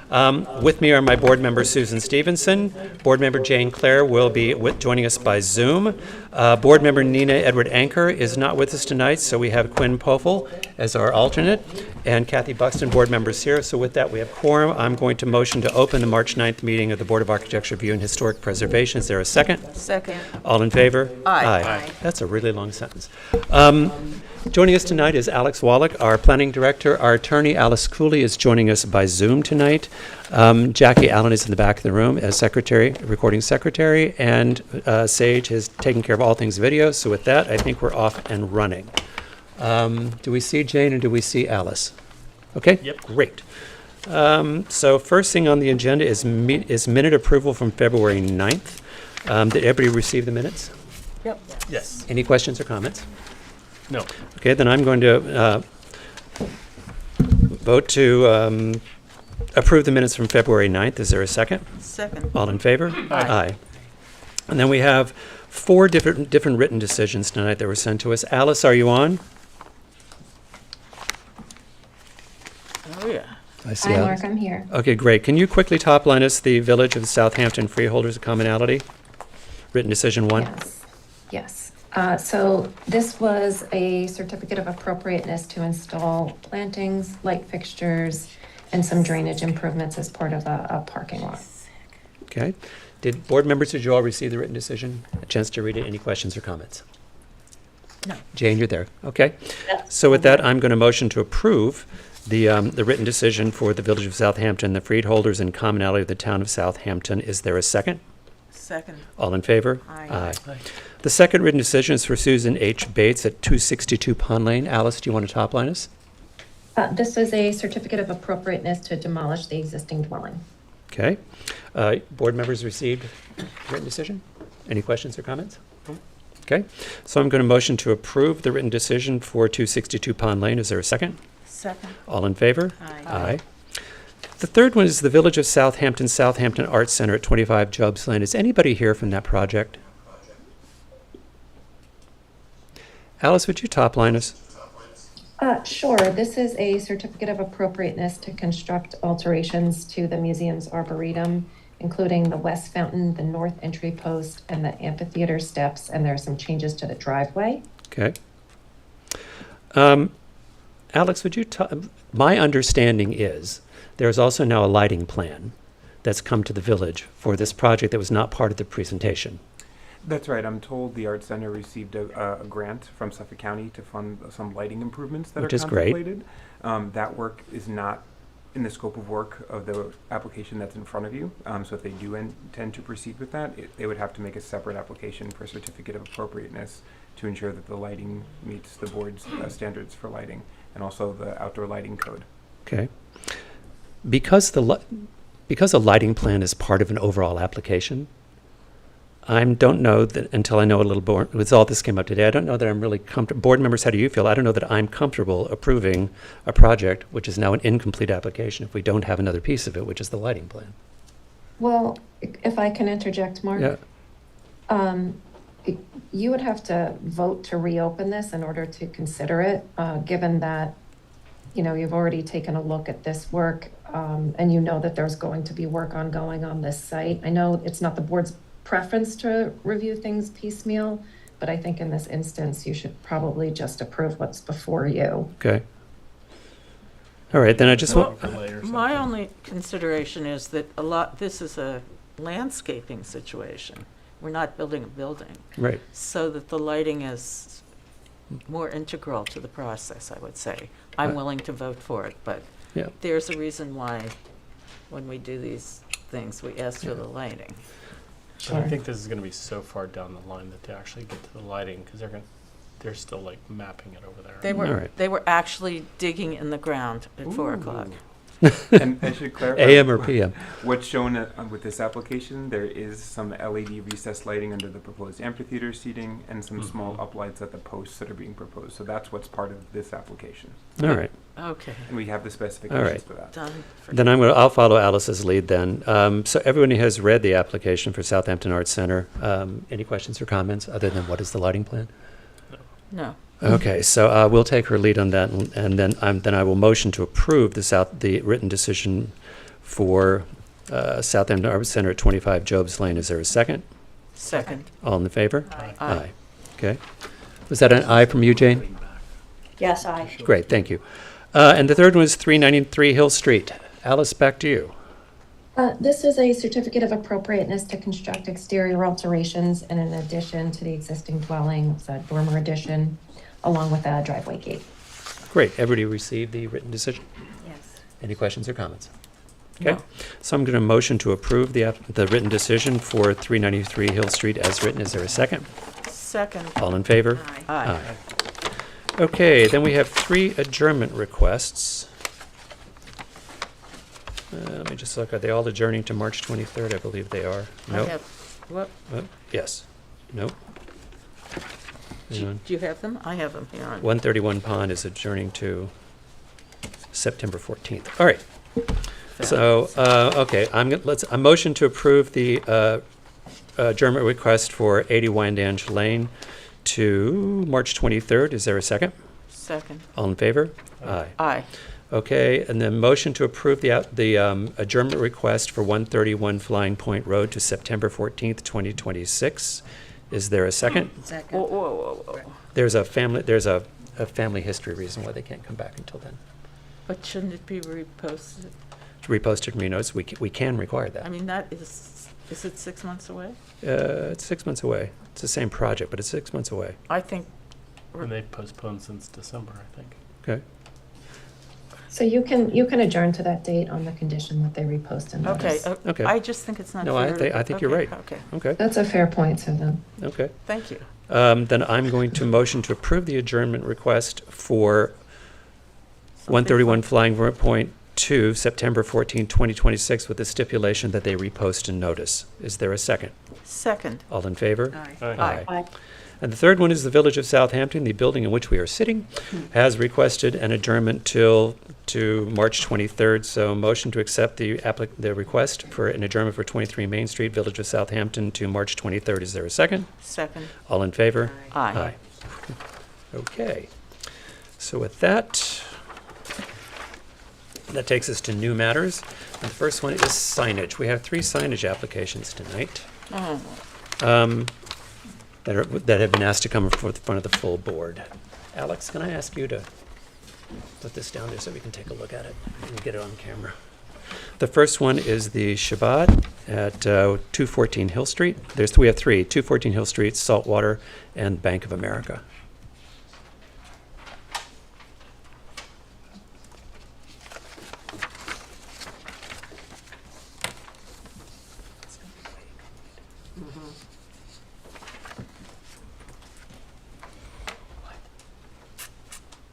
With me are my board member Susan Stevenson. Board member Jane Clare will be joining us by Zoom. Board member Nina Edward Anker is not with us tonight, so we have Quinn Pofel as our alternate, and Kathy Buxton, board members here. So with that, we have quorum. I'm going to motion to open the March 9th meeting of the Board of Architecture Review and Historic Preservation. Is there a second? Second. All in favor? Aye. Aye. That's a really long sentence. Joining us tonight is Alex Wallach, our planning director. Our attorney, Alice Cooley, is joining us by Zoom tonight. Jackie Allen is in the back of the room as secretary, recording secretary, and Sage has taken care of all things video. So with that, I think we're off and running. Do we see Jane and do we see Alice? Okay? Yep. Great. So first thing on the agenda is minute approval from February 9th. Did everybody receive the minutes? Yep. Yes. Any questions or comments? No. Okay, then I'm going to vote to approve the minutes from February 9th. Is there a second? Second. All in favor? Aye. And then we have four different written decisions tonight that were sent to us. Alice, are you on? Oh, yeah. I see Hi, Alice. Mark, I'm here. Okay, great. Can you quickly top line us the Village of Southampton Freeholders of Commonality? Written decision one? Yes. So this was a certificate of appropriateness to install plantings, light fixtures, and some drainage improvements as part of a parking lot. Okay. Did board members, did you all receive the written decision? A chance to read it? Any questions or comments? No. Jane, you're there. Okay. So with that, I'm going to motion to approve the written decision for the Village of Southampton, the freeholders and commonality of the town of Southampton. Is there a second? Second. All in favor? Aye. The second written decision is for Susan H. Bates at 262 Pond Lane. Alice, do you want to top line us? This was a certificate of appropriateness to demolish the existing dwelling. Okay. Board members received written decision? Any questions or comments? Okay. So I'm going to motion to approve the written decision for 262 Pond Lane. Is there a second? Second. All in favor? Aye. The third one is the Village of Southampton, Southampton Arts Center at 25 Jobs Lane. Is anybody here from that project? Alice, would you top line us? Sure. This is a certificate of appropriateness to construct alterations to the museum's arboretum, including the west fountain, the north entry post, and the amphitheater steps, and there are some changes to the driveway. Okay. Alex, would you my understanding is there's also now a lighting plan that's come to the village for this project that was not part of the presentation. That's right. I'm told the Art Center received a grant from Suffolk County to fund some lighting improvements that Which are is great. contemplated. That work is not in the scope of work of the application that's in front of you. So if they do intend to proceed with that, they would have to make a separate application for a certificate of appropriateness to ensure that the lighting meets the board's standards for lighting and also the outdoor lighting code. Okay. Because a lighting plan is part of an overall application, I don't know that until I know a little more, with all this came up today, I don't know that I'm really comfortable. Board members, how do you feel? I don't know that I'm comfortable approving a project which is now an incomplete application if we don't have another piece of it, which is the lighting plan. Well, if I can interject, Mark? Yeah. You would have to vote to reopen this in order to consider it, given that, you've already taken a look at this work, and you know that there's going to be work ongoing on this site. I know it's not the board's preference to review things piecemeal, but I think in this instance, you should probably just approve what's before you. Okay. All right, then I just want, My only consideration is that this is a landscaping situation. We're not building a building. right. So that the lighting is more integral to the process, I would say. I'm willing to vote for it, but Yeah. there's a reason why when we do these things, we ask for the lighting. I think this is going to be so far down the line that they actually get to the lighting because they're still like mapping it over there. They were actually digging in the ground at 4 o'clock. And I should clarify. AM or PM? What's shown with this application, there is some LED recessed lighting under the proposed amphitheater seating and some small uplights at the posts that are being proposed. So that's what's part of this application. All right. Okay, And we have the specifications for that. done. Then I'll follow Alice's lead then. So everyone has read the application for Southampton Arts Center. Any questions or comments other than what is the lighting plan? No. Okay, so we'll take her lead on that, and then I will motion to approve the written decision for Southampton Arbor Center at 25 Jobs Lane. Is there a second? Second. All in favor? Aye. Okay. Was that an aye from you, Jane? Yes, aye. Great, thank you. And the third one is 393 Hill Street. Alice, back to you. This is a certificate of appropriateness to construct exterior alterations in an addition to the existing dwelling. It's a dormer addition, along with a driveway gate. Great. Everybody received the written decision? Yes. Any questions or comments? Okay. No. So I'm going to motion to approve the written decision for 393 Hill Street as written. Is there a second? Second. All in favor? Aye. Okay, then we have 3 adjournment requests. Let me just look. Are they all adjourning to March 23rd? I believe they are. I No? have, what, Yes. No? Hang on. do you have them? I have them here. 131 Pond is adjourning to September 14th. All right. So, okay, a motion to approve the adjournment request for 80 Wyandanch Lane to March 23rd. Is there a second? Second. All in favor? Aye. Aye. Okay, and then motion to approve the adjournment request for 131 Flying Point Road to September 14th, 2026. Is there a second? Whoa, whoa, whoa, whoa. There's a family history reason why they can't come back until then. But shouldn't it be reposted? Reposted renotes, we can require that. I mean, that is it 6 months away? It's 6 months away. It's the same project, but it's 6 months away. I think, And they've postponed since December, I think. Okay. So you can adjourn to that date on the condition that they repost a okay, notice. Okay. I just think it's not No, fair. I think you're Okay, right. Okay, Okay. That's a fair point to them. Okay. thank you. Then I'm going to motion to approve the adjournment request for 131 Flying Point to September 14, 2026, with the stipulation that they repost a notice. Is there a second? Second. All in favor? Aye. Aye. And the third one is the Village of Southampton, the building in which we are sitting, has requested an adjournment to March 23rd. So motion to accept the request for an adjournment for 23 Main Street, Village of Southampton, to March 23rd. Is there a second? Second. All in favor? Aye. Okay. So with that takes us to new matters. And the first one is signage. We have 3 signage applications tonight Oh, that have been asked to come in front of the full board. Alex, can I ask you to put this down there so we can take a look at it and get it on camera? The first one is the Shabbat at 214 Hill Street. We have 3, 214 Hill Street, Saltwater, and Bank of America.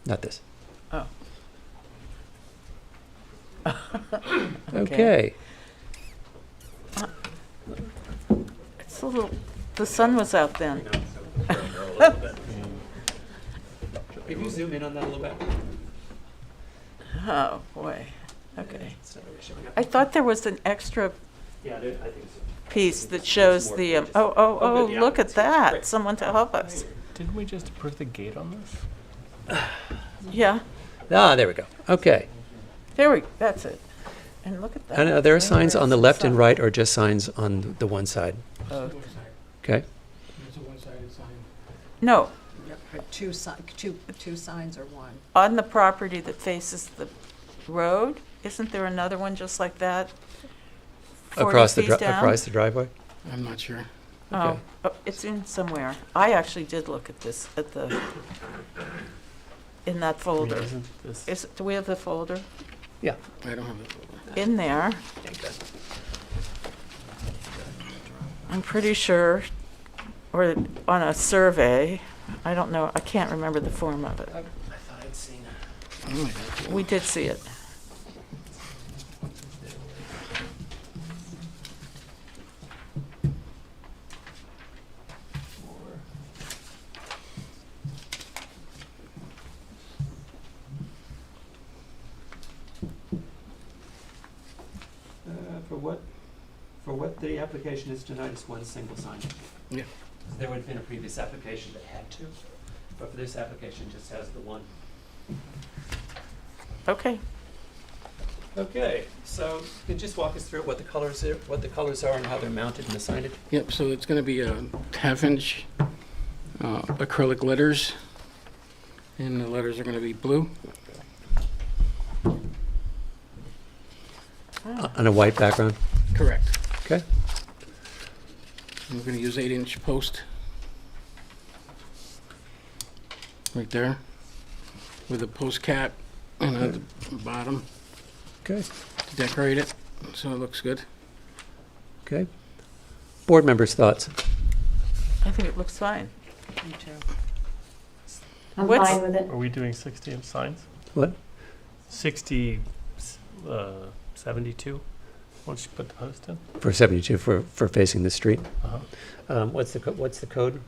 Not this. oh. Okay. It's a little, the sun was out then. If you zoom in on that a little bit. Oh, boy. Okay. I thought there was an extra Yeah, I think it's. piece that shows the, oh, good, yeah. look at that. Great. Someone to help us. Didn't we just approve the gate on this? Yeah, There we go. Okay. that's it. And look at that. And there are signs on the left and Sun. right, or just signs on the one side? Oh, Okay. It's a one-sided sign. no, Two signs or one? on the property that faces the road, isn't there another one just like that? 40 Across the feet down? across the driveway? I'm not sure. Oh, Okay. it's in somewhere. I actually did look at this, in that I mean, folder. isn't this? Do we have the folder? Yeah. I don't have it. In there. I'm pretty sure, or on a survey, I don't know, I can't remember the form of it. I thought I'd seen it. I might have. We did see it. For what the application is tonight, is one single sign. Yeah. There would have been a previous application that had 2, but for this application, just has the one. Okay. Okay, so you can just walk us through what the colors are and how they're mounted in the signage? Yep, so it's going to be a half-inch acrylic letters, and the letters are going to be blue. On a white background? Correct. Okay. And we're going to use 8-inch post right there with a post cap and at the bottom Okay. to decorate it, so it looks good. Okay. Board members' thoughts? I think it looks fine. Me too. I'm What's- fine with it. Are we doing 60-inch signs? What? 60, 72, once you put the post in? For 72 for facing the street? Uh-huh. What's the code?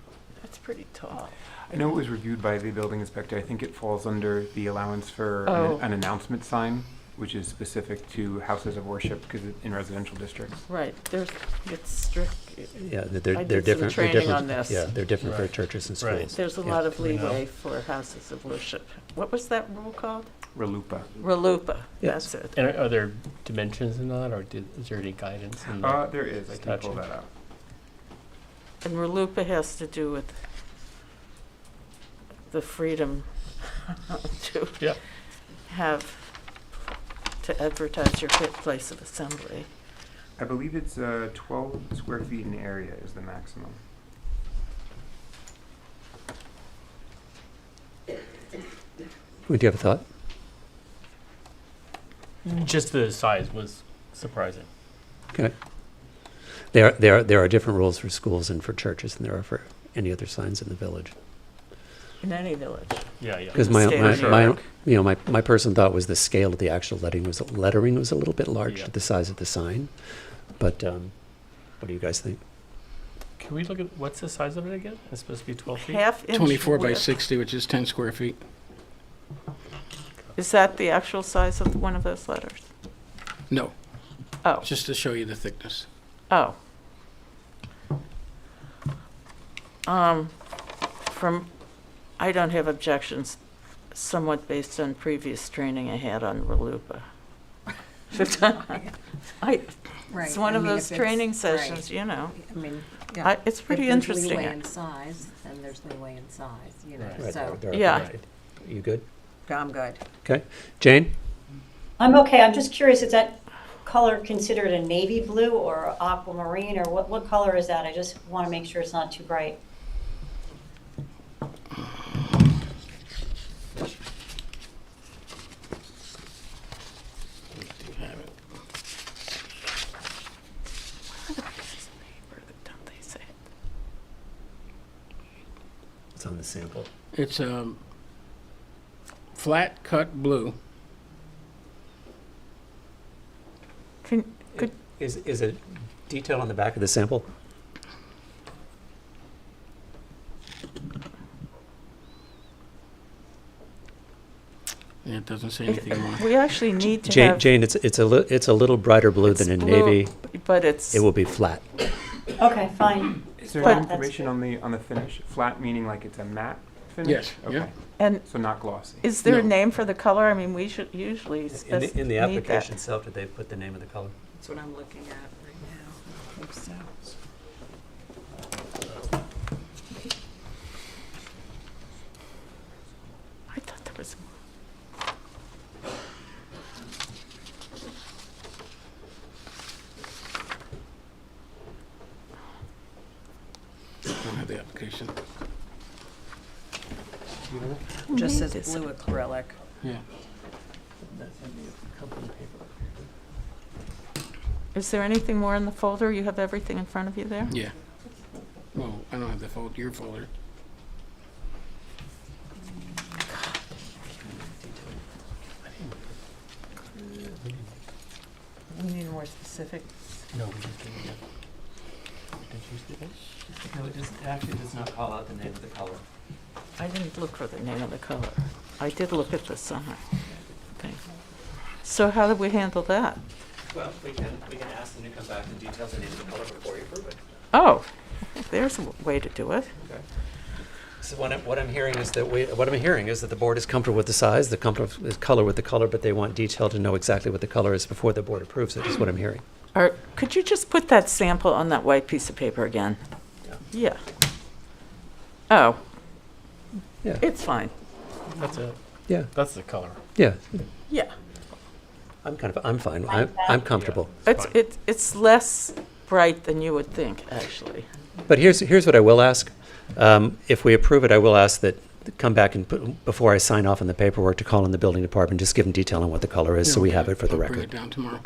That's pretty tall. I know it was reviewed by the building inspector. I think it falls under the allowance for Oh. an announcement sign, which is specific to houses of worship because in residential districts. Right, it's strict. Yeah, I they're did some different. They're training different. on this. Yeah, they're different for Right. churches and Right. schools. There's a Yeah. lot of We know. leeway for houses of worship. What was that rule called? Relupa. RLUPA, Yes. that's it. And are there dimensions in that, or is there any guidance in that? There is. I can pull Statute. that out. And RLUPA has to do with the freedom to Yeah. have, to advertise your place of assembly. I believe it's 12 square feet in area is the maximum. Would you have a thought? Just the size was surprising. Okay. There are different rules for schools and for churches than there are for any other signs in the village. In any village. Yeah, yeah. Because the my, state my, of New my, York. my personal thought was the scale of the actual lettering was a little bit large Yeah. to the size of the sign. But what do you guys think? Can we look at, what's the size of it again? It's supposed to be 12 feet? Half-inch 24 by width. 60, which is 10 square feet. Is that the actual size of one of those letters? No, Oh, just to show you the thickness. oh. I don't have objections, somewhat based on previous training I had on RLUPA. Right. It's one I of mean, those if it's- training right. sessions, you know. I mean, yeah. It's pretty If there's interesting. leeway in size, then there's leeway in size, you know, Right. Right, so, Yeah. right. You good? I'm good. Okay. Jane? I'm okay, I'm just curious, is that color considered a navy blue or aquamarine, or what color is that? I just want to make sure it's not too bright. Do you have it? Don't they say? It's on the sample. It's flat cut blue. Could, Is it detail on the back of the sample? Yeah, it doesn't say anything more. we actually need to Jane, have. Jane, it's a little brighter blue it's than in blue, navy. But it's. It will be flat. Okay, fine. Is there But- any information on the finish? Flat meaning like it's a matte finish? Yes, Okay. yeah. And So not glossy. is there a No. name for the color? I mean, we should usually In need the that. application itself, did they put the name of the color? That's what I'm looking at right now. I think so. I thought there was. I don't have the application. Just made says this? blue acrylic. Yeah. Is there anything more in the folder? You have everything in front of you there? Yeah. Well, I don't have the folder, your folder. We need more specific. No, we just didn't get. Did you see this? No, it actually does not call out the name of the color. I didn't look for the name of the color. I did look at the sign. Okay. So how do we handle that? Well, we can ask them to come back and detail the name of the color before you approve it. Oh, there's a way to do it. Okay. So what I'm hearing is that the board is comfortable with the size, comfortable with color with the color, but they want detail to know exactly what the color is before the board approves it, is what I'm hearing. Could you just put that sample on that white piece of paper again? Yeah. Oh, Yeah, it's fine. That's it. yeah, That's the color. yeah. Yeah. I'm fine. I'm comfortable. It's less bright than you would think, actually. But here's what I will ask. If we approve it, I will ask that come back and before I sign off on the paperwork to call in the building department, just give them detail on what the color is, so we have it for the I'll bring it record. down tomorrow.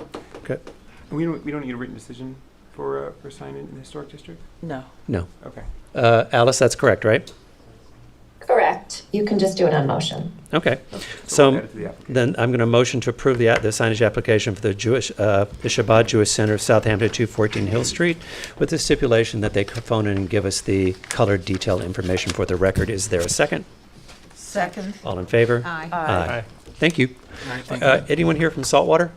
Okay. We don't need a written decision for sign in the historic district? No. No. Okay. Alice, that's correct, right? Correct. You can just do it on motion. Okay. We'll So add it to the application. then I'm going to motion to approve the signage application for the Shabbat Jewish Center of Southampton, 214 Hill Street, with the stipulation that they phone in and give us the colored detailed information for the record. Is there a second? Second. All in favor? Aye. Aye. Thank you. All right, thank you. Anyone here from Saltwater?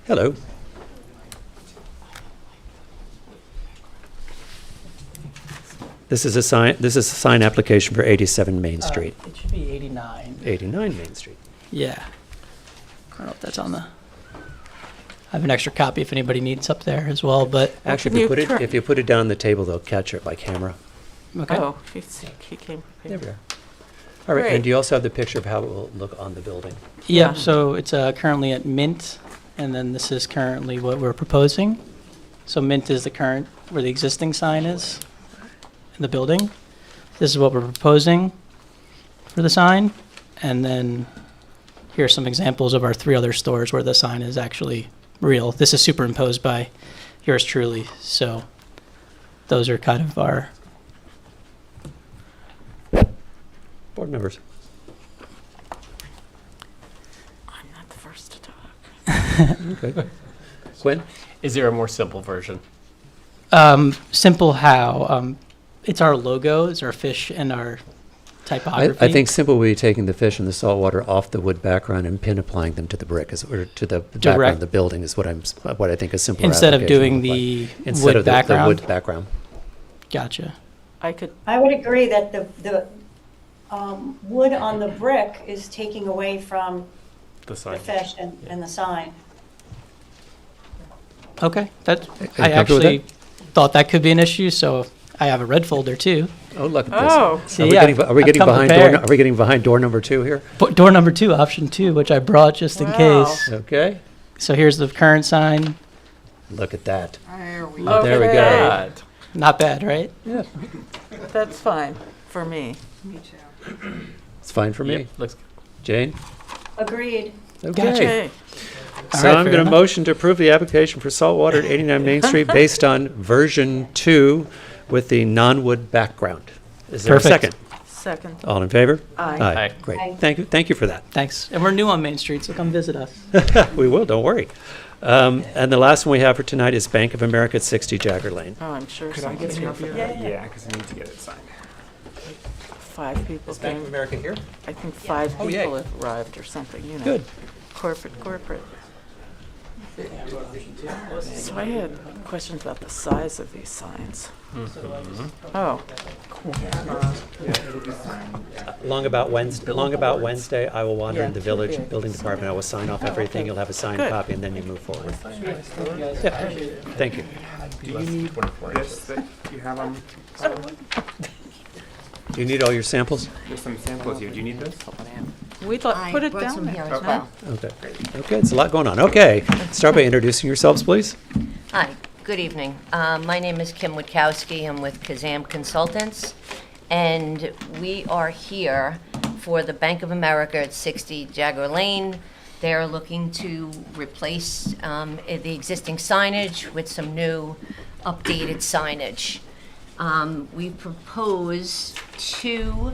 Hello. This is a sign application for 87 Main Street. It should be 89. 89 Main Street. Yeah. I don't know if that's on the. I have an extra copy if anybody needs up there as well, but Actually, can you turn- if you put it down on the table, they'll catch it by camera. okay. Oh, he came There prepared. we are. All right, Great. and do you also have the picture of how it will look on the building? Yeah, Yeah. so it's currently at Mint, and then this is currently what we're proposing. So Mint is the current, where the existing sign is in the building. This is what we're proposing for the sign. And then here's some examples of our 3 other stores where the sign is actually real. This is superimposed by yours truly. So those are kind of our, Board members? I'm not the first to talk. Okay. Quinn? Is there a more simple version? simple how. It's our logo, it's our fish and our typography. I think simple would be taking the fish and the salt water off the wood background and pin applying them to the brick, or to the background of the building is what I think a simpler Instead of application doing would look the like. Instead wood of the background. wood background. Gotcha. I would agree that the wood on the brick is taking away from The the sign. fish and the sign. Okay, that, Are you I comfortable with actually thought that could be an issue, so I have a red folder too. Oh, look at this. Oh, See, Are we yeah, getting, are we I've getting come behind prepared. are we getting behind door number 2 here? Door number 2, option 2, which I brought just in Wow. case. Okay. So here's the current sign. Look at that. There we Oh, there we go. Okay. Not bad, right? Yeah, that's fine for me. Me too. it's fine for me. Yep, looks Jane? Agreed. Gotcha. Okay. So right, I'm fair going to enough. motion to approve the application for saltwater at 89 Main Street based on version 2 with the non-wood background. Is there Perfect. a second? Second. All in favor? Aye. Aye. Aye. Great. Aye. Thank you for that. Thanks. And we're new on Main Street, so come visit us. We will, don't worry. And the last one we have for tonight is Bank of America at 60 Jagger Lane. Oh, I'm sure Could I get somebody a copy of here. that? Yeah, because I need to get it signed. 5 people came. America here? I think 5 Oh, yay. people have arrived or something, you know. Good. Corporate. So I had questions about the size of these signs. Oh, Long about Wednesday, I will wander Yeah, in the village okay. building department. I will sign off everything. You'll have a signed Good. copy, and then you move forward. Yeah. Thank you. Do you need this that you have on? Do you need all your samples? There's some samples here. Do you need this? we thought, put it brought down some there. here as Okay. well. Okay. Okay, it's a lot going on. Okay. Start by introducing yourselves, please. Hi, good evening. My name is Kim Witkowski. I'm with Kazam Consultants, and we are here for the Bank of America at 60 Jagger Lane. They're looking to replace the existing signage with some new updated signage. We propose 2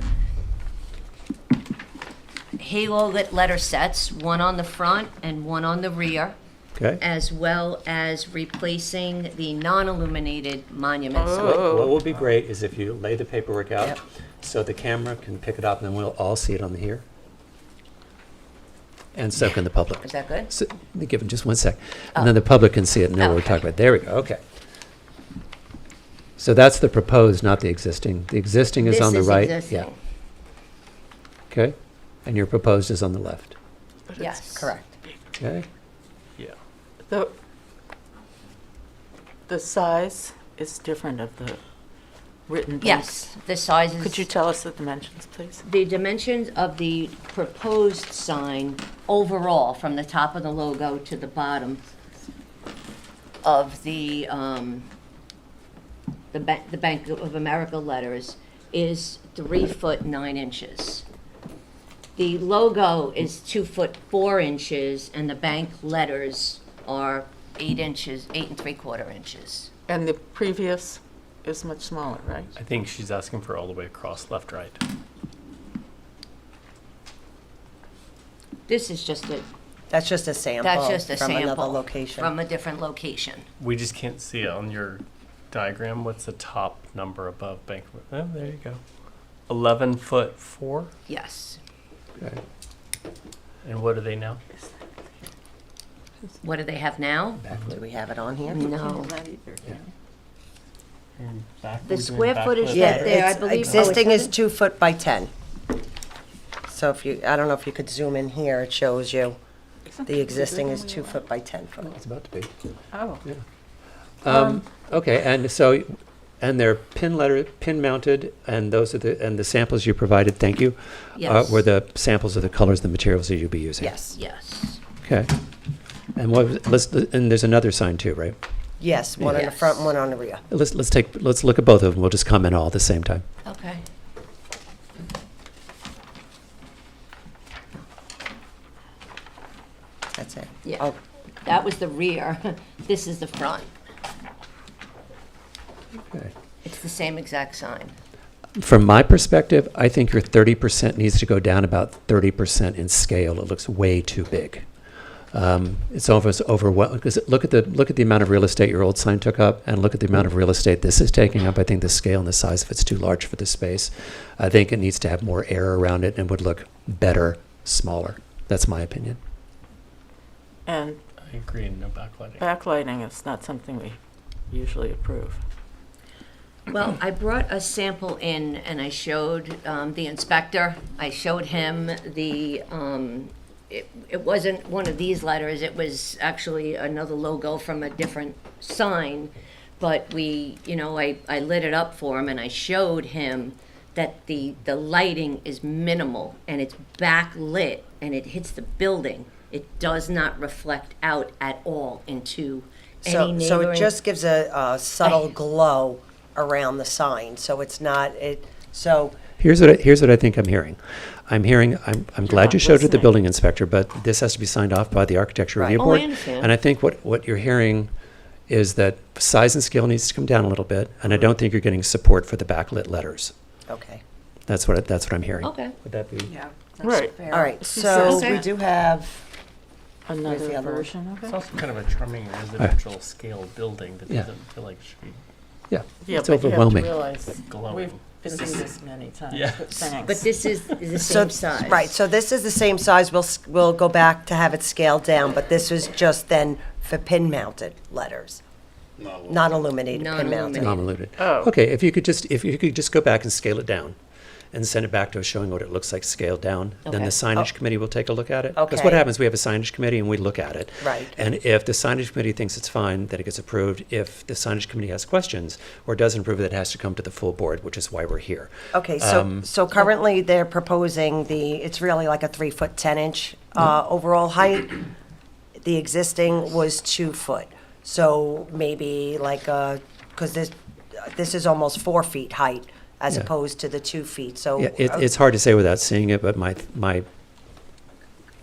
halo-lit letter sets, one on the front and one on the rear, Okay. as well as replacing the non-illuminated monuments. Oh. What would be great is if you lay the paperwork out Yep. so the camera can pick it up, and then we'll all see it on the here. And so can the public. Is that good? So, let me give it just one sec. And then the public can see it and know what we're Okay. talking about. There we go, okay. So that's the proposed, not the existing. The existing is This on the is right. existing. Yeah. Okay. And your proposed is on the left. Yes. Correct. Okay. Yeah. The size is different of the written bank. Yes, the sizes. Could you tell us the dimensions, please? The dimensions of the proposed sign overall, from the top of the logo to the bottom of the Bank of America letters, is 3 foot 9 inches. The logo is 2 foot 4 inches, and the bank letters are 8 inches, 8 3/4 inches. And the previous is much smaller, right? I think she's asking for all the way across, left, right. This is just a, That's just a sample that's just a from another sample location. from a different location. We just can't see it on your diagram. What's the top number above Bank of, oh, there you go. 11 foot 4? Yes. Okay. And what are they now? What do they have now? Do we have it on here? No. Not either, yeah. And back- The we're doing square footage backlit. Yeah, that there, I it's, believe. oh, existing it's is 2 foot by 10. So if you, I don't know if you could zoom in here, it shows you the existing is 2 foot by 10 foot. It's about to be. Oh, Okay, and so, and they're pin mounted, and those are the samples you provided, thank you, Yes. were the samples of the colors, the materials that you'll be using. Yes, Yes. Okay. And and there's another sign too, right? yes, one on the front, and one on the rear. Let's look at both of them. We'll just comment all at the same time. Okay. That's it. Yeah. Oh, That was the rear. This is the front. Okay. It's the same exact sign. From my perspective, I think your 30% needs to go down about 30% in scale. It looks way too big. It's overwhelming because look at the amount of real estate your old sign took up, and look at the amount of real estate this is taking up. I think the scale and the size of it's too large for the space. I think it needs to have more air around it and would look better, smaller. That's my opinion. and I agree, no backlighting. backlighting is not something we usually approve. Well, I brought a sample in and I showed the inspector. I showed him it wasn't one of these letters. It was actually another logo from a different sign. But I lit it up for him and I showed him that the lighting is minimal and it's backlit and it hits the building. It does not reflect out at all into any neighboring. So it just gives a subtle glow around the sign, so it's not, so, Here's what I think I'm hearing. I'm glad you not showed it to the listening. building inspector, but this has to be signed off by the architecture Right. review Oh, board. I understand. And I think what you're hearing is that size and scale needs to come down a little bit, and I don't think you're getting support for the backlit letters. okay. That's what I'm hearing. Okay. Would that be? Yeah. Right. All right, She so says- we do have, Another the other one? version of It's it? also kind of a charming residential scale building that Yeah. doesn't feel like it should be Yeah, Yeah, it's but you have to overwhelming. realize, glowing. we've seen this many times. Yes. but thanks. But this is the so, same size. right, so this is the same size, we'll go back to have it scaled down, but this was just then for pin-mounted letters. Not illuminated, pin-mounted. Non-illuminated. Non-illuminated. Oh. Okay, if you could just go back and scale it down and send it back to us showing what it looks like scaled down, then Okay. the signage Oh. committee will take a look at it. Because what Okay. happens, we have a signage committee and we look at it. Right. And if the signage committee thinks it's fine, then it gets approved. If the signage committee has questions or doesn't approve it, it has to come to the full board, which is why we're here. Okay, Um, so currently they're proposing it's really like a 3 foot 10 inch overall height. The existing was 2 foot. So maybe like because this is almost 4 feet height as Yeah. opposed to the 2 feet, so. Yeah, it's hard to say without seeing it, but my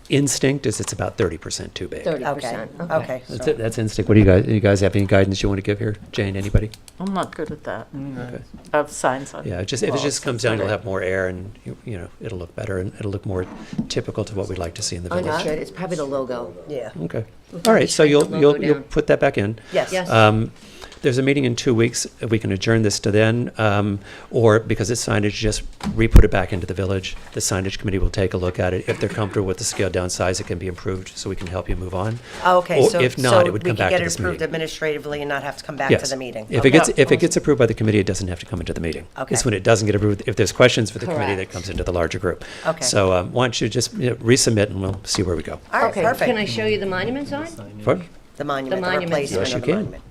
instinct is it's about 30% too big. 30%. Okay. That's it. That's instinct. What do you guys have any guidance you want to give here? Jane, anybody? I'm not good at that, Okay. of signs on. Yeah, if it walls. just comes down, it'll have more air and, it'll look better and it'll look more typical to what we'd like to see in the village. Understood. It's probably the logo. Yeah, Okay. We'll All right, probably so shrink the logo you'll down. put that back in. yes. Yes. there's a meeting in 2 weeks. We can adjourn this to then, or because it's signage, just re-put it back into the village. The signage committee will take a look at it. If they're comfortable with the scaled down size, it can be improved, so we can help you move on. Oh, okay, Or so, if not, so it we would could come back get to it this approved meeting. administratively and not have to come back to Yes. the meeting? If Okay. it gets approved by the committee, it doesn't have to come into the meeting. Okay. It's when it doesn't get approved, if there's questions for the committee, that Correct. comes into the larger group. Okay. So why don't you just resubmit and we'll see where we go. All right, Okay, perfect. can I show you the monument sign? For- The monument, the monument. replacement Yes, of the you can. monument.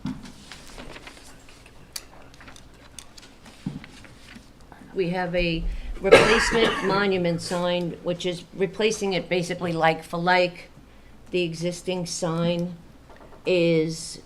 We have a replacement monument sign, which is replacing it basically like for like. The existing sign is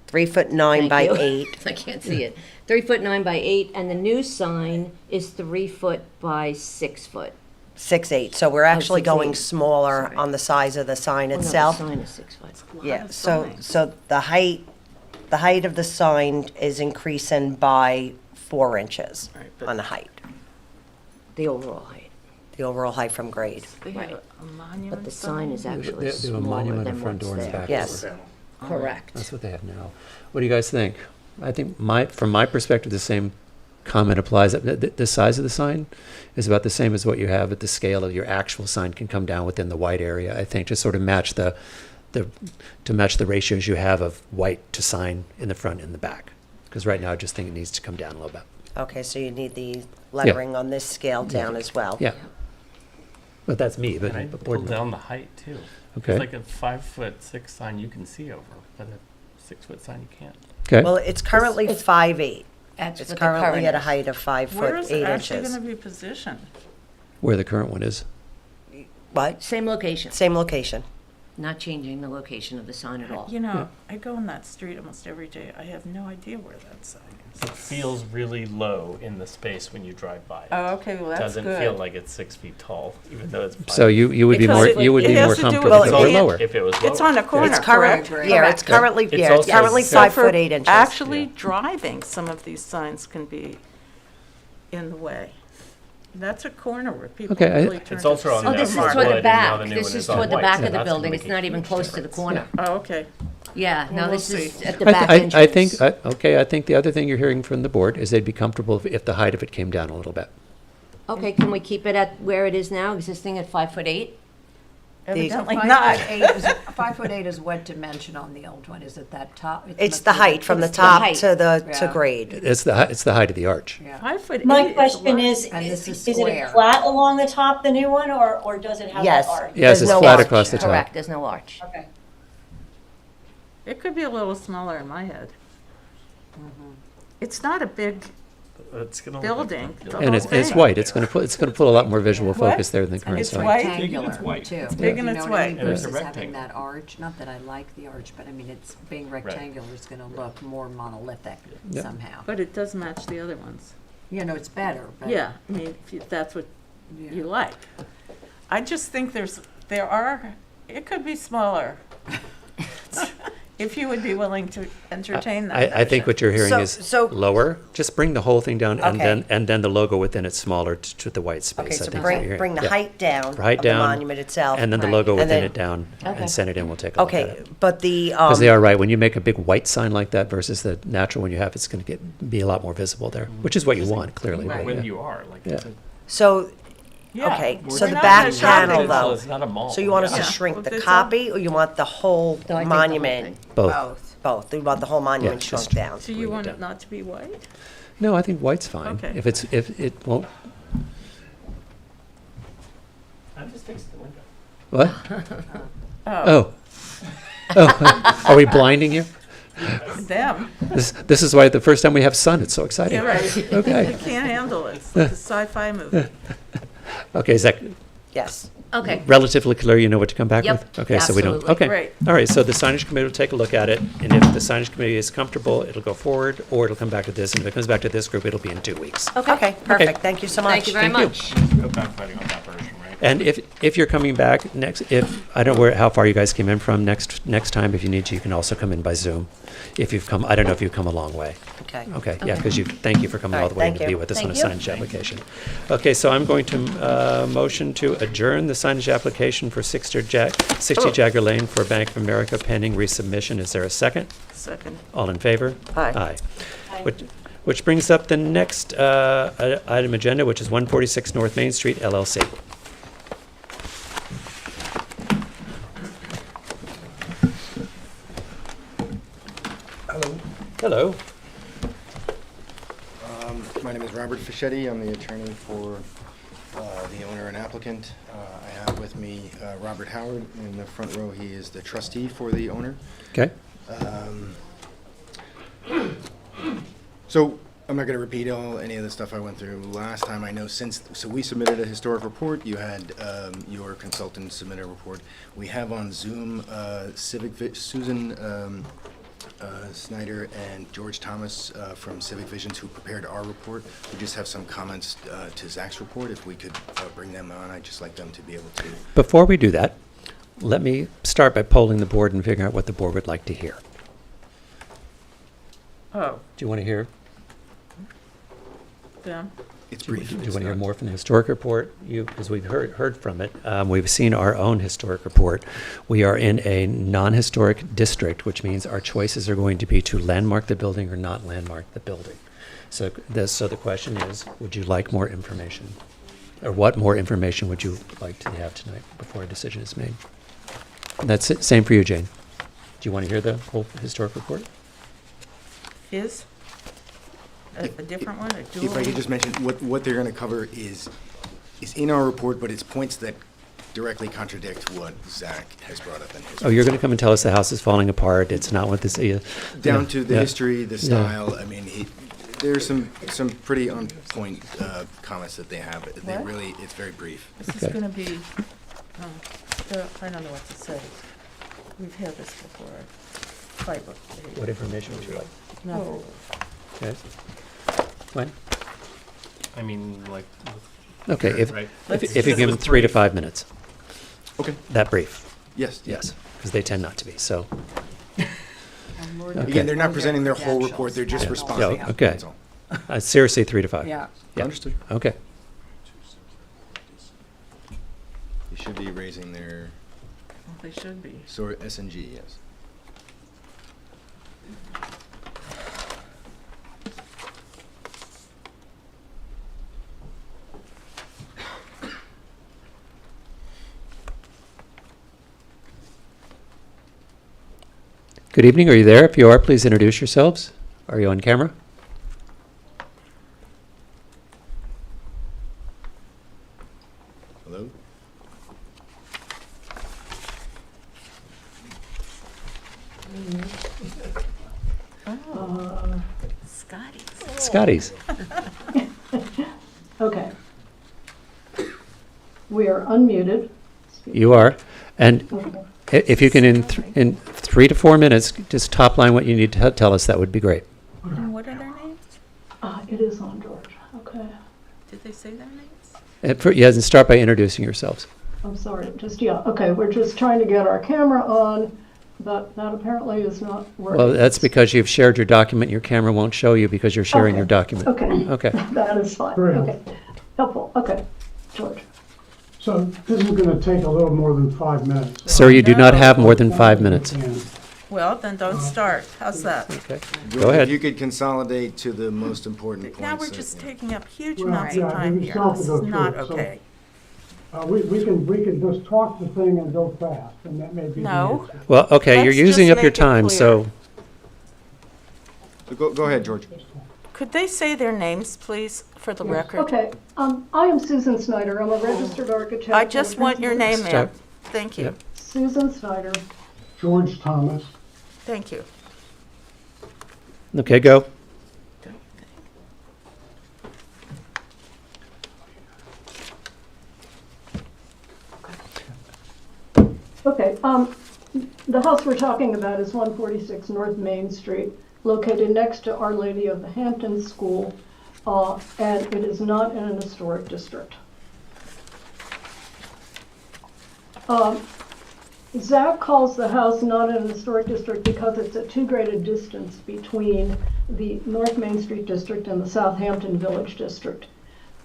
3'9" Thank by you. 8. I can't see it. 3'9" by 8, and the new sign is 3 foot by 6 foot. 6'8", so we're actually 6'8". going smaller Sorry. on the size of the sign Oh, no, the itself. sign is 6 foot. Yeah, of so, signs. so the height of the sign is increasing by 4 inches Right, but- on the height, The overall height. the overall height from grade. They Right. have a monument But the sign is actually They have a smaller monument in than front what's door and there. back Yes. door. Correct. That's what they have now. What do you guys think? I think from my perspective, the same comment applies. The size of the sign is about the same as what you have at the scale of your actual sign can come down within the white area. I think to sort of match to match the ratios you have of white to sign in the front and the back. Because right now, I just think it needs to come down a little bit. Okay, so you need the lettering on this scale down as well. Yeah. But that's me, but And I but pull board down the height too. Okay. It's like a 5'6" sign you can see over, but a 6 foot sign you can't. Okay. Well, it's currently 5'8". That's It's what the currently current at a is. height of 5 Where foot is 8 it actually inches. going to be positioned? Where the current one is. What? Same location, Same location. not changing the location of the sign at all. You know, I go on that street almost every day. I have no idea where that sign It is. feels really low in the space when you drive by it. Oh, okay, well, that's Doesn't good. feel like it's 6 feet tall, even though it's. So you would be Because more it- you would it be has more to do with comfortable the if it were can- lower. If it was lower. It's on a corner, It's current, correct? yeah, it's currently, It's yeah, it's also- currently So 5 for foot 8 inches. Actually Yeah. driving, some of these signs can be in the way. That's a corner where people Okay, I- really turn It's to also on Oh, that this is mark toward wood, the and now back. the new This one is is on toward the white, back so of the that's gonna building. make It's a not even huge close to the difference. corner. Oh, okay. Yeah, Well, no, we'll this is see. at the back I entrance. think I think the other thing you're hearing from the board is they'd be comfortable if the height of it came down a little bit. Okay, can we keep it at where it is now, existing at 5'8"? Evidently 5'8" not. 5'8" is what dimension on the old one? Is it that top? It's the height from the It's the top height. to the, to Yeah. grade. It's the height of the arch. Yeah. 5'8" My is a question lot. is, And this is is it square. flat along the top, the new one, or does it have Yes. that arch? Yes, There's it's no flat arch. across the top. Correct, there's no arch. Okay. It could be a little smaller in my head. It's not a big, It's gonna look Building. like- And it's Okay. white. It's going to put a lot more visual What? focus there than the current It's sign. white? Rectangular, white. too. big and You it's know what I white. mean? And it's a Versus having rectangle. that arch, not that I like the arch, but I mean, it's being rectangular is gonna look more monolithic Yeah. somehow. But it does match the other ones. You know, it's better, but. Yeah, I mean, if that's what Yeah. you like. I just think it could be smaller. If you would be willing to entertain that I think notion. what you're hearing So- is so- lower. Just bring the whole thing down, and Okay. then the logo within it smaller to the white space. Okay, I so think is what you're bring, hearing. bring the Yeah. height down Height of the down, monument itself. and then the Right. logo And within then- it down, Okay. and send it in. We'll take a look at Okay, it. but the, Because they are right. When you make a big white sign like that versus the natural one you have, it's going to be a lot more visible there, which is what you want, clearly. Right. but When yeah. you are, like. Yeah. it's a- so, Yeah. okay, We're so the not back in a shopping panel Well, though, it's not a mall. so you want us to Yeah. shrink Well, the it's copy, or you want the whole No, I think the whole monument? thing. Both. Both. Both, you want the whole monument Yeah, shrunk just- down? So you bring it want down. it not to be white? No, I think white's fine. Okay. If it won't. I'm just fixing the window. What? Oh. Are we blinding you? Them. This is why the first time we have sun, it's so exciting. Yeah, right. You Okay. can't handle it. It's like a sci-fi movie. Okay, is that Yes. Okay, relatively clear? You know what to come back Yep, with? Okay, so we don't, absolutely. okay. Great. All right, so the signage committee will take a look at it, and if the signage committee is comfortable, it'll go forward, or it'll come back to this, and if it comes back to this group, it'll be in 2 weeks. Okay, perfect, thank you so much. thank you very Thank you. much. Go back fighting on that version, right? And if you're coming back I don't know how far you guys came in from, next time, if you need to, you can also come in by Zoom. If you've come, I don't know if you've come a long way. Okay. Okay, yeah, because thank you for coming All all right, the way thank to be you. with us on a Thank you. signage application. Okay, so I'm going to motion to adjourn the signage application for 60 Jagger Lane for Bank of America pending resubmission. Is there a second? Second. All in favor? Aye. Aye. Which brings up the next item agenda, which is 146 North Main Street, LLC. Hello. My name is Robert Fischetti. I'm the attorney for the owner and applicant. I have with me Robert Howard in the front row. He is the trustee for the owner. Okay. So I'm not going to repeat any of the stuff I went through last time. I know so we submitted a historic report. You had your consultant submit a report. We have on Zoom Susan Snyder and George Thomas from Civic Visions, who prepared our report. We just have some comments to Zach's report. If we could bring them on, I'd just like them to be able to. Before we do that, let me start by polling the board and figuring out what the board would like to hear. Oh, Do you want to hear? them. It's Do you brief. want to hear more from the historic report? Because we've heard from it. We've seen our own historic report. We are in a non-historic district, which means our choices are going to be to landmark the building or not landmark the building. So the question is, would you like more information? Or what more information would you like to have tonight before a decision is made? That's it. Same for you, Jane. Do you want to hear the whole historic report? Is? A different one, a dual? If I could just mention, what they're going to cover is in our report, but it's points that directly contradict what Zach has brought up in his. Oh, you're going to come and tell us the house is falling apart. It's not what this. Down to the yeah. history, the Yeah. style. I mean, there's some pretty on point comments that they have. They What? really, it's very brief. This is Okay. gonna be, I don't know what to say. We've had this before. Fight book. What information would you like? No. Okay. When? I mean, like, Okay, right? if you give them 3 to 5 minutes. Okay. That brief, Yes. yes, because they tend not to be, so. Okay. Again, they're not presenting their whole report. They're just Yeah. responding. Yeah, okay. That's all. Seriously, 3 to 5. Yeah. Yeah. Understood. Okay. They should be raising their Well, they should be. S&G, yes. Good evening, are you there? If you are, please introduce yourselves. Are you on camera? Hello? Scotty's. Scotty's. Okay. We are unmuted. You are. And Okay. if you can, in 3 to 4 minutes, just top line what you need to tell us, that would be great. And what are their names? It is on George. Okay. Did they say their names? Yes, and start by introducing yourselves. I'm sorry. Okay. We're just trying to get our camera on, but that apparently is not working. Well, that's because you've shared your document. Your camera won't show you because you're sharing your document. Okay. Okay. That is fine. Very Okay. Helpful. Okay. George. So this is going to take a little more than 5 minutes. Sir, you do not have more than 5 minutes. Well, then don't start. How's that? Okay. Go ahead. If you could consolidate to the most important points. Now we're just taking up huge Well, amounts yeah, of time we here. still have This to is go not through it, so- okay. We can just talk the thing and go fast, and that may be the No. answer. Well, okay, you're Let's using just up your make it time, clear. so Go ahead, George. Could they say their names, please, for the record? Okay. I am Susan Snyder. I'm a registered architect. I just want your name, ma'am. Stop. Thank you. Yep. Susan Snyder. George Thomas. Thank you. okay, go. Okay, the house we're talking about is 146 North Main Street, located next to Our Lady of the Hamptons School, and it is not in an historic district. Zach calls the house not an historic district because it's at too great a distance between the North Main Street district and the Southampton Village district.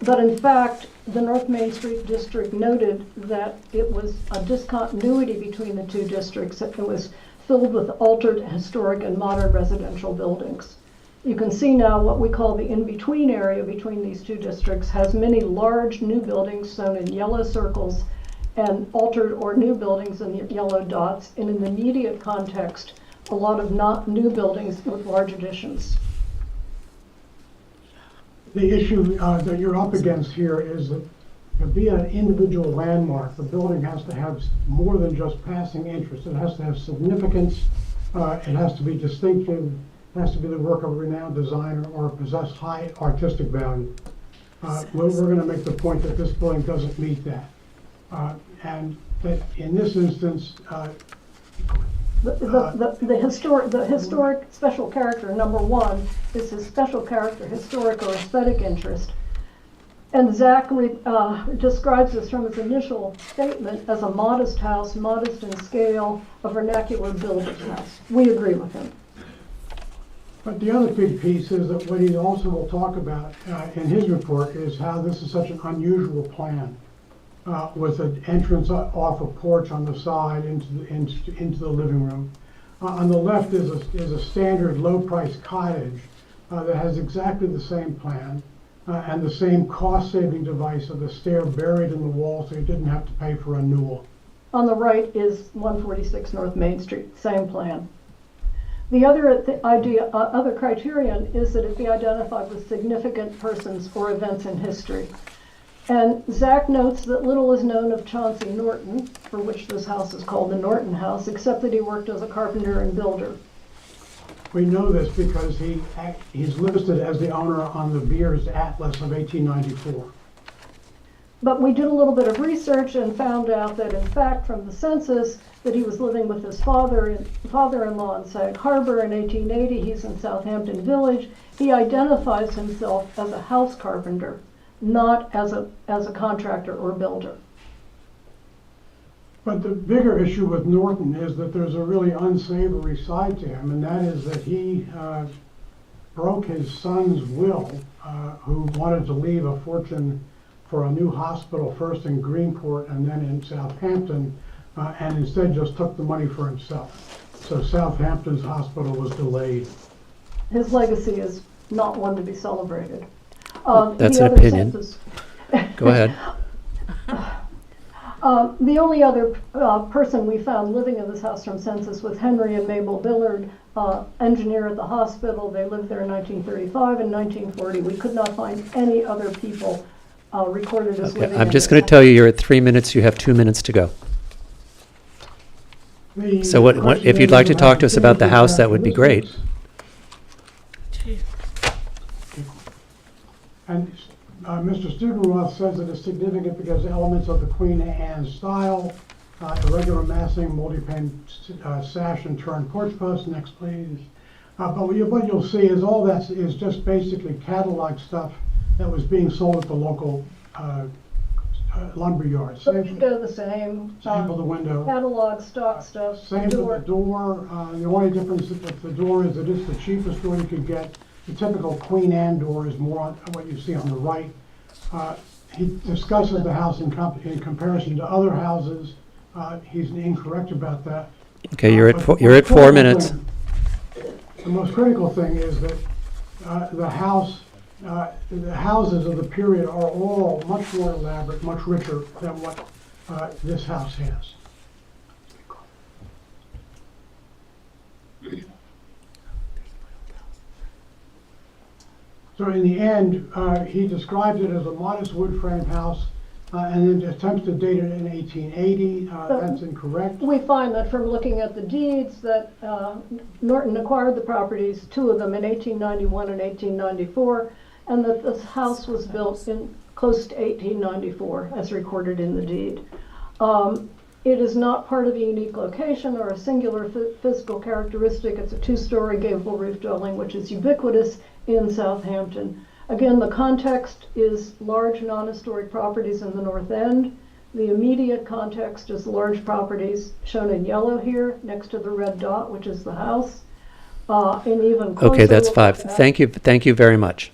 But in fact, the North Main Street district noted that it was a discontinuity between the two districts. It was filled with altered historic and modern residential buildings. You can see now what we call the in-between area between these two districts has many large new buildings shown in yellow circles and altered or new buildings in the yellow dots, and in the immediate context, a lot of not new buildings with large additions. The issue that you're up against here is that to be an individual landmark, the building has to have more than just passing interest. It has to have significance, it has to be distinctive, it has to be the work of a renowned designer or possess high artistic value. We're going to make the point that this building doesn't meet that. And that in this instance, the historic special character, number one, is his special character, historic or aesthetic interest. And Zach describes this from his initial statement as a modest house, modest in scale, a vernacular builder's house. We agree with him. but the other big piece is that what he also will talk about in his report is how this is such an unusual plan. With an entrance off a porch on the side into the living room. On the left is a standard low-price cottage that has exactly the same plan and the same cost-saving device of the stair buried in the wall, so you didn't have to pay for a newel. On the right is 146 North Main Street, same plan. The other criterion is that it be identified with significant persons or events in history. And Zach notes that little is known of Chauncey Norton, for which this house is called the Norton House, except that he worked as a carpenter and builder. We know this because he's listed as the owner on the Beers Atlas of 1894. But we did a little bit of research and found out that, in fact, from the census, that he was living with his father-in-law in Sag Harbor in 1880. He's in Southampton Village. He identifies himself as a house carpenter, not as a contractor or builder. But the bigger issue with Norton is that there's a really unsavory side to him, and that is that he broke his son's will, who wanted to leave a fortune for a new hospital, first in Greenport and then in Southampton, and instead just took the money for himself. So Southampton's hospital was delayed. His legacy is not one to be celebrated. That's an opinion. Go ahead. The only other person we found living in this house from census was Henry and Mabel Billard, engineer at the hospital. They lived there in 1935 and 1940. We could not find any other people recorded as living in I'm just this going to house. tell you, you're at 3 minutes. You have 2 minutes to go. So what if you'd like to talk to us about the house, that would be great. And Mr. Stubenroth says that it's significant because elements of the Queen Anne style, irregular massing, multi-pane sash and turn porch post. Next, please. But what you'll see is all that is just basically catalog stuff that was being sold at the local lumber yards. The window the same. Same for the window. Catalog, stock stuff. Same for the door. The only difference with the door is that it's the cheapest door you could get. The typical Queen Anne door is more on what you see on the right. He discusses the house in comparison to other houses. He's incorrect about that. Okay, you're at 4 minutes. The most critical thing is that the houses of the period are all much more elaborate, much richer than what this house has. So in the end, he describes it as a modest wood frame house and then attempts to date it in 1880. That's incorrect. We find that from looking at the deeds that Norton acquired the properties, two of them in 1891 and 1894, and that this house was built in close to 1894 as recorded in the deed. It is not part of a unique location or a singular physical characteristic. It's a two-story gable roof dwelling, which is ubiquitous in Southampton. Again, the context is large non-historic properties in the North End. The immediate context is large properties shown in yellow here next to the red dot, which is the house. And even closer Okay, that's look 5. at that. Thank you very much.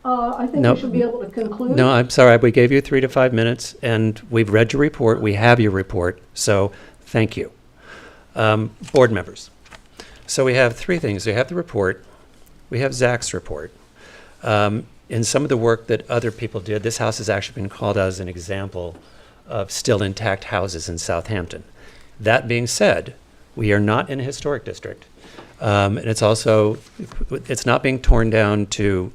I think No. we should be able to conclude. No, I'm sorry, we gave you 3 to 5 minutes, and we've read your report, we have your report, so thank you. Board members. So we have 3 things. We have the report, we have Zach's report. In some of the work that other people did, this house has actually been called out as an example of still intact houses in Southampton. That being said, we are not in a historic district. And it's also, it's not being torn down to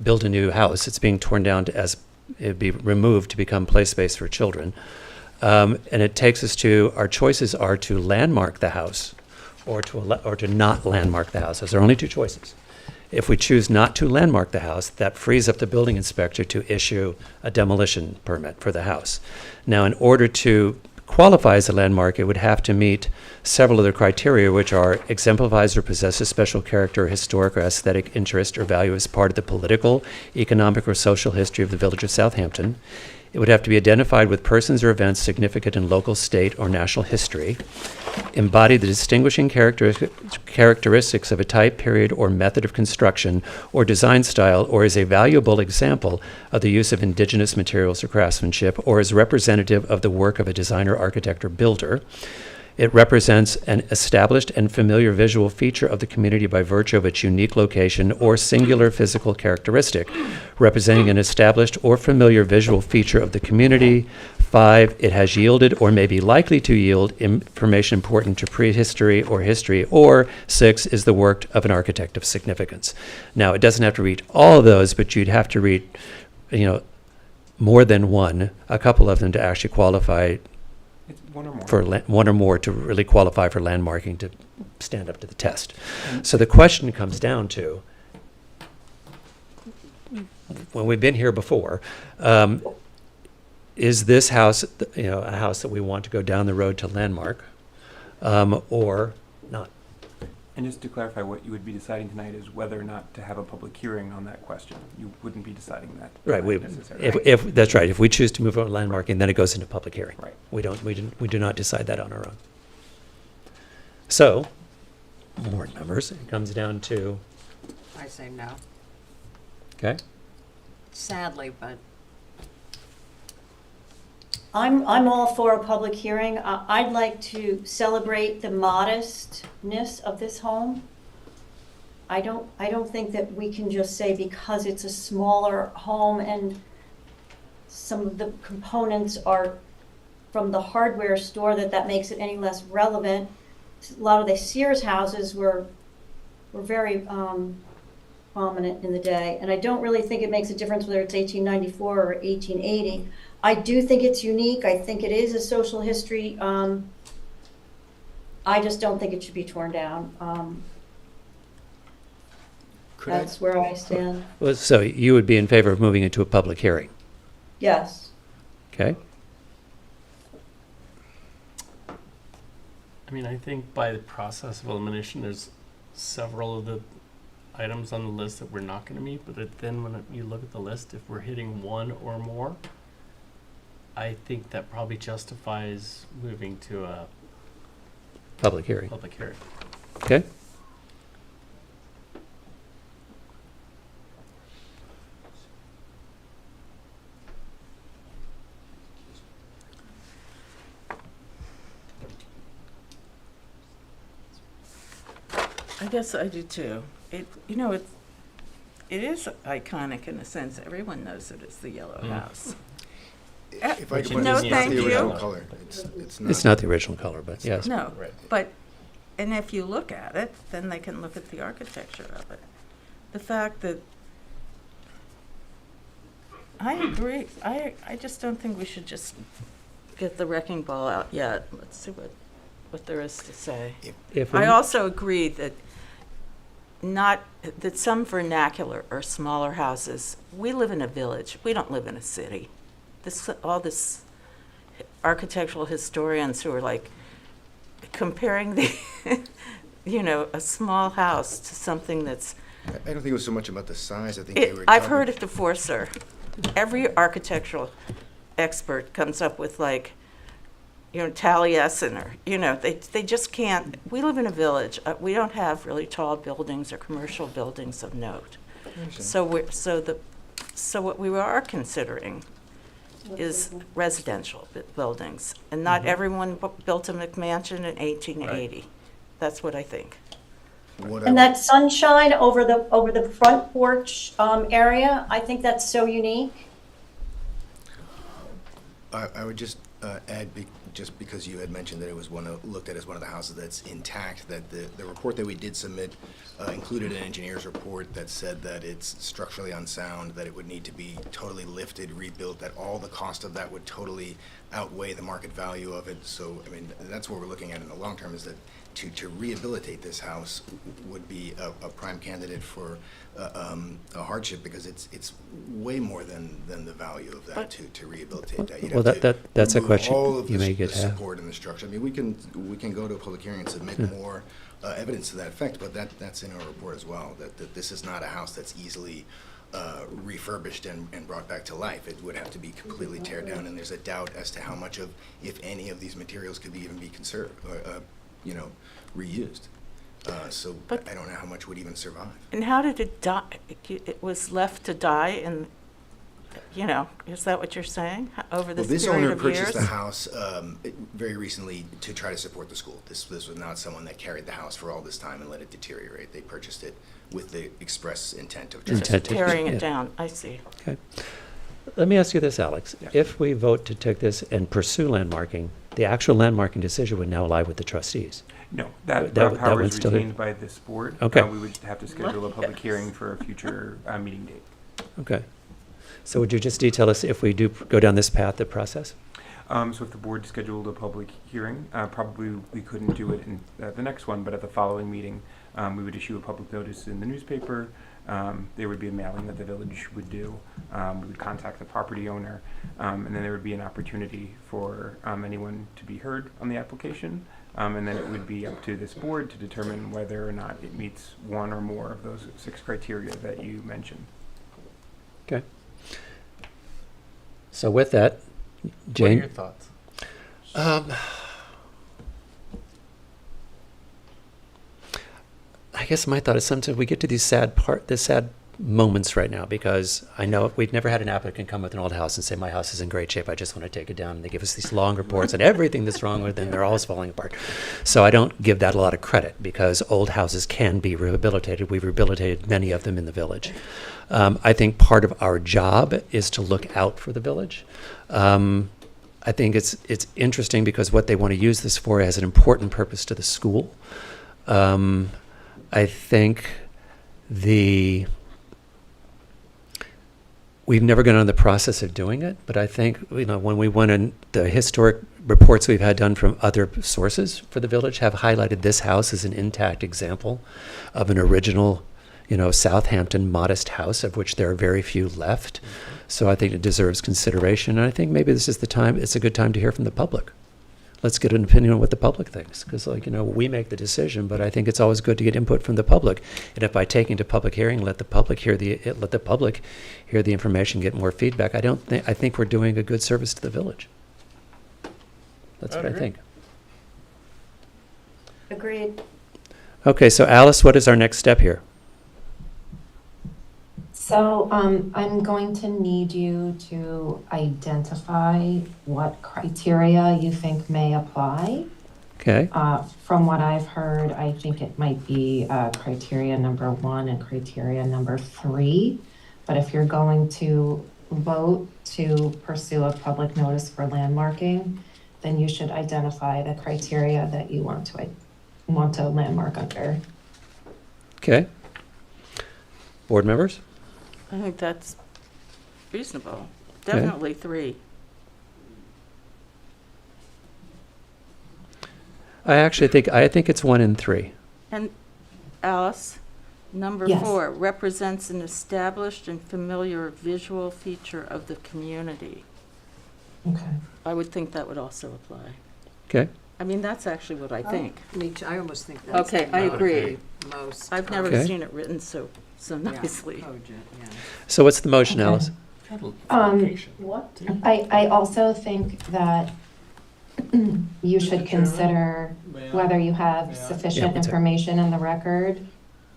build a new house. It's being torn down to, as it'd be removed to become play space for children. And it takes us to, our choices are to landmark the house or to not landmark the house. Those are only 2 choices. If we choose not to landmark the house, that frees up the building inspector to issue a demolition permit for the house. Now, in order to qualify as a landmark, it would have to meet several other criteria, which are exemplifies or possesses special character, historic or aesthetic interest or value as part of the political, economic, or social history of the village of Southampton. It would have to be identified with persons or events significant in local, state, or national history, embody the distinguishing characteristics of a type, period, or method of construction or design style, or is a valuable example of the use of indigenous materials or craftsmanship, or is representative of the work of a designer, architect, or builder. It represents an established and familiar visual feature of the community by virtue of its unique location or singular physical characteristic, representing an established or familiar visual feature of the community. 5, it has yielded or may be likely to yield information important to prehistory or history. Or 6, is the work of an architect of significance. Now, it doesn't have to read all of those, but you'd have to read, more than one, a couple of them to actually qualify. It's 1 or more. For 1 or more to really qualify for landmarking to stand up to the test. So the question comes down to, when we've been here before, is this house, a house that we want to go down the road to landmark, or not? And just to clarify, what you would be deciding tonight is whether or not to have a public hearing on that question. You wouldn't be deciding that. Right. tonight necessarily. If that's right. If we choose to move on landmarking, then it goes into public hearing. Right. We do not decide that on our own. So, board members, it comes down to, I say no. okay. Sadly, but I'm all for a public hearing. I'd like to celebrate the modestness of this home. I don't think that we can just say because it's a smaller home and some of the components are from the hardware store that makes it any less relevant. A lot of the Sears houses were very prominent in the day, and I don't really think it makes a difference whether it's 1894 or 1880. I do think it's unique. I think it is a social history. I just don't think it should be torn down. That's where I stand. Well, so you would be in favor of moving into a public hearing, Yes. okay? I mean, I think by the process of elimination, there's several of the items on the list that we're not going to meet, but then when you look at the list, if we're hitting 1 or more, I think that probably justifies moving to a Public hearing, public hearing. okay? I guess I do too. It is iconic in a sense. Everyone knows that it's the yellow house. If I Which could it put No, this, is it's thank the original you. color. It's not. It's not the original color, but yes. No, Right. but, and if you look at it, then they can look at the architecture of it. The fact that, I agree, I just don't think we should just get the wrecking ball out yet. Let's see what there is to say. If we- I also agree that that some vernacular or smaller houses, we live in a village, we don't live in a city. All this architectural historians who are like comparing the, a small house to something that's. I don't think it was so much about the size. I think they were. I've talking- heard it before, sir. Every architectural expert comes up with like, Taliesin, or, they just can't. We live in a village. We don't have really tall buildings or commercial buildings of note. So what we are considering is residential buildings, and not everyone built a McMansion in 1880. That's what I think. And that sunshine over the front porch area, I think that's so unique. I would just add, just because you had mentioned that it was looked at as one of the houses that's intact, that the report that we did submit included an engineer's report that said that it's structurally unsound, that it would need to be totally lifted, rebuilt, that all the cost of that would totally outweigh the market value of it. So, I mean, that's what we're looking at in the long term, is that to rehabilitate this house would be a prime candidate for a hardship, because it's way more than the value of that to rehabilitate that. You'd Well, have to that's a remove question all of you the may the get to have. support and the structure. I mean, we can go to a public hearing and submit more evidence to that effect, but that's in our report as well, that this is not a house that's easily refurbished and brought back to life. It would have to be completely teared down, and there's a doubt as to how much of, if any, of these materials could even be conserved, reused. So I don't know how much would even survive. And how did it die? It was left to die, and is that what you're saying? Over this This period owner of purchased years? the house very recently to try to support the school. This was not someone that carried the house for all this time and let it deteriorate. They purchased it with the express intent of trying to Intent to- support Tearing yeah. it down, I see. Okay. Let me ask you this, Alex. Yeah. If we vote to take this and pursue landmarking, the actual landmarking decision would now lie with the trustees. No, that That power would is still- retained by this board. Okay. We would have to schedule a public hearing for a future meeting date. Okay. So would you just detail us, if we do go down this path, the process? So if the board scheduled a public hearing, probably we couldn't do it in the next one, but at the following meeting, we would issue a public notice in the newspaper. There would be a mailing that the village would do. We would contact the property owner, and then there would be an opportunity for anyone to be heard on the application. And then it would be up to this board to determine whether or not it meets one or more of those 6 criteria that you mentioned. Okay. So with that, What are Jane? your thoughts? I guess my thought is sometimes we get to these sad moments right now, because I know we've never had an applicant come with an old house and say, my house is in great shape, I just want to take it down. And they give us these long reports and everything that's wrong with them, they're always falling apart. So I don't give that a lot of credit, because old houses can be rehabilitated. We've rehabilitated many of them in the village. I think part of our job is to look out for the village. I think it's interesting because what they want to use this for has an important purpose to the school. I think we've never gone on the process of doing it, but I think, when we went in, the historic reports we've had done from other sources for the village have highlighted this house as an intact example of an original, Southampton modest house, of which there are very few left. So I think it deserves consideration, and I think maybe this is the time, it's a good time to hear from the public. Let's get an opinion on what the public thinks, because we make the decision, but I think it's always good to get input from the public. And if by taking to public hearing, let the public hear the information, get more feedback. I think we're doing a good service to the village. That's what I think. Agreed. Okay, so Alice, what is our next step here? So I'm going to need you to identify what criteria you think may apply. Okay. From what I've heard, I think it might be criteria number 1 and criteria number 3. But if you're going to vote to pursue a public notice for landmarking, then you should identify the criteria that you want to landmark under. Okay. Board members? I think that's reasonable. Okay. Definitely 3. I think it's 1 and 3. And Alice, number Yes. 4, represents an established and familiar visual feature of the community. Okay. I would think that would also apply. Okay. I mean, that's actually what I think. Me too. I almost think that's. Okay, I agree. Most. I've never Okay. seen it written so nicely. Cogent, yeah. So what's the motion, Alice? Location. What? I also think that you should consider whether you have sufficient what's that? information in the record.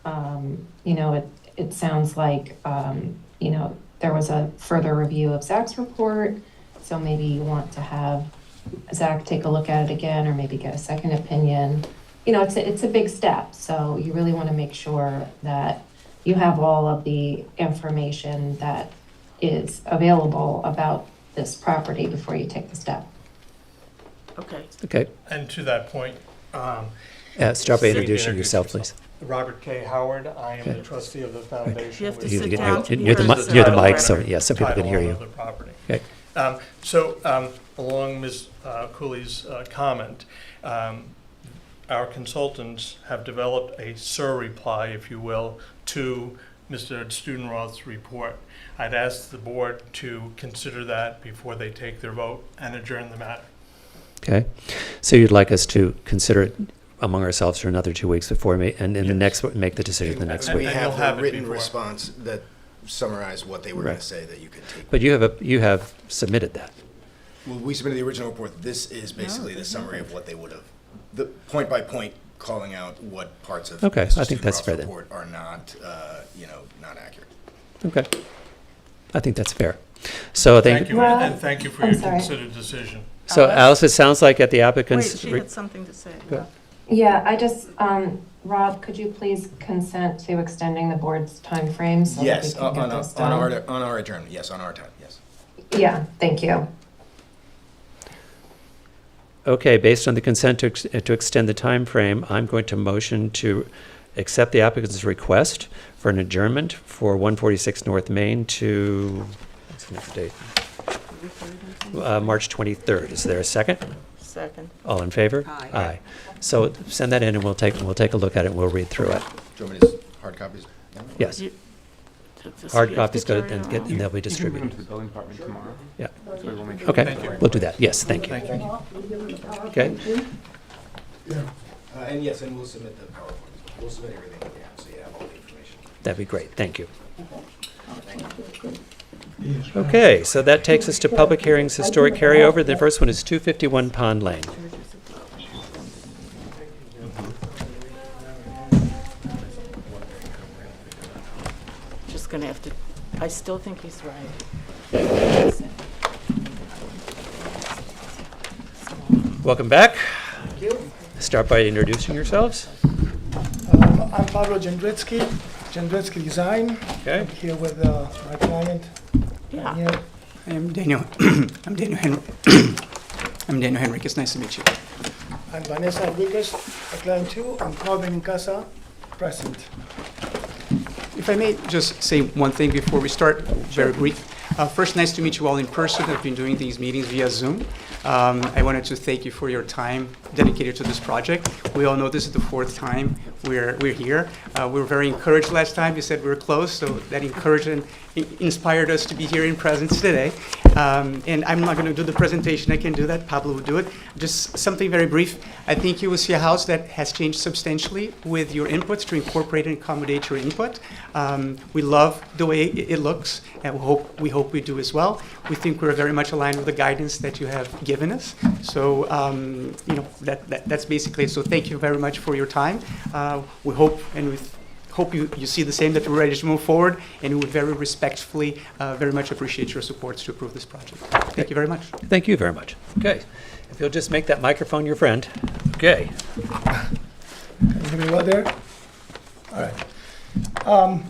You know, it sounds like, you know, there was a further review of Zach's report, so maybe you want to have Zach take a look at it again, or maybe get a second opinion. You know, it's a big step, so you really want to make sure that you have all of the information that is available about this property before you take the step. Okay. Okay, And to that point, start by City introducing yourself, please. Robert K. Howard, I am the trustee of the foundation. You have to with You sit need to down get to near the hear mi- the near the title mic, of so, it. yeah, so people can hear you. Title of the property. Okay. Along Ms. Cooley's comment, our consultants have developed a reply, if you will, to Mr. Studenroth's report. I'd ask the board to consider that before they take their vote and adjourn the matter. Okay, so you'd like us to consider it among ourselves for another 2 weeks before, and in the next, make the decision the next And We week. you'll have have a it written before. response that summarized what they were going Right. to say that you could take. But you have submitted that. Well, we submitted the original report. This is basically the summary of what they would have, the point by point, calling out what parts of Okay, Mr. I think that's Studenroth's fair then. report are not, not accurate. Okay, I think that's fair. So I Thank think, you, Rob, and thank you for I'm your sorry. considered decision. so Alice, it sounds like at the Wait, applicant's. she had something to say. Go. Yeah, I just, Rob, could you please consent to extending the board's timeframe so that we Yes, can get this done? on our adjournment, yes, on our time, yes. Yeah, thank you. Okay, based on the consent to extend the time frame, I'm going to motion to accept the applicant's request for an adjournment for 146 North Main to, what's the next date? March 23rd. Is there a second? Second. All in favor? Aye. So send that in and we'll take a look at it and we'll read through it. Do you want me to, hard copies? No? Yes. You- does Hard she have copies to go carry and it get, on? and they'll be You can bring them distributed. to the building department tomorrow. Yeah. So we will make sure. Okay, we'll do that. Yes, thank you. Okay. And yes, and we'll submit the PowerPoint. We'll submit everything that we have, so you have all the information. That'd be great. Thank you. Okay, so that takes us to public hearings, historic carryover. The first one is 251 Pond Lane. Just gonna have to, I still think he's right. Welcome back. Thank you. Start by introducing yourselves. I'm Pablo Jendretsky Design. Okay. I'm here with my client, Yeah. Daniel. I am Daniel. I'm Daniel Henry. I'm Daniel Henrique. It's nice to meet you. And Vanessa Enriquez, a client too, and Calvin Casa, present. If I may just say one thing before we start, very brief. First, nice to meet you all in person. I've been doing these meetings via Zoom. I wanted to thank you for your time dedicated to this project. We all know this is the fourth time we're here. We were very encouraged last time. You said we were close, so that encouraged and inspired us to be here in presence today. And I'm not going to do the presentation. I can do that. Pablo will do it. Just something very brief. I think you will see a house that has changed substantially with your inputs to incorporate and accommodate your input. We love the way it looks, and we hope we do as well. We think we're very much aligned with the guidance that you have given us. So, that's basically it. So thank you very much for your time. We hope and we hope you see the same, that we're ready to move forward, and we very respectfully, very much appreciate your support to approve this project. Thank you very much. Thank you very much. Okay. If you'll just make that microphone your friend. Okay. Can you hear me well there? All right.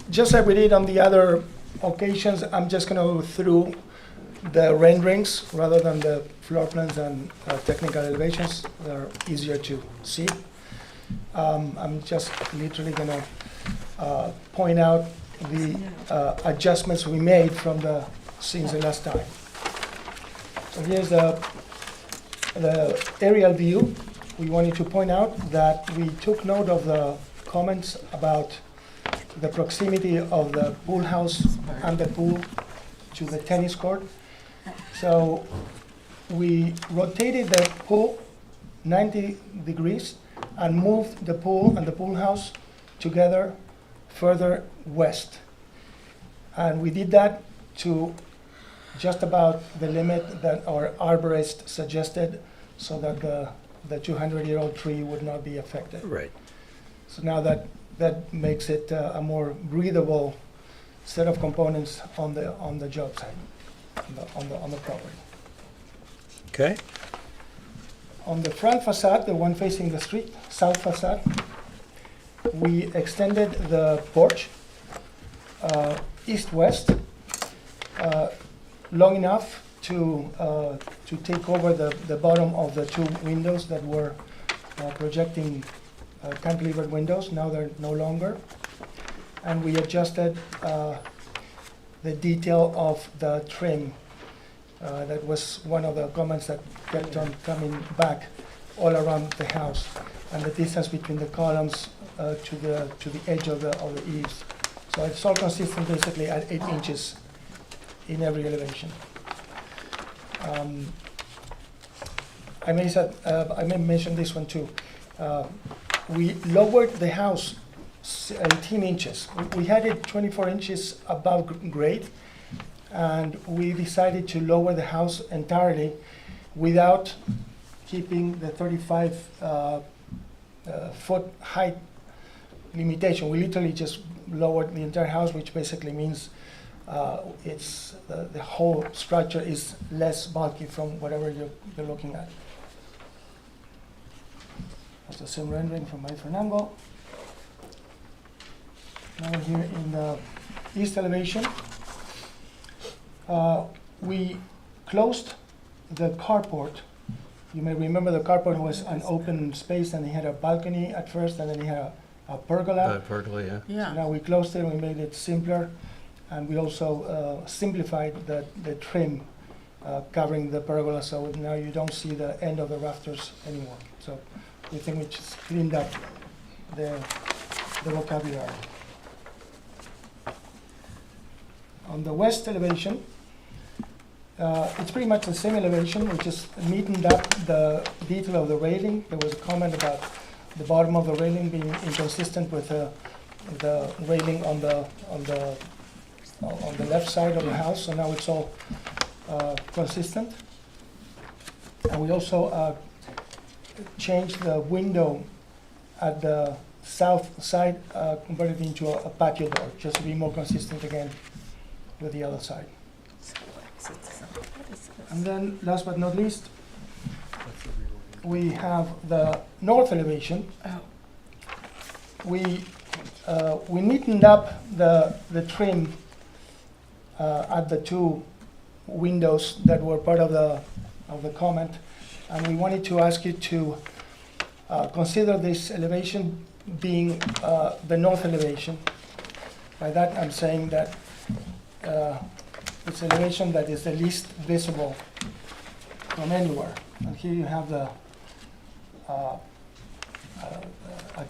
Just like we did on the other occasions, I'm just going to go through the renderings rather than the floor plans and technical elevations. They're easier to see. I'm just literally going to point out the adjustments we made from since the last time. So here's the aerial view. We wanted to point out that we took note of the comments about the proximity of the pool house and the pool to the tennis court. So we rotated the pool 90 degrees and moved the pool and the pool house together further west. And we did that to just about the limit that our arborist suggested, so that the 200-year-old tree would not be affected. Right. So now that makes it a more breathable set of components on the job site, on the property. Okay. On the front facade, the one facing the street, south facade, we extended the porch east-west long enough to take over the bottom of the two windows that were projecting cantilevered windows. Now they're no longer. And we adjusted the detail of the trim. That was one of the comments that kept on coming back all around the house, and the distance between the columns to the edge of the eaves. So it's all consistent basically at 8 inches in every elevation. I may mention this one too. We lowered the house 18 inches. We had it 24 inches above grade, and we decided to lower the house entirely without keeping the 35 foot height limitation. We literally just lowered the entire house, which basically means the whole structure is less bulky from whatever you're looking at. That's the same rendering from my different angle. Now we're here in the east elevation. We closed the carport. You may remember the carport was an open space, and it had a balcony at first, and then it had a pergola. Pergola, yeah. So now we closed it, we made it simpler, and we also simplified the trim covering the pergola, so now you don't see the end of the rafters anymore. So we think we just cleaned up the vocabulary. On the west elevation, it's pretty much the same elevation. We just neatened up the detail of the railing. There was a comment about the bottom of the railing being inconsistent with the railing on the left side of the house. So now it's all consistent. And we also changed the window at the south side, converted into a patio door, just to be more consistent again with the other side. And then, last but not least, we have the north elevation. We neatened up the trim at the two windows that were part of the comment, and we wanted to ask you to consider this elevation being the north elevation. By that, I'm saying that it's elevation that is the least visible from anywhere. And here you have a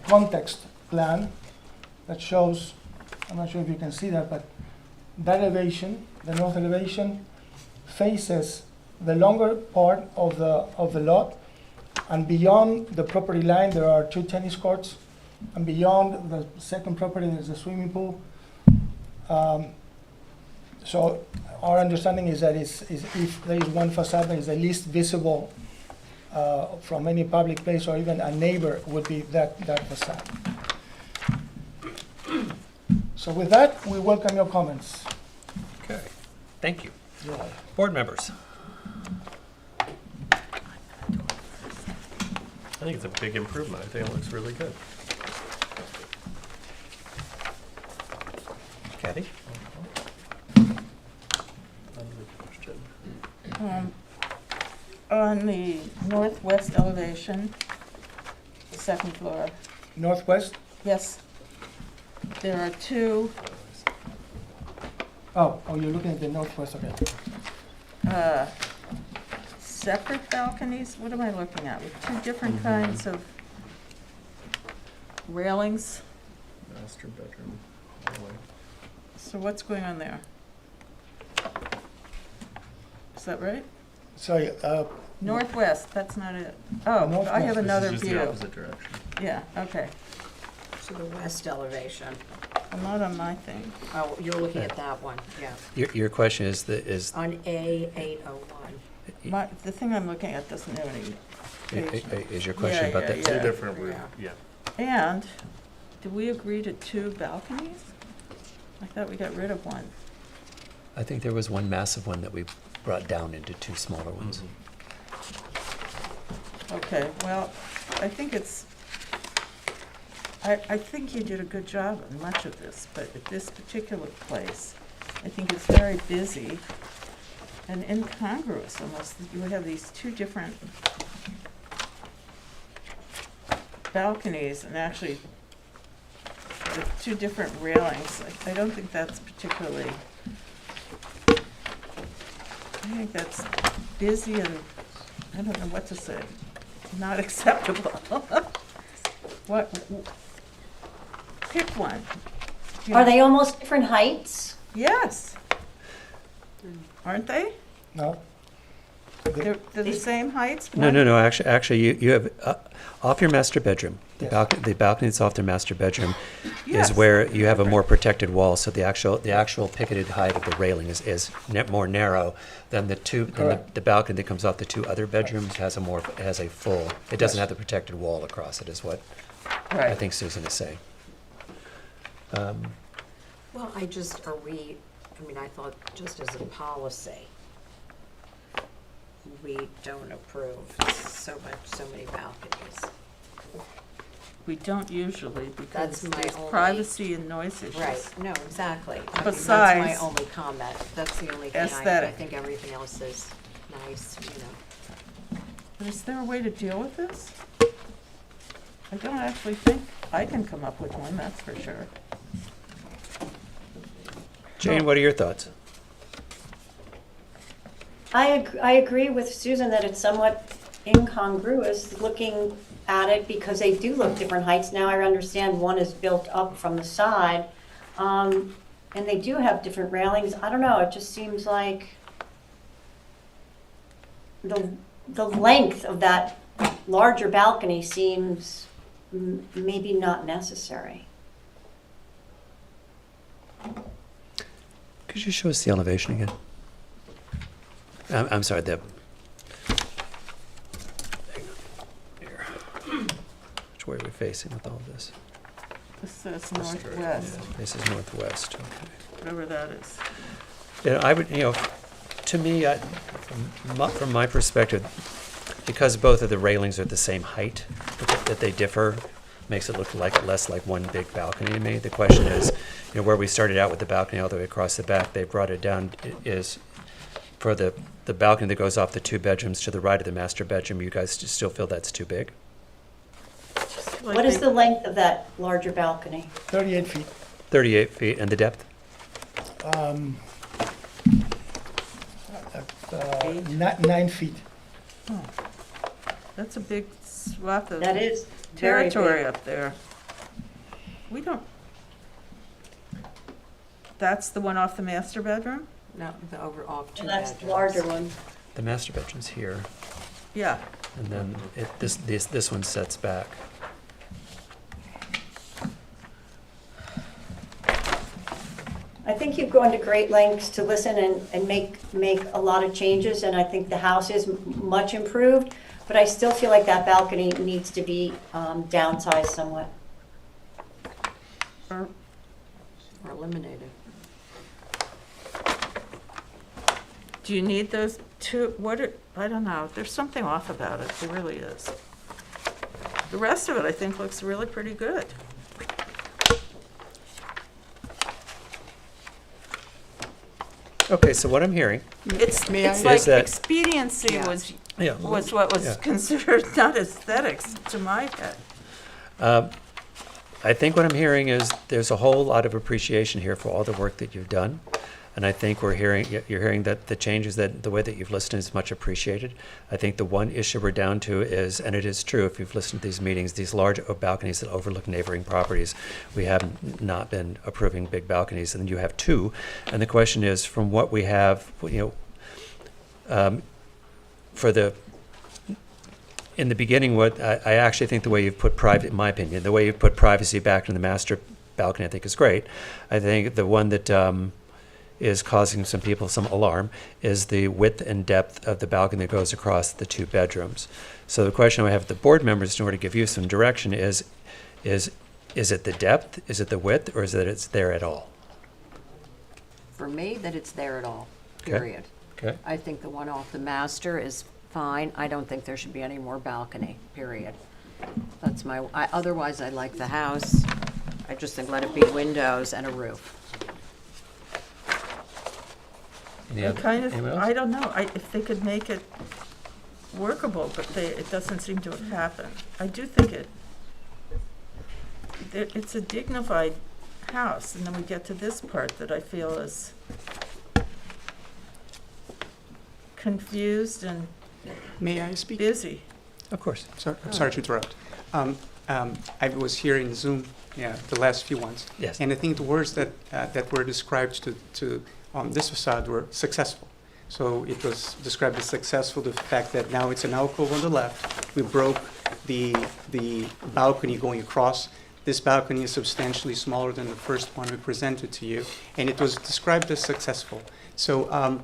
context plan that shows, I'm not sure if you can see that, but that elevation, the north elevation, faces the longer part of the lot, and beyond the property line there are 2 tennis courts, and beyond the second property there's a swimming pool. So our understanding is that if there is one facade that is the least visible from any public place or even a neighbor, would be that facade. So with that, we welcome your comments. Okay. Thank you. You're welcome. Board members. I think it's a big improvement. I think it looks really good. Kathy? On the northwest elevation, second floor, Northwest? yes, there are two Oh, you're looking at the northwest, okay. separate balconies. What am I looking at? With two different kinds of railings. Master bedroom. hallway. So what's going on there? Is that right? Sorry, Northwest, that's not it. Oh, I have Northwest. another This is just view. the opposite direction. Yeah, okay. So the west elevation. I'm not on my thing. Oh, you're looking at that one, yeah. Your question is On A801. The thing I'm looking at doesn't have any page. is your question Yeah, about yeah, that? yeah. Two different rooms, Yeah. yeah. And, did we agree to 2 balconies? I thought we got rid of one. I think there was one massive one that we brought down into 2 smaller ones. Okay, well, I think it's, I think you did a good job on much of this, but at this particular place, I think it's very busy and incongruous almost, that you have these 2 different balconies and actually with 2 different railings. I don't think that's particularly, I think that's busy and, I don't know what to say, not acceptable. What, pick one. You Are know. they almost different heights? Yes. Aren't they? No? They're the same heights? No. Actually, you have off your master bedroom. The balcony that's off their master bedroom Yes. is where you have a more protected wall. So the actual picketed height of the railing is more narrow than the balcony that comes off the 2 other bedrooms has a full. It doesn't have the protected wall across it. Is what I Right. think Susan is saying. Well, I thought just as a policy, we don't approve so many balconies. We don't usually because That's my there's only- privacy and noise issues. Right, no, exactly. I mean, that's Besides- my only comment. That's the only thing. I Aesthetic. think everything else is nice, you know. But is there a way to deal with this? I don't actually think I can come up with one, that's for sure. Jane, what are your thoughts? I agree with Susan that it's somewhat incongruous looking at it because they do look different heights. Now I understand one is built up from the side, and they do have different railings. I don't know, it just seems like the length of that larger balcony seems maybe not necessary. Could you show us the elevation again? I'm sorry, here. Which way are we facing with all of this? This says northwest, This is northwest, okay. whatever that is. I would, to me, from my perspective, because both of the railings are the same height, that they differ, makes it look less like one big balcony to me. The question is, where we started out with the balcony all the way across the back, they brought it down, is for the balcony that goes off the 2 bedrooms to the right of the master bedroom, you guys still feel that's too big? What is the length of that larger balcony? 38 feet. 38 feet, and the depth? 9 feet. Oh, that's a big swath of That is very territory big. up there. We don't, that's the one off the master bedroom? No, the off 2 That's the bedrooms. larger one. The master bedroom's here, Yeah. and then this one sets back. I think you've gone to great lengths to listen and make a lot of changes, and I think the house is much improved, but I still feel like that balcony needs to be downsized somewhat. Or eliminated. Do you need those 2, I don't know, there's something off about it, there really is. The rest of it, I think, looks really pretty good. Okay, so what I'm hearing, It's May I- like Is that- expediency Yeah. was yeah, what was Yeah. considered not aesthetics to my head. I think what I'm hearing is there's a whole lot of appreciation here for all the work that you've done. And I think you're hearing that the changes, that the way that you've listened is much appreciated. I think the one issue we're down to is, and it is true if you've listened to these meetings, these large balconies that overlook neighboring properties, we have not been approving big balconies, and you have 2. And the question is, from what we have, in the beginning, what I actually think the way you've put in my opinion, the way you've put privacy back in the master balcony, I think, is great. I think the one that is causing some people some alarm is the width and depth of the balcony that goes across the 2 bedrooms. So the question I have with the board members in order to give you some direction is it the depth, is it the width, or is it that it's there at all? For me, that it's there at all, Okay. period. Okay. I think the one off the master is fine. I don't think there should be any more balcony, period. That's otherwise I like the house. I just think let it be windows and a roof. Any I other- kind of, anyone else? I don't know, if they could make it workable, but it doesn't seem to have happened. I do think it's a dignified house, and then we get to this part that I feel is confused and May I speak? busy. Of course. Sorry to interrupt. I was here in Zoom, the last few ones. Yes. And I think the words that were described to on this facade were successful. So it was described as successful, the fact that now it's an alcove on the left. We broke the balcony going across. This balcony is substantially smaller than the first one we presented to you, and it was described as successful. So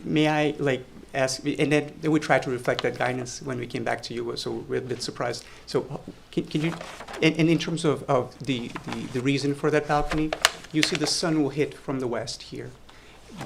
may I ask, and then we tried to reflect that guidance when we came back to you, so we're a bit surprised. So can you, and in terms of the reason for that balcony, you see the sun will hit from the west here,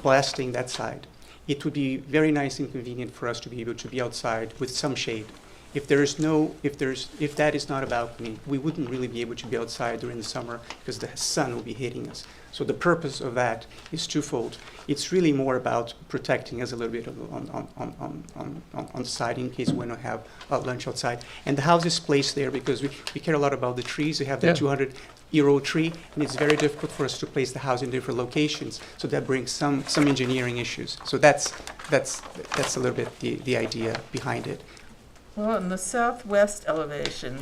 blasting that side. It would be very nice and convenient for us to be able to be outside with some shade. If that is not a balcony, we wouldn't really be able to be outside during the summer because the sun will be hitting us. So the purpose of that is twofold. It's really more about protecting us a little bit on the side in case we don't have lunch outside. And the house is placed there because we care a lot about the trees. We have the 200-year-old tree, and it's very difficult for us to place the house in different locations. So that brings some engineering issues. So that's a little bit the idea behind it. Well, in the southwest elevation,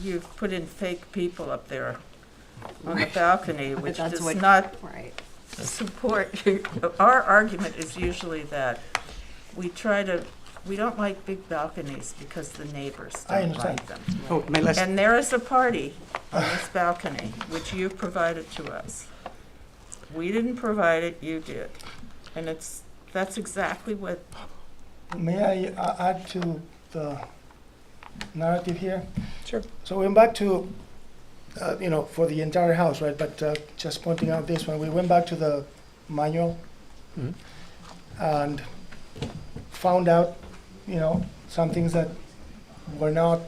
you've put in fake people up there on the balcony, which That's does what- not Right. support. Our argument is usually that we don't like big balconies because the neighbors I don't understand. like them. Oh, my last. And there is a party on this balcony, which you provided to us. We didn't provide it, you did. And that's exactly what, May I add to the narrative here? Sure. So we went back to, for the entire house, right? But just pointing out this one, we went back to the manual Mhm. and found out, some things that were not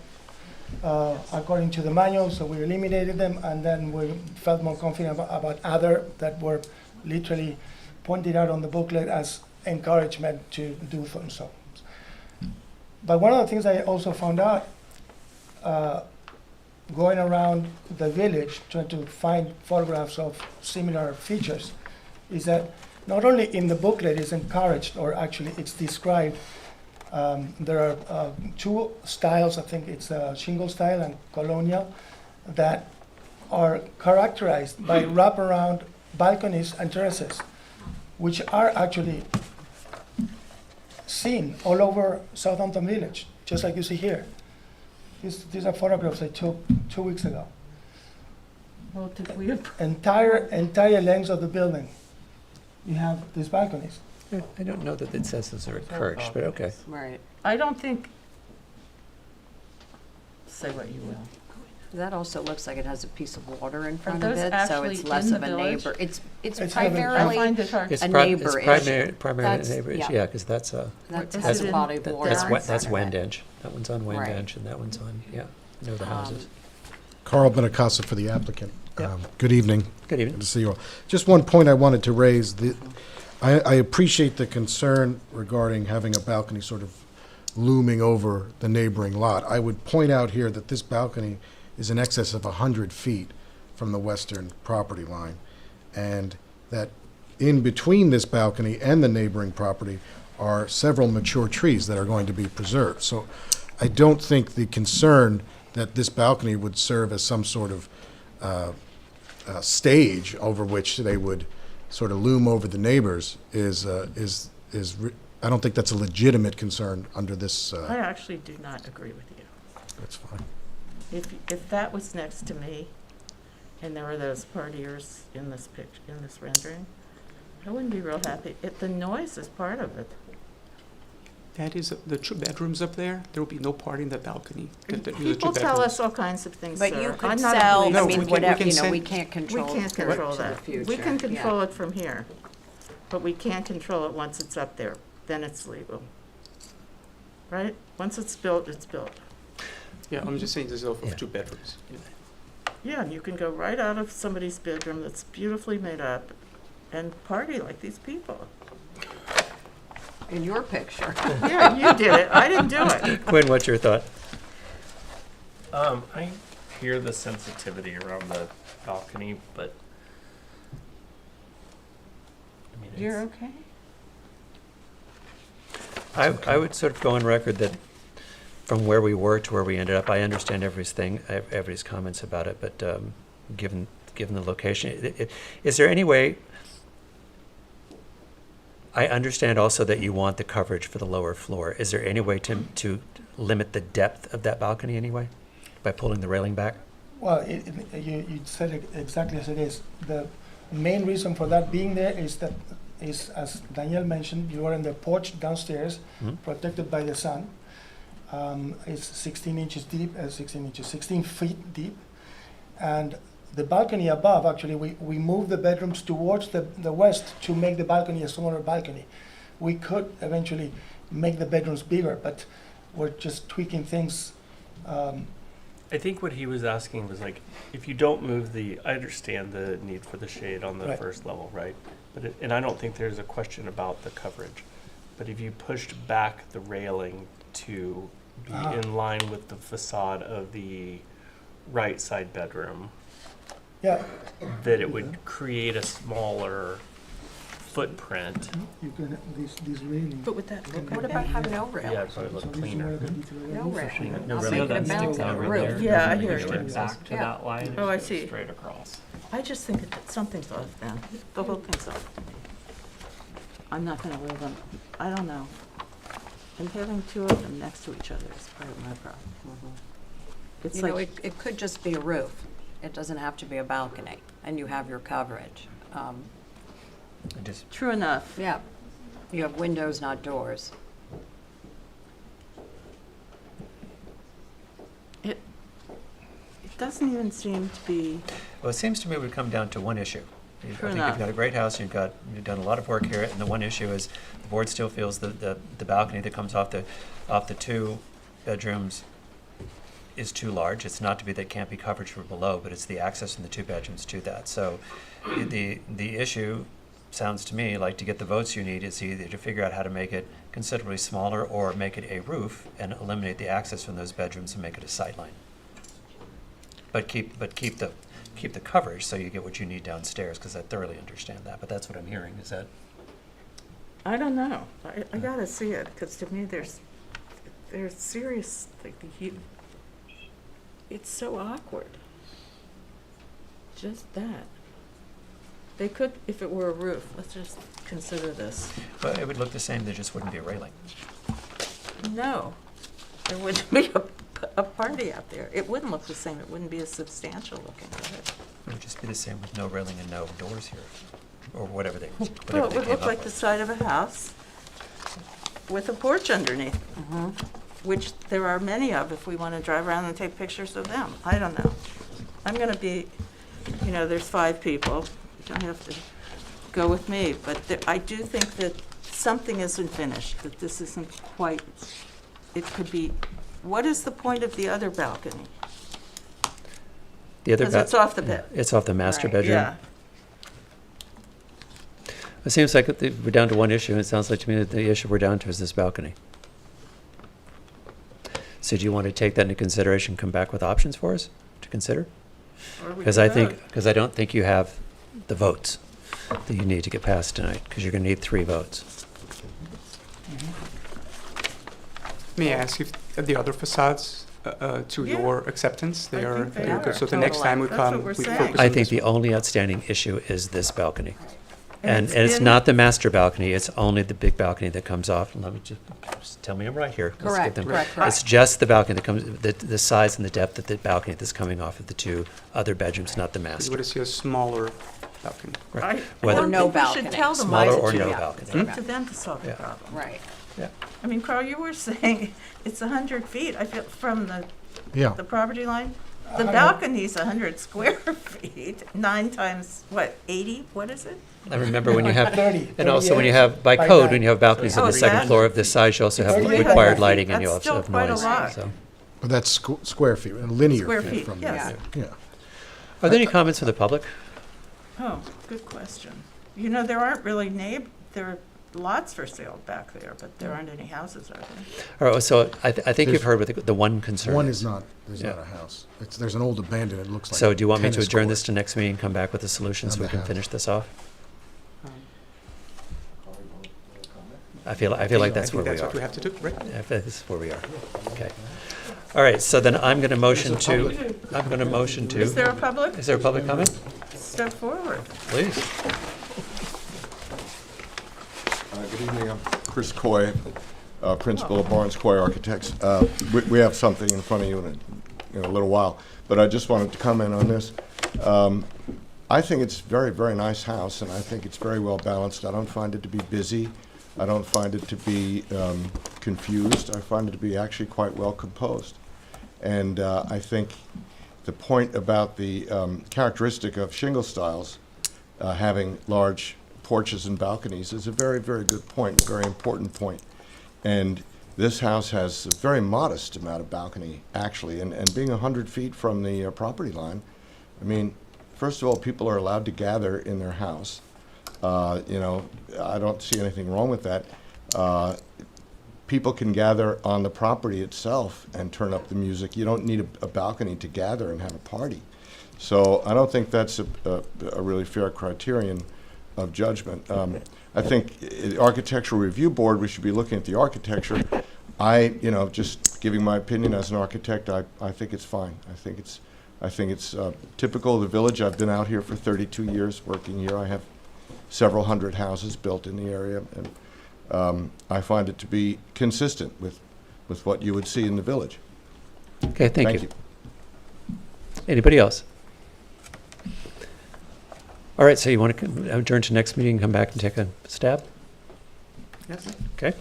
according to the manual, so we eliminated them, and then we felt more confident about other that were literally pointed out on the booklet as encouragement to do so. But one of the things I also found out, going around the village trying to find photographs of similar features, is that not only in the booklet is encouraged, or actually it's described, there are 2 styles, I think it's shingle style and colonial, that are characterized by wraparound balconies and terraces, which are actually seen all over Southampton Village, just like you see here. These are photographs I took 2 weeks ago. well, did we approve? Entire length of the building, you have these balconies. I don't know that it says those are encouraged, but okay. Right. I don't think, say what you will. That also looks like it has a piece of water in front of those it, so actually it's less in of the a village? neighbor. It's It's primarily I find it hard. It's a pri- neighbor it's issue. primarily a That's- neighbor issue, yeah. yeah, because that's That's Is has it a in- body of water. that's in that's front of it. Wendenge. That one's on Right. Wendenge, and that one's on, yeah, I know the houses. Carl Benacasa for the applicant. Yeah. Good evening. Good evening. Good to see you all. Just one point I wanted to raise. I appreciate the concern regarding having a balcony sort of looming over the neighboring lot. I would point out here that this balcony is in excess of 100 feet from the western property line, and that in between this balcony and the neighboring property are several mature trees that are going to be preserved. So I don't think the concern that this balcony would serve as some sort of stage over which they would sort of loom over the neighbors I don't think that's a legitimate concern under this. I actually do not agree with you. That's fine. If that was next to me, and there were those partiers in this picture, in this rendering, I wouldn't be real happy. The noise is part of it. That is the two bedrooms up there. There will be no party in the balcony. People tell us all kinds of things, But sir. you I'm could not a sell, police- I No, mean, we can whatever, send- we can't We control can't it control to the that. future. We can yeah. control it from here, but we can't control it once it's up there. Then it's legal. Right? Once it's built, it's built. Yeah, I'm just saying there's of Yeah. 2 bedrooms. Yeah, and you can go right out of somebody's bedroom that's beautifully made up and party like these people. In your picture. Yeah, you did it. I didn't do it. Quinn, what's your thought? I hear the sensitivity around the balcony, but I mean, You're it's, okay? I would sort of go on record that from where we were to where we ended up, I understand everybody's comments about it, but given the location, is there any way? I understand also that you want the coverage for the lower floor. Is there any way to limit the depth of that balcony anyway, by pulling the railing back? Well, you said it exactly as it is. The main reason for that being there is that, as Danielle mentioned, you are in the porch downstairs, protected by the sun. It's 16 inches deep, 16 feet deep. And the balcony above, actually, we moved the bedrooms towards the west to make the balcony a smaller balcony. We could eventually make the bedrooms bigger, but we're just tweaking things. I think what he was asking was like, if you don't move I understand the need for the shade on the Right. first level, right? But and I don't think there's a question about the coverage. But if you pushed back the railing to be in line with the facade of the right side bedroom, Yeah, that it would create a smaller footprint. you can, these railings. But with that look, What about have no railing? Yeah, so it look cleaner. No railing. No I'll railing. make it a balcony roof. Yeah, I hear you. Back to Yeah. that line. Oh, I go see. Straight across. I just think that something's off then. The whole thing's off. I'm not gonna live on, I don't know. And having 2 of them next to each other is part of my problem. It's You know, like, it could just be a roof. It doesn't have to be a balcony, and you have your coverage. true enough. Yeah, you have windows, not doors. It doesn't even seem to be, Well, it seems to me it would come down to one issue. I True think enough. you've got a great house, you've done a lot of work here, and the one issue is the board still feels the balcony that comes off the 2 bedrooms is too large. It's not to be that can't be coverage for below, but it's the access from the 2 bedrooms to that. So the issue sounds to me like to get the votes you need is either to figure out how to make it considerably smaller or make it a roof and eliminate the access from those bedrooms and make it a sightline. But keep the coverage so you get what you need downstairs, because I thoroughly understand that. But that's what I'm hearing. Is that? I don't know. I gotta see it, because to me, there's serious, like, it's so awkward. Just that. They could, if it were a roof, let's just consider this. But it would look the same. There just wouldn't be a railing. No, there wouldn't be a party out there. It wouldn't look the same. It wouldn't be as substantial looking. It would just be the same with no railing and no doors here, or whatever they. Well, Whatever it they would came look up like the with. side of a house with a porch underneath, which there are many of if we want to drive around and take pictures of them. I don't know. I'm going to be, there's 5 people. You don't have to go with me, but I do think that something isn't finished, that this isn't quite, it could be, what is the point of the other balcony? The other Because it's off the bed. It's off the master Right. bedroom. Yeah. It seems like we're down to one issue, and it sounds like to me that the issue we're down to is this balcony. So do you want to take that into consideration, come back with options for us to consider? Because I don't think you have the votes that you need to get passed tonight, because you're going to need 3 votes. May I ask if the other facades, to Yeah. your acceptance, I they're think they good? are. So the next time we That's what come, we're we saying. focus I on think this the only outstanding issue is this balcony. And it's not the master balcony, it's only the big balcony that comes off. And let me just tell me I'm right here. Let's get Correct, them- correct, It's correct. just the balcony that comes, the size and the depth of the balcony that's coming off of the two other bedrooms, not the You master. would have seen a smaller balcony. Right. I Whether- don't no think we should balcony. tell them Smaller why or to no do balcony. it. It's up to them to solve the Yeah. problem. Right. Yeah. I mean, Carl, you were saying it's 100 feet, I feel, from Yeah. the property line? The balcony's 100 square feet, 9 times, what, 80? What is it? I remember when you have, 30, and also when you have, by by code, nine. when you have balconies on Oh, the second yeah. floor of this size, you also have 30 required feet. lighting and you That's also have still quite a noise, lot. so. But that's square feet, linear Square feet feet, from yes. there. Yeah. Are there any comments from the public? Oh, good question. You know, there aren't really there are lots for sale back there, but there aren't any houses, are there? All right, so I think you've There's- heard what the one concern One is. is not, there's Yeah. not a house. There's an old abandoned, it looks like. So do you want me to tennis adjourn court. this to next meeting, come back with a solution so On we the can house. finish this off? I feel like I that's think where we that's what we are. have to do, right? I feel like this is where we are. Okay. All right, so then I'm going to motion to, Is there a public? Is there a public comment? Step forward. Please. Good evening, I'm Chris Coy, Principal of Barnes Coy Architects. We have something in front of you in a little while, but I just wanted to comment on this. I think it's a very, very nice house, and I think it's very well balanced. I don't find it to be busy. I don't find it to be confused. I find it to be actually quite well composed. And I think the point about the characteristic of shingle styles having large porches and balconies is a very, very good point, a very important point. And this house has a very modest amount of balcony, actually, and being 100 feet from the property line, I mean, first of all, people are allowed to gather in their house. You know, I don't see anything wrong with that. People can gather on the property itself and turn up the music. You don't need a balcony to gather and have a party. So I don't think that's a really fair criterion of judgment. I think the Architectural Review Board, we should be looking at the architecture. You know, just giving my opinion as an architect, I think it's fine. I think it's typical of the village. I've been out here for 32 years working here. I have several hundred houses built in the area, and I find it to be consistent with what you would see in the village. Okay, thank you. Anybody else? All right, so you want to adjourn to next meeting and come back and take a stab? Yes. Okay.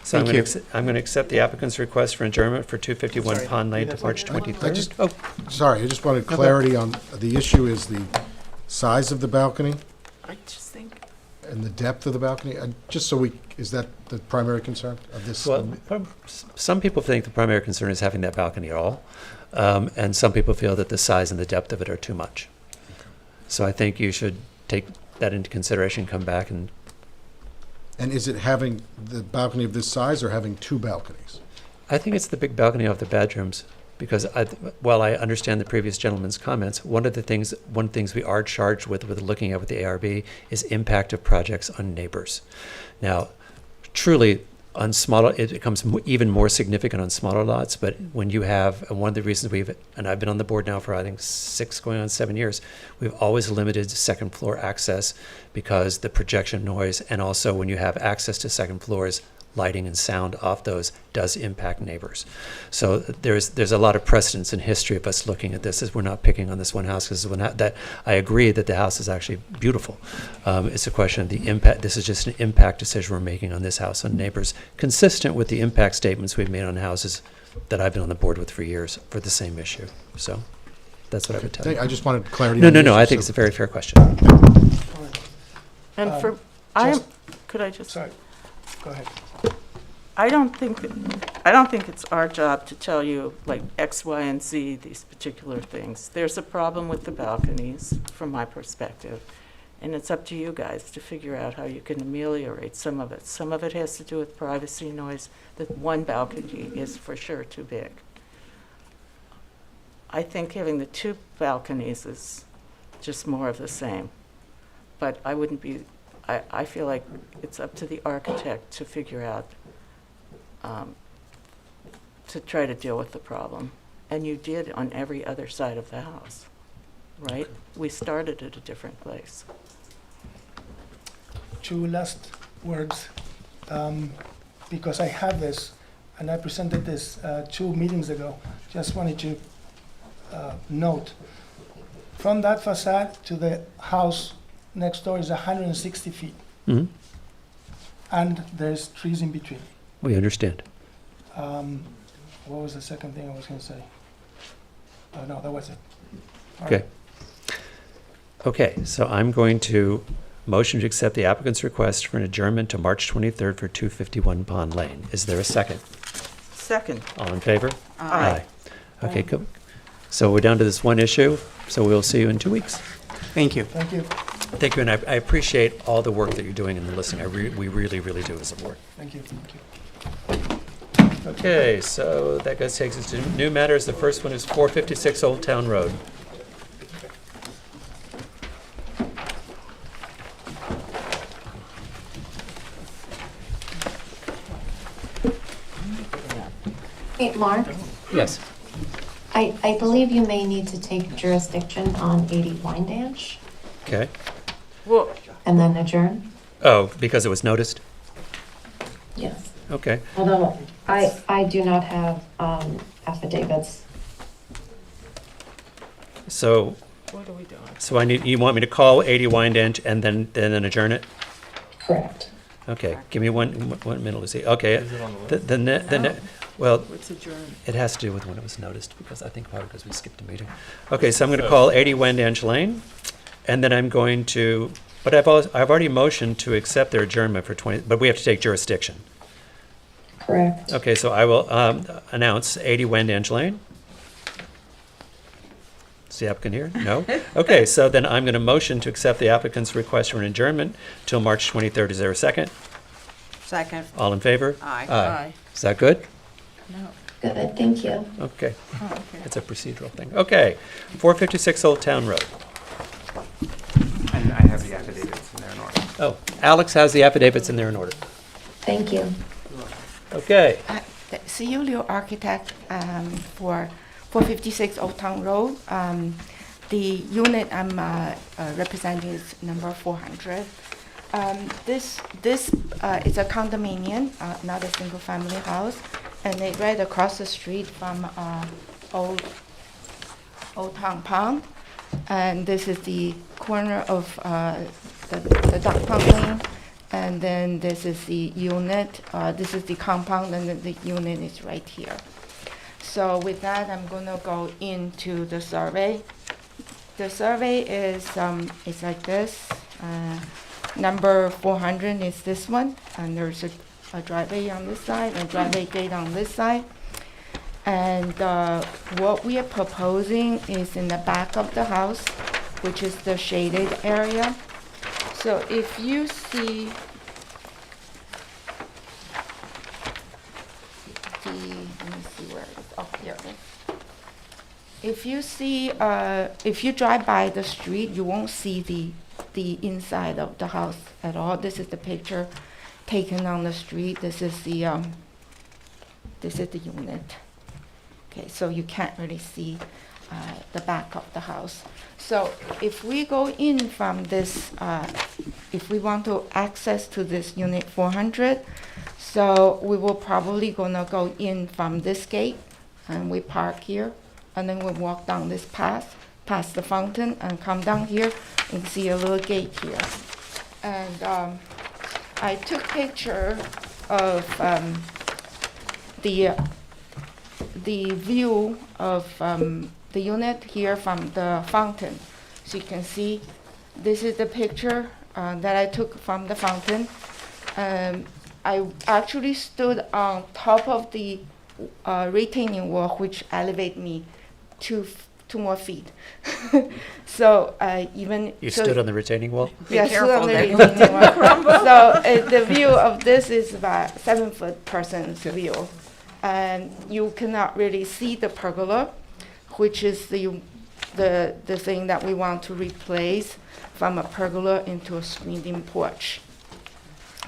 So Thank you. I'm going to accept the applicant's request for adjournment for 251 Sorry, Pond Lane you to have March something? 23rd. Sorry, I just wanted clarity on, the issue is the size of the balcony I just think, and the depth of the balcony? Just so is that the primary concern of this? Well, some people think the primary concern is having that balcony at all, and some people feel that the size and the depth of it are too much. So I think you should take that into consideration, come back and. And is it having the balcony of this size or having two balconies? I think it's the big balcony of the bedrooms, because while I understand the previous gentleman's comments, one of the things we are charged with looking at with the ARB is impact of projects on neighbors. Now, truly, on smaller, it becomes even more significant on smaller lots, but when you have, and one of the reasons and I've been on the board now for I think 6 going on 7 years, we've always limited second floor access because the projection noise, and also when you have access to second floors, lighting and sound off those does impact neighbors. So there's a lot of precedence in history of us looking at this, as we're not picking on this one house, because that I agree that the house is actually beautiful. It's a question of the impact. This is just an impact decision we're making on this house on neighbors, consistent with the impact statements we've made on houses that I've been on the board with for years for the same issue. So that's what I would tell you. I just wanted clarity. No, on the no, issue, I think so- it's a very fair question. and could I just? Sorry, go ahead. I don't think it's our job to tell you like X, Y, and Z, these particular things. There's a problem with the balconies from my perspective, and it's up to you guys to figure out how you can ameliorate some of it. Some of it has to do with privacy noise. That one balcony is for sure too big. I think having the 2 balconies is just more of the same. But I feel like it's up to the architect to figure out to try to deal with the problem. And you did on every other side of the house, right? We started at a different place. two last words, because I have this, and I presented this 2 meetings ago. Just wanted to note, from that facade to the house next door is 160 feet, Mhm. and there's trees in between. We understand. What was the second thing I was going to say? Oh, no, that was it. All Okay. right. Okay, so I'm going to motion to accept the applicant's request for an adjournment to March 23rd for 251 Pond Lane. Is there a second? Second. All in favor? Aye. Okay, cool. So we're down to this one issue, so we'll see you in 2 weeks. Thank you. Thank you. Thank you, and I appreciate all the work that you're doing and the listening. We really, really do as a board. Thank you. Thank you. Okay, so that takes us to new matters. The first one is 456 Old Town Road. Hey, Mark, Yes. I believe you may need to take jurisdiction on 80 Wyandanch Okay. Well, and then adjourn? Oh, because it was noticed? Yes. Okay. Although I do not have affidavits. So, what are we doing? so you want me to call 80 Wyandanch and then adjourn it? Correct. Okay, give me one minute, Lucy. Okay. Is it on the list? Well, What's adjourned? it has to do with when it was noticed, because I think probably because we skipped a meeting. Okay, so I'm going to call 80 Wyandanch Lane, and then I'm going to, but I've already motioned to accept their adjournment for 20, but we have to take jurisdiction. Correct. Okay, so I will announce 80 Wyandanch Lane. Is the applicant here? No? Okay, so then I'm going to motion to accept the applicant's request for an adjournment till March 23rd. Is there a second? Second. All in favor? Aye. Aye. Is that good? No. Good, thank you. Okay, Oh, okay. it's a procedural thing. Okay, 456 Old Town Road. And I have the affidavits in there in order. Oh, Alex has the affidavits in there in order. Thank you. Okay. CU Liu Architect for 456 Old Town Road. The unit I'm representing is number 400. This is a condominium, not a single-family house, and it's right across the street from Old Town Pond. And this is the corner of the duck pond lane. And then this is the unit. This is the compound, and then the unit is right here. So with that, I'm going to go into the survey. The survey is like this. Number 400 is this one, and there's a driveway on this side and a driveway gate on this side. And what we are proposing is in the back of the house, which is the shaded area. So if you see let me see where it is. Oh, here it is. If you drive by the street, you won't see the inside of the house at all. This is the picture taken on the street. This is the unit. Okay, so you can't really see the back of the house. So if we go in from this, if we want to access to this unit 400, so we will probably gonna go in from this gate, and we park here, and then we walk down this path, past the fountain, and come down here, and see a little gate here. And I took picture of the view of the unit here from the fountain. So you can see, this is the picture that I took from the fountain. I actually stood on top of the retaining wall, which elevate me two more feet. So even You stood on the retaining wall? yeah, stood on the that you retaining wall. So the view of this is about 7-foot person's view, and you cannot really see the pergola, which is the thing that we want to replace from a pergola into a screened-in porch.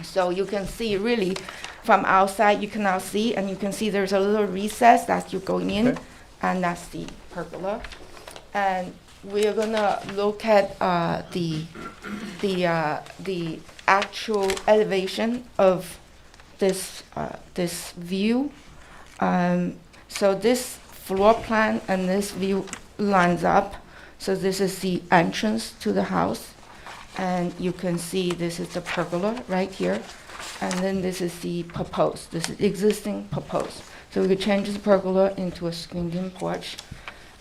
So you can see really from outside, you cannot see, and you can see there's a little recess that you go in, Okay. and that's the pergola. And we are gonna look at the the actual elevation of this this view. So this floor plan and this view lines up. So this is the entrance to the house, and you can see this is the pergola right here, and then this is the proposed. This is existing proposed. So we could change the pergola into a screened-in porch,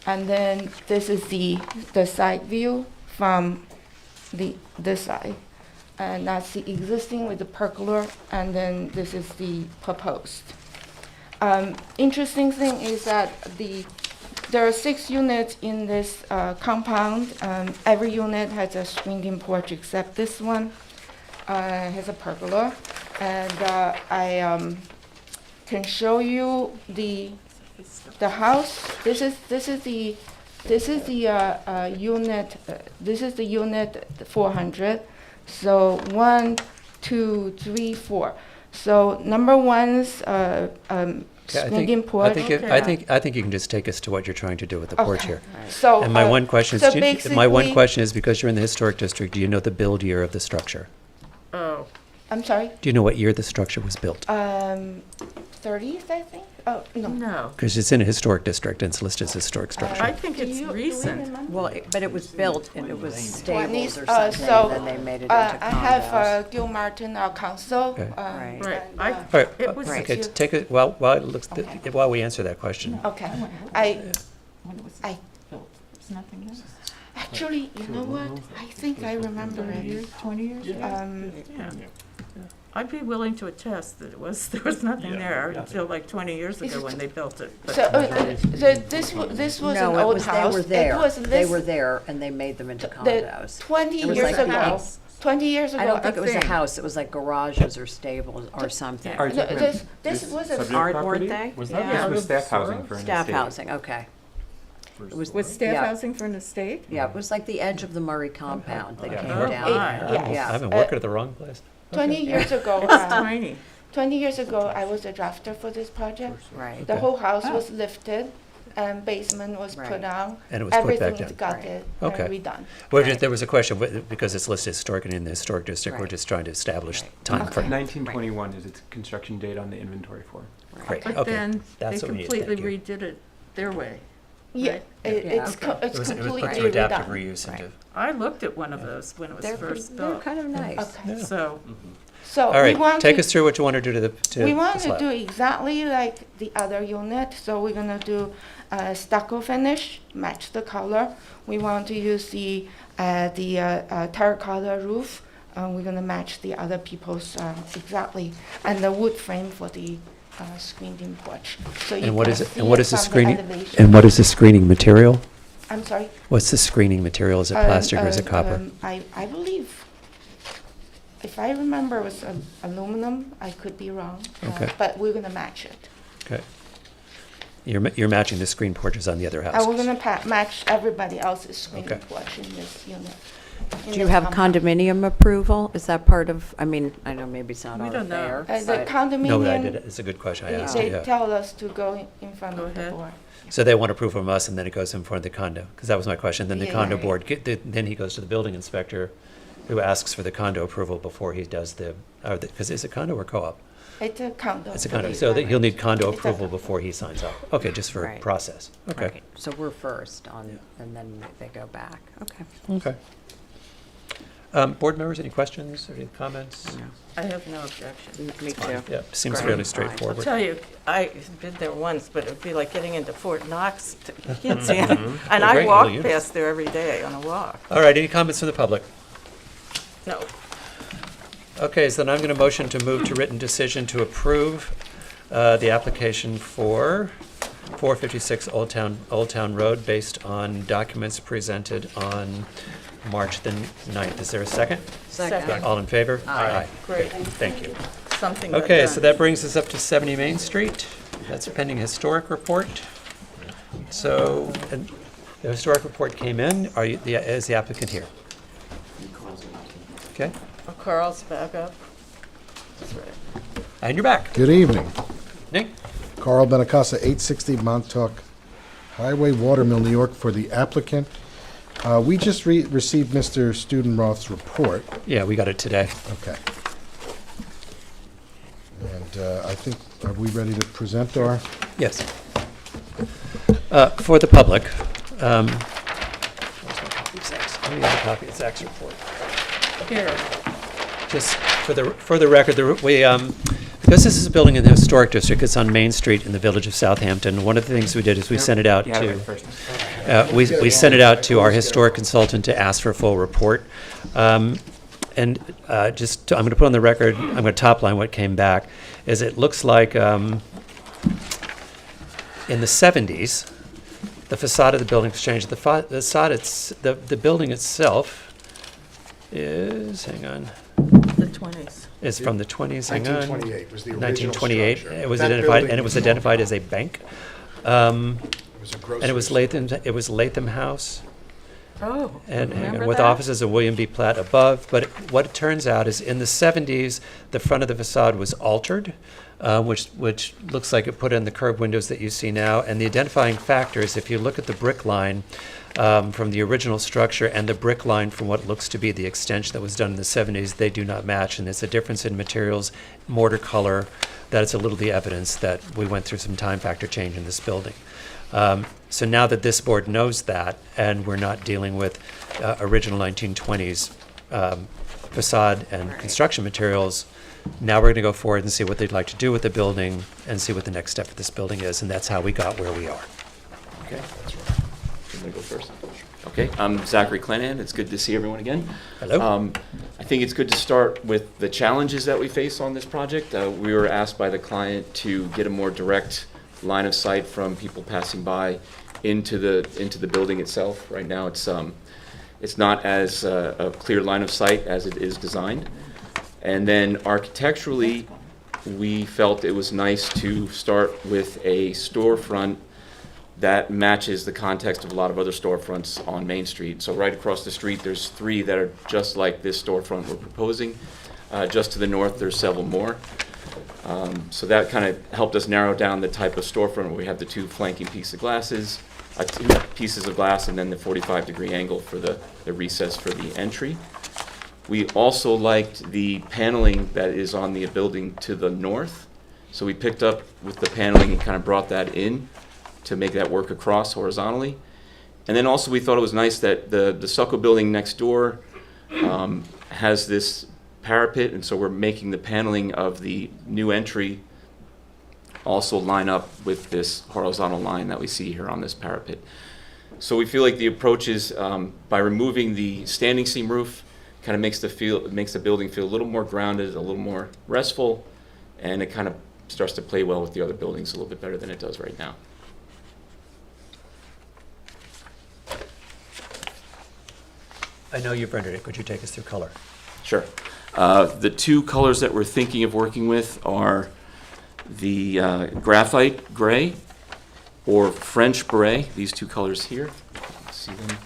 and then this is the side view from this side, and that's the existing with the pergola, and then this is the proposed. Interesting thing is that there are 6 units in this compound. Every unit has a screened-in porch except this one has a pergola, and I can show you the house. This is the unit. This is the unit 400. So 1, 2, 3, 4. So number one's screened-in porch. I think you can just take us to what you're trying to do with the porch Okay. here. So, and my one question so is, my one basically- question is, because you're in the historic district, do you know the build year of the structure? Oh, I'm sorry. Do you know what year the structure was built? 30s, I think. Oh no. no. Because it's in a historic district and it's listed as a historic structure. I think it's recent. Well, but it was built and it was stables or 20s, something, so, and then they made it into condos. I have Gil Martin, our counsel. Okay. Right. Right. and, I- All right, It was- okay, take it, while it looks, while we answer that question. Okay. Actually, you know what? I think I remember it. 20 years ago? Yeah. I'd be willing to attest that there was nothing there until like 20 years ago when they built it. But- So this was No, an it old was, house. they were there. It was They this, were there and they made them into the condos. 20 It was years like ago. house. 20 years ago. I don't think it was a house, it was like garages or stables or something. Are you talking about This was a subject Aren't, property? weren't they? Was that This part was of staff housing for an Staff estate. housing, okay. Was staff Yeah. housing for an estate? Yeah, it was like the edge of the Murray compound that came Oh, down. my. Yeah. I've been working at the wrong place. 20 years ago. It's tiny. 20 years ago, I was a drafter for this project. Right. The Okay. whole house was lifted, and basement was Right. put down. And it was put back Everything down. got Right. it Okay. and redone. Well, Right. there was a question, because it's listed historic and in the historic district, we're Right. just trying to establish Right. time Okay. frame. 1921 is its construction date on the inventory for. Great, But okay. then they That's what we need, completely thank you. redid it their way. Yeah, Right. it's Okay. it's It was completely put through adaptive redone. reuse into. I looked at one of those when it was They're, first they're built. kind of nice. Okay. So, So All we right, want take to us through what you want to do to the we the want to slab. do exactly like the other unit. So we're gonna do stucco finish, match the color. We want to use the terracotta roof. We're gonna match the other people's exactly, and the wood frame for the screened-in porch. So you And what can is it, see and what is the from screening, elevation. and what is the screening material? I'm sorry. What's the screening material? Is it plastic or is it copper? I believe, if I remember, it was aluminum. I could be wrong. Okay. But we're gonna match it. Okay. You're matching the screen porches on the other We're houses. gonna match everybody else's screen Okay. porch in this unit. in Do you this have compound. condominium approval? Is that part of, I mean, I know maybe it's not We our don't know. affair, The but condominium. No, but I did, it's a good question, I asked They it, yeah. tell us to go in front Go of the ahead. board. So they want approval from us and then it goes in front of the condo, because that was my question. Then the Yeah, condo yeah. board, then he goes to the building inspector who asks for the condo approval before he does because it's a condo or co-op? It's a condo. It's a condo, so that he'll need condo It's a- approval before he signs up. Okay, just for Right. process. Okay. Right. So we're first on, and then they go back. Okay. Okay. Board members, any questions or any comments? I have no objection. Me too. Yeah, seems Great. fairly I'll straightforward. tell you, I been there once, but it'd be like getting into Fort Knox. You can't see it. And I Great walk little unit. past there every day on a walk. All right, any comments from the public? No. Okay, so then I'm going to motion to move to written decision to approve the application for 456 Old Town Road based on documents presented on March the 9th. Is there a second? Second. All in favor? Aye. Great. Thank you. Something got Okay, done. so that brings us up to 70 Main Street. That's a pending historic report. So, and the historic report came in. Is the applicant here? Okay, Oh, Carl's back up. That's right. and you're back. Good evening. Nick? Carl Benacasa, 860 Montauk Highway, Watermill, New York, for the applicant. We just received Mr. Studenroth's report. Yeah, we got it today. Okay. And I think, are we ready to present our? Yes. For the public, where's my copy of Zach's? Oh, you have a copy of Zach's report. Here. Just for the record, because this is a building in the historic district, it's on Main Street in the village of Southampton. One of the things we did is we sent it out to we sent it out to our historic consultant to ask for a full report. I'm going to put on the record, I'm going to top line what came back, is it looks like in the 70s, the facade of the building was changed. The building itself is, hang on. The 20s. Is from the 20s, hang on. 1928 was the original 1928. structure. It was That identified, building and it was was identified as a bank. It was a grocery And it was Latham House. Oh, And with offices of William B. Platt above. But what it turns out is in the 70s, the front of the facade was altered, which looks like it put in the curved windows that you see now. And the identifying factor is if you look at the brick line from the original structure and the brick line from what looks to be the extension that was done in the 70s, they do not match. And there's a difference in materials, mortar color, that it's a little the evidence that we went through some time factor change in this building. So now that this board knows that, and we're not dealing with original 1920s facade and construction materials, now we're going to go forward and see what they'd like to do with the building and see what the next step for this building is, and that's how we got where we are. Okay. I'm going to go first. Okay, I'm Zachary Clenahan. It's good to see everyone again. Hello. I think it's good to start with the challenges that we face on this project. We were asked by the client to get a more direct line of sight from people passing by into the building itself. Right now, it's not as a clear line of sight as it is designed. And then architecturally, we felt it was nice to start with a storefront that matches the context of a lot of other storefronts on Main Street. So right across the street, there's 3 that are just like this storefront we're proposing. Just to the north, there's several more. So that kind of helped us narrow down the type of storefront where we have the 2 flanking pieces of glass, and then the 45-degree angle for the recess for the entry. We also liked the paneling that is on the building to the north. So we picked up with the paneling and kind of brought that in to make that work across horizontally. And then also we thought it was nice that the Succo building next door has this parapet, and so we're making the paneling of the new entry also line up with this horizontal line that we see here on this parapet. So we feel like the approach is by removing the standing seam roof, kind of makes the building feel a little more grounded, a little more restful, and it kind of starts to play well with the other buildings a little bit better than it does right now. I know you've rendered it. Could you take us through color? Sure. The 2 colors that we're thinking of working with are the graphite gray or French beret, these 2 colors here. See them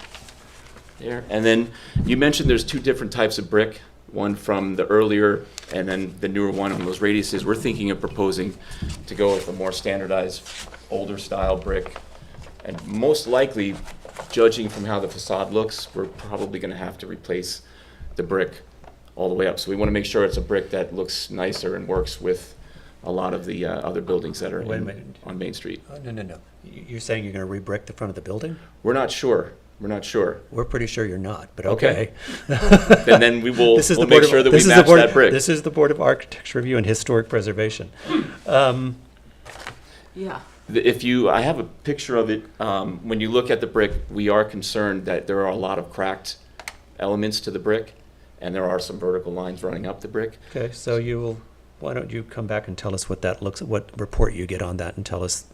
there. And then you mentioned there's 2 different types of brick, one from the earlier and then the newer one on those radiuses. We're thinking of proposing to go with a more standardized, older style brick. And most likely, judging from how the facade looks, we're probably going to have to replace the brick all the way up. So we want to make sure it's a brick that looks nicer and works with a lot of the other buildings that are on Main Street. No. You're saying you're going to re-brick the front of the building? We're not sure. We're pretty sure you're not, but okay. And then we'll make sure that we match that brick. This is the Board of Architecture Review and Historic Preservation. Yeah. I have a picture of it. When you look at the brick, we are concerned that there are a lot of cracked elements to the brick, and there are some vertical lines running up the brick. Okay, so why don't you come back and tell us what report you get on that, and tell us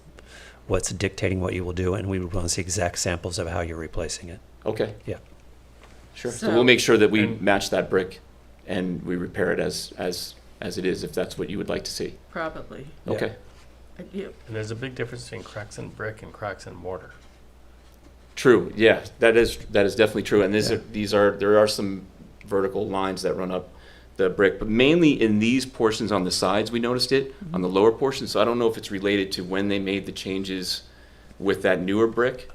what's dictating what you will do, and we would want to see exact samples of how you're replacing it. Okay. Yeah. Sure. So we'll make sure that we match that brick, and we repair it as it is, if that's what you would like to see. Probably. Okay. Yeah. And there's a big difference between cracks in brick and cracks in mortar. True. Yeah, that is definitely true. And there are some vertical lines that run up the brick, but mainly in these portions on the sides we noticed it, on the lower portion. So I don't know if it's related to when they made the changes with that newer brick.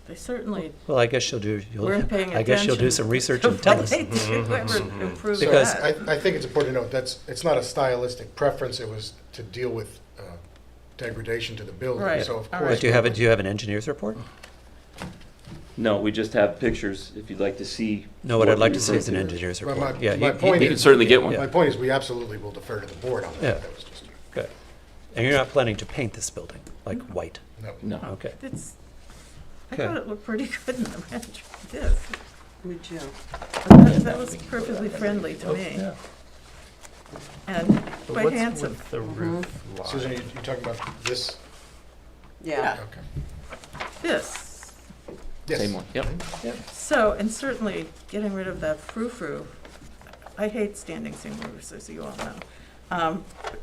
They certainly Well, I guess weren't paying I guess you'll do attention some research to and tell what us. they do, whoever improved Because- that. I think it's important to note, it's not a stylistic preference, it was to deal with degradation to the building, Right. so of All course. But do you have an engineer's report? No, we just have pictures, if you'd like to see. No, what I'd like you're to see is an referring to. engineer's My- report. my- Yeah, my point You can certainly get one. Yeah. My point is, we absolutely will defer to the board on that. Yeah. That was just- Good. And you're not planning to paint this building, like white? No. No. Okay. I Okay. thought it looked pretty good in the rendering. This. Me too. That was perfectly friendly to me. Yeah. And But quite what's handsome. with the roof line? Susan, you talking about this? Yeah. Okay. This. Yes. Same one, yep. So, and certainly getting rid of that frou-frou. I hate standing seam roofs, as you all know.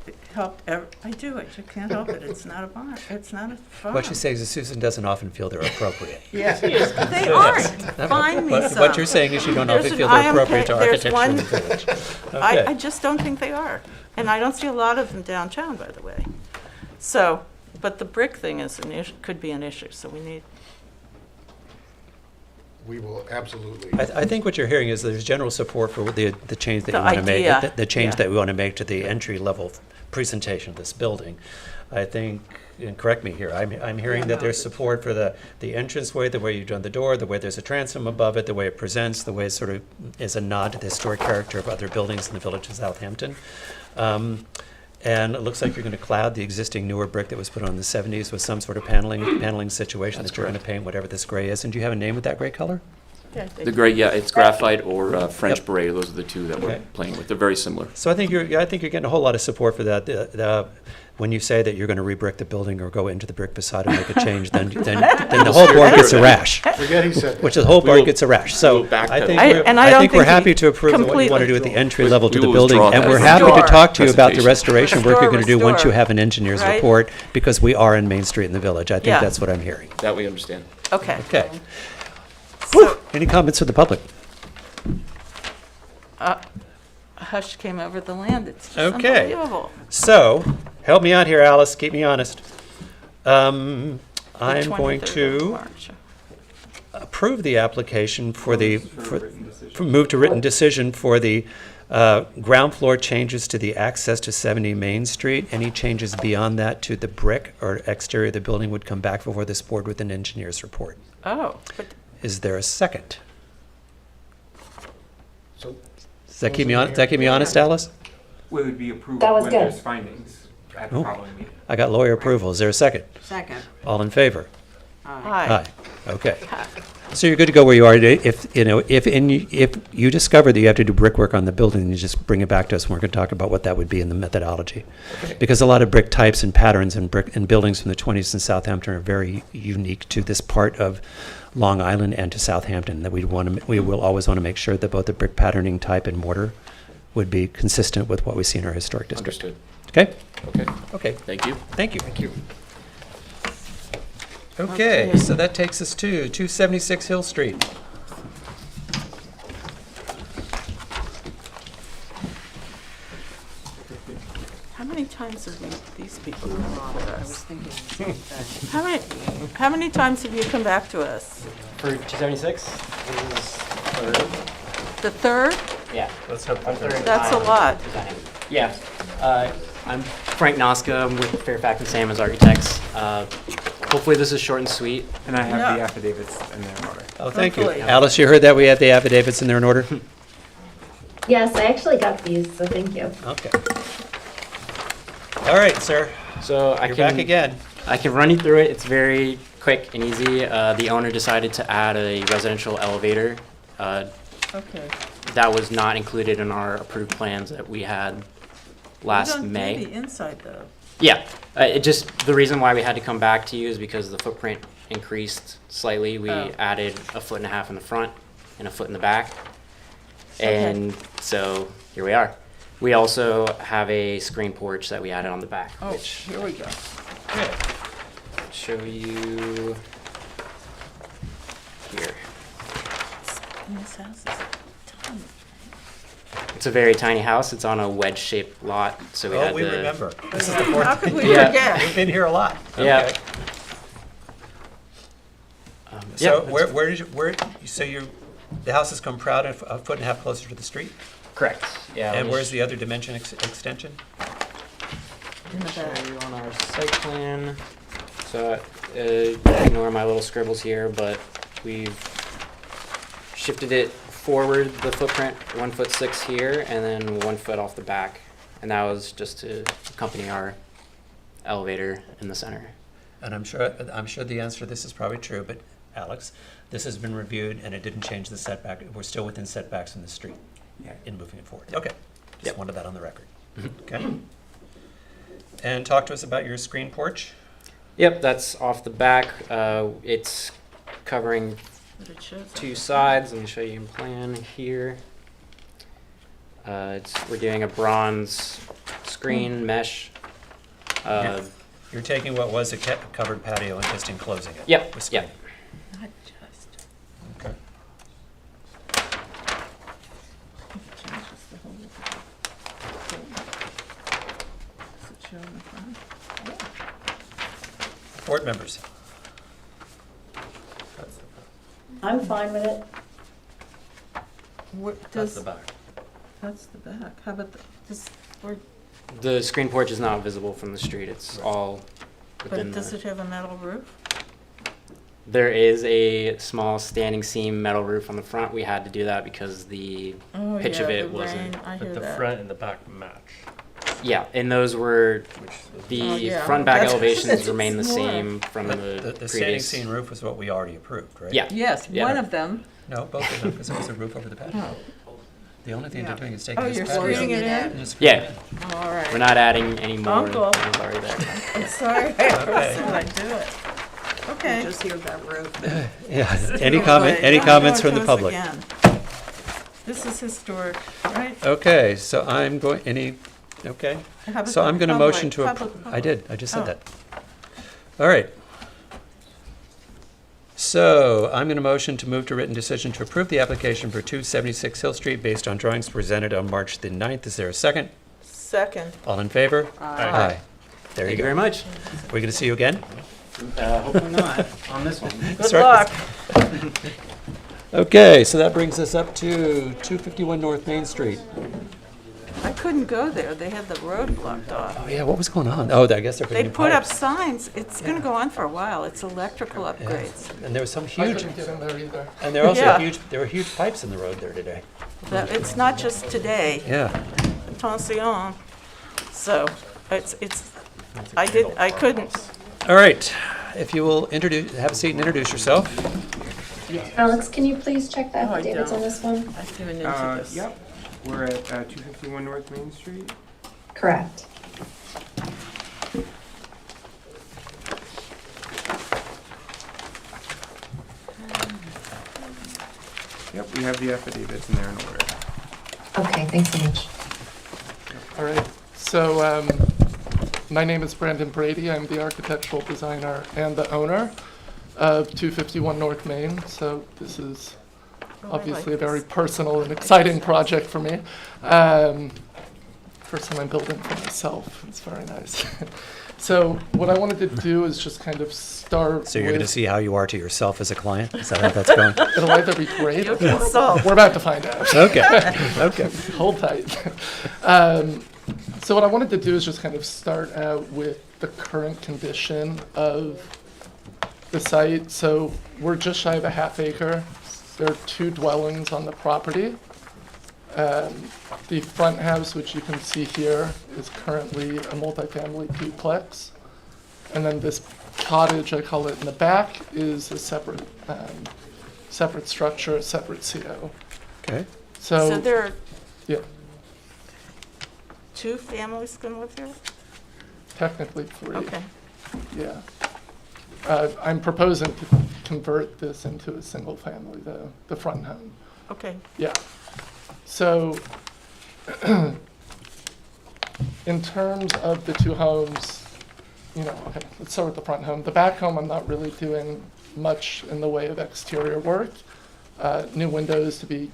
It helped, I do, I just can't help it. It's not a barn, it's not a farm. What she says is Susan doesn't often feel they're appropriate. Yes, they aren't. Find me some. What you're saying is you don't often There's feel an they're appropriate to IMK there's architecture in one- the village. I Okay. just don't think they are. And I don't see a lot of them downtown, by the way. So, but the brick thing is an issue, could be an issue, so we need, We will absolutely. I think what you're hearing is there's general support for the change that The you want to make, idea, the change yeah. that we want to make to the entry-level presentation of this building. I think, and correct me here, I'm hearing that there's support for the entranceway, the way you've done the door, the way there's a transom above it, the way it presents, the way it sort of is a nod to the historic character of other buildings in the village of Southampton. And it looks like you're going to cloud the existing newer brick that was put on in the 70s with some sort of paneling situation that you're going to paint whatever this gray is. And do you have a name with that gray color? yeah. The gray, yeah, it's graphite or French Yep. beret, those are the two that we're Okay. playing with, they're very similar. So I think you're getting a whole lot of support for that. When you say that you're going to re-brick the building or go into the brick facade and make a change, then the whole board gets a rash. Forget he said that. Which the whole We board will- gets a rash. we So will backpedal. I think I- we're, and I I don't think we're think he happy to approve what you want to do at the completely- entry level to We the will building. withdraw And that. we're happy to Restore. talk to you about the Presentation. restoration work you're going to do once you Restore, have an engineer's right? report, because we are in Main Street in the village. I think Yeah. that's what I'm hearing. That we understand. Okay. Okay. So, Any comments from the public? a hush came over the land. It's just Okay. unbelievable. So, help me out here, Alice. Keep me honest. I'm The going 23rd of to March. approve the application for move to written decision for the ground floor changes to the access to 70 Main Street. Any changes beyond that to the brick or exterior of the building would come back before this board with an engineer's report. Oh, but Is there a second? So, Does that keep me honest, Alice? We would be approved That was when good. there's findings at the Oh. following meeting. I got lawyer approval. Is there a second? Second. All in favor? hi. Aye. Okay. So you're good to go where you are today. If you discover that you have to do brickwork on the building, you just bring it back to us, and we're going to talk about what that would be in the methodology. Because a lot of brick types and patterns and buildings from the 20s in Southampton are very unique to this part of Long Island and to Southampton. That we will always want to make sure that both the brick patterning type and mortar would be consistent with what we see in our historic district. Understood. Okay. Okay, Okay. thank you. Thank you. Thank you. Okay, so that takes us to 276 Hill Street. How many times have these people come to I was us? thinking the same thing. How many times have you come back to us? For 276, this is third. The third? Yeah. Let's hope Our third That's a time lot. presenting. Yeah. I'm Frank Noska. I'm with Fairfax and Salmons Architects. Hopefully this is short and sweet. And I have Yeah. the affidavits in there in order. Oh, thank you. Hopefully. Alice, you heard that? We have the affidavits in there in order? Yes, I actually got these, so thank you. Okay. All right, sir. So You're back again. I can run you through it. It's very quick and easy. The owner decided to add a residential elevator. Okay. That was not included in our approved plans that we had last May. You don't do the inside, though. Yeah, the reason why we had to come back to you is because the footprint increased slightly. We Oh. added 1.5 feet in the front and 1 foot in the back. Okay. And so here we are. We also have a screen porch that we added on the back, Oh, which here we go. I'll show you here. And this house is tiny. It's a very tiny house. It's on a wedge-shaped lot, so we Oh, had we to... remember. This is the fourth. How could we Yeah. forget? We've been here a lot. Yeah. Okay. So Yeah, so the house has come proud and a foot and a half closer to the street? Correct. Yeah. And let me where's the other dimension extension? In the show back. you on our site plan. So ignore my little scribbles here, but we've shifted it forward the footprint 1'6" here, and then 1 foot off the back, and that was just to accompany our elevator in the center. And I'm sure the answer to this is probably true, but Alex, this has been reviewed and it didn't change the setback. We're still within setbacks from the street. Yeah. In moving it forward. Okay. Just Yep. wanted that on the record. Okay. And talk to us about your screen porch. Yep, that's off the back. It's covering But it shows 2 sides. Let me show you in plan here. We're doing a bronze screen mesh. You're taking what was a covered patio and just enclosing it. Yep, with screen. yep. Not just. Okay. It changes the whole. Does it show in the front? Board members. I'm fine with it. That's the back. That's the back. How about this? The screen porch is not visible from the street. It's all But within does the... it have a metal roof? There is a small standing seam metal roof on the front. We had to do that because the Oh, pitch yeah, of it the wasn't... rain, I hear But the that. front and the back match. Yeah, and those were... The Oh, yeah. front and back That's- elevations it's remain the more. same from the The standing previous... seam roof was what we already approved, right? Yeah. Yes, Yeah. one of them. No, both of them, because it was a roof over the patio. The only thing they're doing is taking Oh, this you're patio screwing it in? and just screwing Yeah. it in. All right. We're not adding any more. Uncle. than was already there. I'm sorry. Okay. I do it. Okay. Just hear that roof. Yeah, any comments from the public? Again. This is historic, right? Okay, so I'm going, okay? How about So I'm the going to motion to, public? I did, I just said Oh. that. All right. So I'm going to motion to move to written decision to approve the application for 276 Hill Street based on drawings presented on March the 9th. Is there a second? Second. All in favor? Aye. There you Thank you go. very much. We're going to see you again? Hopefully not on this one. Good luck. Okay, so that brings us up to 251 North Main Street. I couldn't go there. They had the road blocked off. Oh, yeah, what was going on? Oh, I guess they're They putting in put up pipes. signs. It's going to go on for a while. It's electrical Yeah. upgrades. And there was some I huge, couldn't get in there either. and there are also Yeah. there were huge pipes in the road there today. It's not just today. Yeah. Attention. So I couldn't. All right, if you will have a seat and introduce yourself. Alex, can you please check the No, I affidavits on don't. this one? I've given into this. Yep, we're at 251 North Main Street. Correct. Yep, we have the affidavits and they're in order. Okay, thanks so much. All right, so my name is Brandon Brady. I'm the architectural designer and the owner of 251 North Main. So this is obviously a very personal and exciting project for me. First time I'm building for myself. It's very nice. So what I wanted to do is just kind of start So you're going to with- see how you are to yourself as a client? Is that how that's going? It'll either be great. You consult. We're about to find out. Okay, okay. Hold tight. So what I wanted to do is just kind of start out with the current condition of the site. So we're just shy of a half acre. There are 2 dwellings on the property. The front house, which you can see here, is currently a multifamily duplex. And then this cottage, I call it in the back, is a separate structure, a separate CO. Okay. So there are Yeah, 2 families going to live here? technically 3. Okay. Yeah. I'm proposing to convert this into a single family, the front home. Okay. Yeah. So, in terms of the 2 homes, okay, let's start with the front home. The back home, I'm not really doing much in the way of exterior work. New windows to be,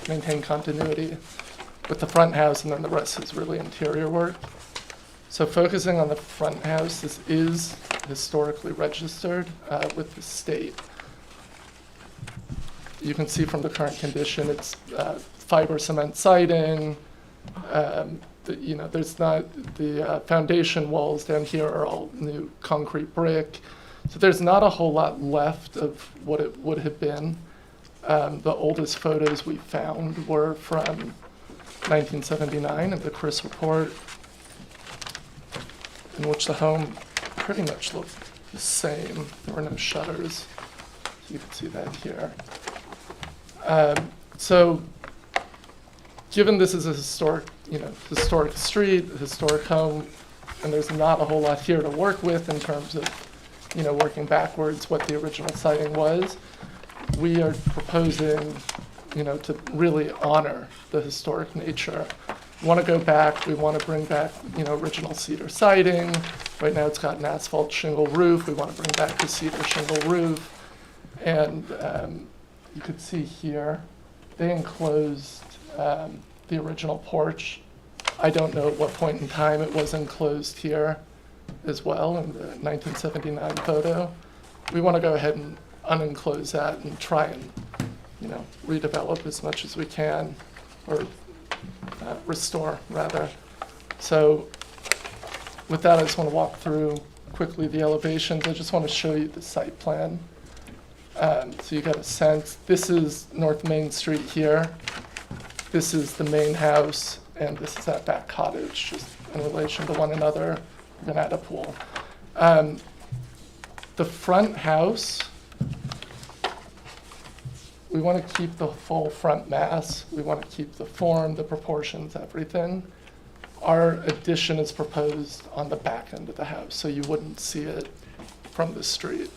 maintain continuity with the front house, and then the rest is really interior work. So focusing on the front house, this is historically registered with the state. you can see from the current condition, it's fiber cement siding. There's not, the foundation walls down here are all new concrete brick. So there's not a whole lot left of what it would have been. The oldest photos we found were from 1979 of the Chris report, in which the home pretty much looked the same. There were no shutters. You can see that here. So given this is a historic street, a historic home, and there's not a whole lot here to work with in terms of, working backwards what the original siding was, we are proposing, to really honor the historic nature. We want to go back, we want to bring back, original cedar siding. Right now it's got an asphalt shingle roof. We want to bring back the cedar shingle roof. And you could see here, they enclosed the original porch. I don't know at what point in time it was enclosed here as well in the 1979 photo. We want to go ahead and unenclose that and try and, redevelop as much as we can, or restore rather. So with that, I just want to walk through quickly the elevations. I just want to show you the site plan. So you got a sense, this is North Main Street here. This is the main house, and this is that back cottage, just in relation to one another. We're gonna add a pool. The front house, we want to keep the full front mass. We want to keep the form, the proportions, everything. Our addition is proposed on the back end of the house, so you wouldn't see it from the street.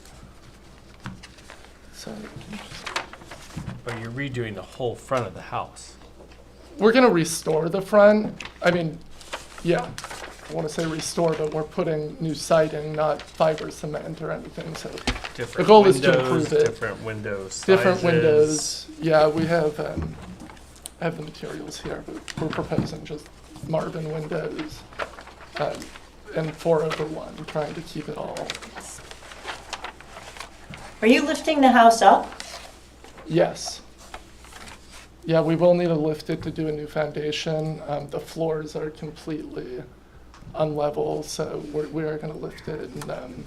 So, But you're redoing the whole front of the house. we're gonna restore the front. I mean, yeah, I want to say restore, but we're putting new siding, not fiber cement or anything. So the goal is to improve it. Different window sizes. Different windows. Yeah, we have I have the materials here, but we're proposing just Marvin windows and 4/1. We're trying to keep it all. Are you lifting the house up? Yes. Yeah, we will need to lift it to do a new foundation. The floors are completely unlevel, so we are going to lift it and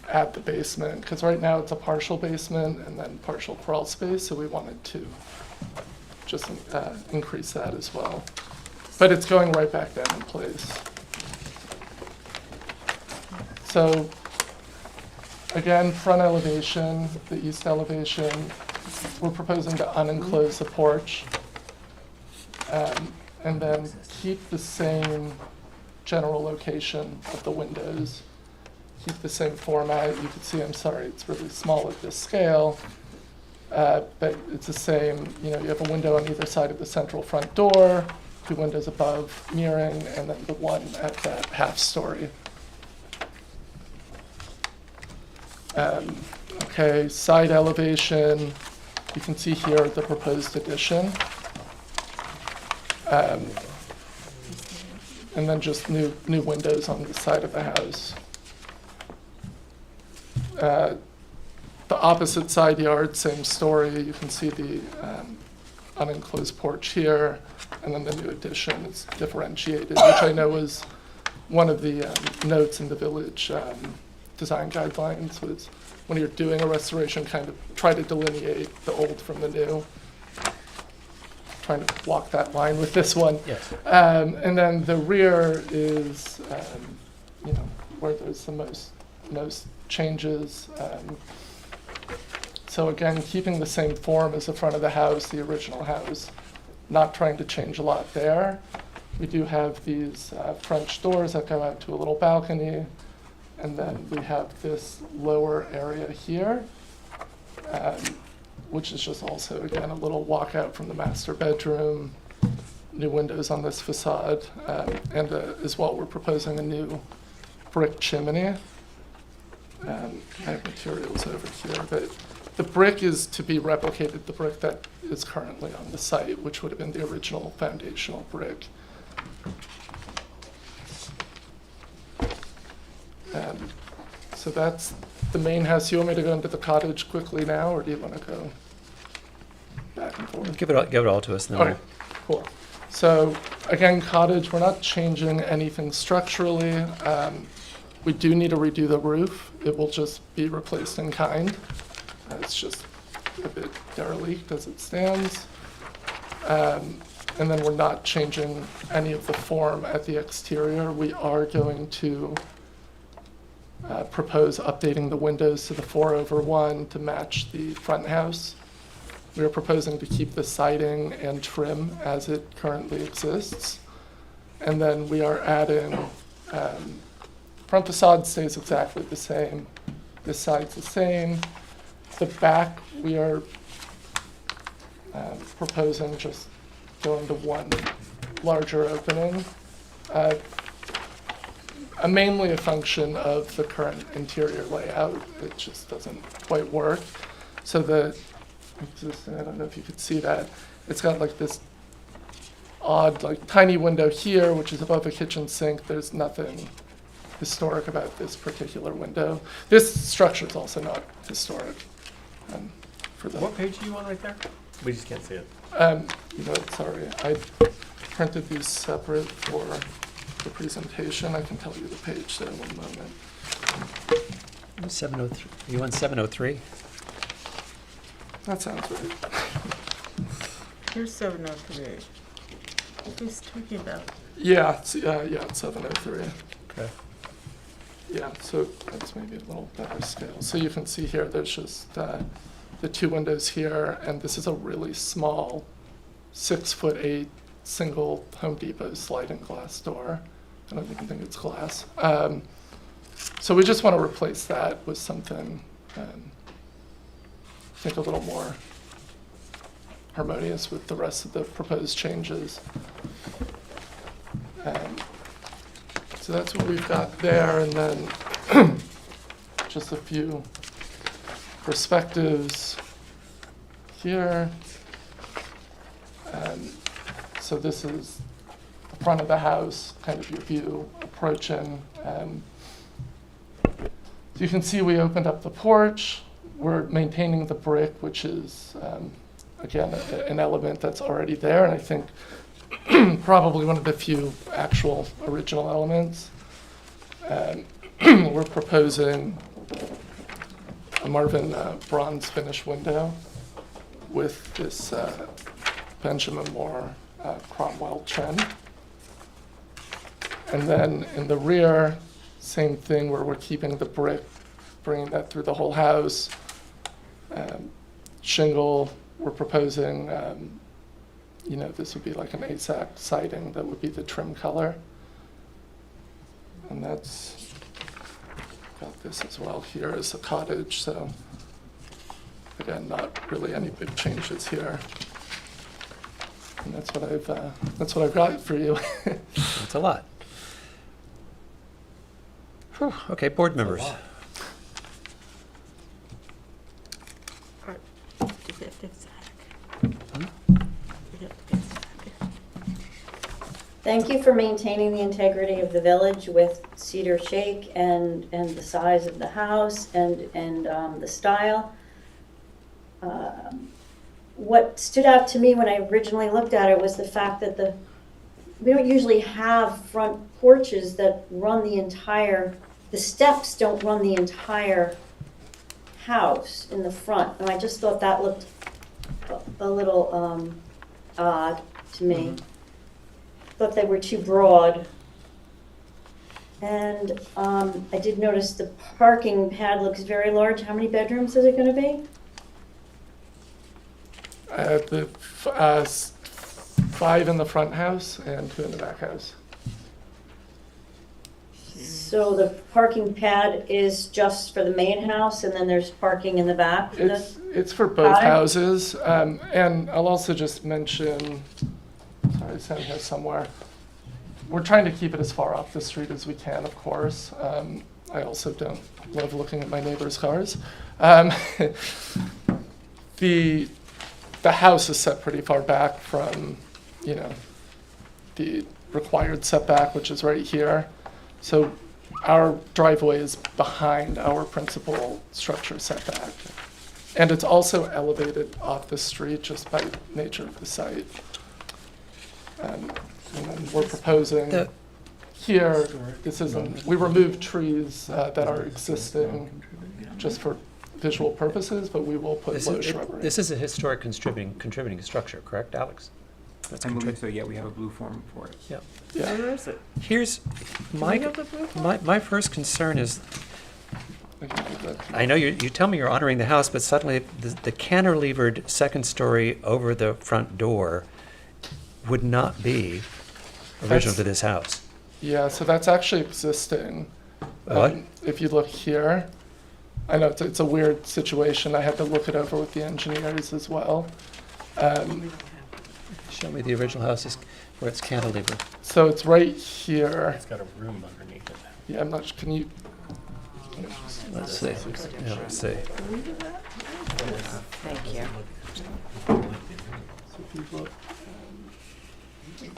add the basement, because right now it's a partial basement and then partial crawl space, so we wanted to just increase that as well. But it's going right back down in place. So again, front elevation, the east elevation, we're proposing to unenclose the porch and then keep the same general location of the windows, keep the same format. You can see, I'm sorry, it's really small at this scale, but it's the same. You have a window on either side of the central front door, 2 windows above mirroring, and then the one at that half story. Okay, side elevation, you can see here the proposed addition. And then just new windows on the side of the house. The opposite side yard, same story. You can see the unenclosed porch here, and then the new addition is differentiated, which I know was one of the notes in the village design guidelines, was when you're doing a restoration, kind of try to delineate the old from the new. Trying to walk that line with this one. Yes. And then the rear is, where there's the most changes. So again, keeping the same form as the front of the house, the original house, not trying to change a lot there. We do have these French doors that go out to a little balcony. And then we have this lower area here, which is just also, again, a little walkout from the master bedroom, new windows on this facade, and as well, we're proposing a new brick chimney. I have materials over here, but the brick is to be replicated, the brick that is currently on the site, which would have been the original foundational brick. So that's the main house. You want me to go into the cottage quickly now, or do you want to go back and forth. Give it all to us then. Okay, cool. So again, cottage, we're not changing anything structurally. We do need to redo the roof. It will just be replaced in kind. It's just a bit derelict as it stands. And then we're not changing any of the form at the exterior. We are going to propose updating the windows to the 4/1 to match the front house. We are proposing to keep the siding and trim as it currently exists. And then we are adding, front facade stays exactly the same. This side's the same. The back, we are proposing just going to one larger opening. Mainly a function of the current interior layout. It just doesn't quite work. So I don't know if you could see that. It's got like this odd, like tiny window here, which is above a kitchen sink. There's nothing historic about this particular window. This structure is also not historic. What page are you on right there? We just can't see it. You know, sorry, I printed these separate for the presentation. I can tell you the page there in one moment. 703. You on 703? That sounds right. Here's 703. Who's talking about? Yeah, it's 703. Okay. Yeah, so that's maybe a little better scale. So you can see here, there's just the two windows here, and this is a really small 6'8" single Home Depot sliding glass door. I don't even think it's glass. So we just want to replace that with something, I think, a little more harmonious with the rest of the proposed changes. So that's what we've got there, and then just a few perspectives here. So this is the front of the house, kind of your view approaching. You can see we opened up the porch. We're maintaining the brick, which is, again, an element that's already there, and I think probably one of the few actual original elements. We're proposing a Marvin bronze finish window with this Benjamin Moore Cromwell trim. And then in the rear, same thing where we're keeping the brick, bringing that through the whole house. Shingle, we're proposing, this would be like an ASAC siding, that would be the trim color. And that's got this as well here as a cottage, so again, not really any big changes here. And that's what I've got for you. That's a lot. Whew. Okay, board members. Thank you for maintaining the integrity of the village with cedar shake and the size of the house and the style. What stood out to me when I originally looked at it was the fact that we don't usually have front porches that run the steps don't run the entire house in the front. And I just thought that looked a little odd to me. Thought they were too broad. And I did notice the parking pad looks very large. How many bedrooms is it going to be? The 5 in the front house and 2 in the back house. So the parking pad is just for the main house, and then there's parking in the back? It's for both houses. And I'll also just mention, sorry, it's down here somewhere. We're trying to keep it as far off the street as we can, of course. I also don't love looking at my neighbors' cars. The house is set pretty far back from, the required setback, which is right here. So our driveway is behind our principal structure setback. And it's also elevated off the street just by nature of the site. And then we're proposing here, we removed trees that are existing just for visual purposes, but we will put low shrubbery. This is a historic contributing structure, correct, Alex? I believe so, yeah, we have a blue form for it. Yeah. Yeah. Where is it? Here's we my have the blue form? my first concern is, I know you tell me you're honoring the house, but suddenly the cantilevered second story over the front door would not be original to this house. Yeah, so that's actually existing. What? If you look here, I know it's a weird situation. I had to look it over with the engineers as well. Show me the original house where it's cantilevered. So it's right here. It's got a room underneath it. Yeah, I'm not. Can you? Let's see. Yeah, let's see. Thank you. So if you look,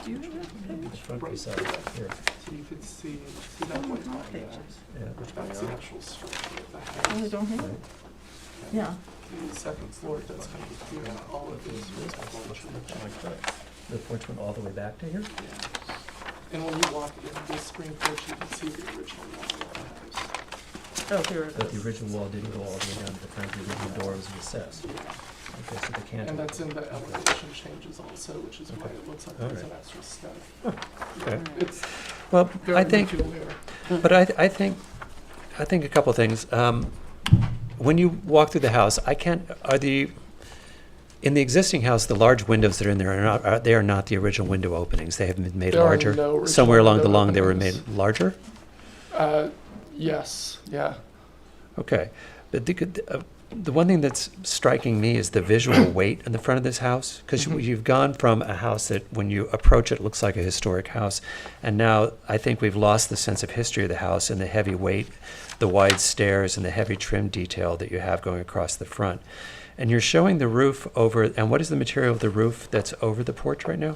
Do you have that page? Here. so you could see that white line there. Yeah. That's the actual structure of the house. Oh, I don't have it. Yeah. The second floor does kind of clear out all of this. The porch went all the way back to here? And when you walk in this spring porch, you can see the original wall of the house. Oh, here it But the is. original wall didn't go all the way down to the front, the original door was recessed. Okay, so the cantilever. And that's in the elevation changes also, which is why it looks like there's an extra step. Okay. It's Well, very I think, peculiar. but I think a couple things. When you walk through the house, in the existing house, the large windows that are in there are not the original window openings. They have been made There are larger. no original Somewhere along the window line, they were openings. made larger? Yes, yeah. Okay. But the one thing that's striking me is the visual weight in the front of this house, because you've gone from a house that when you approach it looks like a historic house, and now I think we've lost the sense of history of the house and the heavy weight, the wide stairs and the heavy trim detail that you have going across the front. And you're showing the roof over, and what is the material of the roof that's over the porch right now?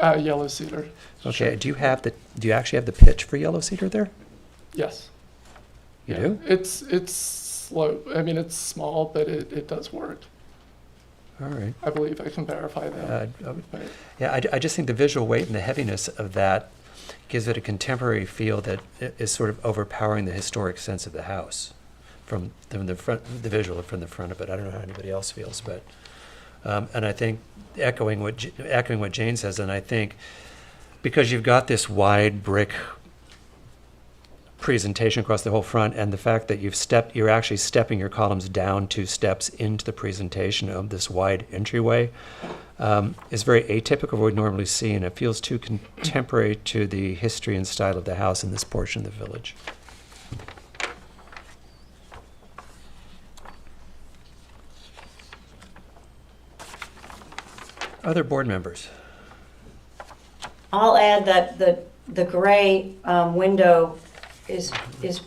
Yellow cedar. Okay, do you actually have the pitch for yellow cedar there? Yes. You Yeah. do? It's slow. I mean, it's small, but it does work. All right. I believe I can verify that. Yeah, I just think the visual weight and the heaviness of that gives it a contemporary feel that is sort of overpowering the historic sense of the house from the front, the visual from the front of it. I don't know how anybody else feels, but and I think echoing what Jane says, and I think because you've got this wide brick presentation across the whole front, and the fact that you're actually stepping your columns down 2 steps into the presentation of this wide entryway is very atypical of what we normally see, and it feels too contemporary to the history and style of the house in this portion of the village. Other board members? I'll add that the gray window is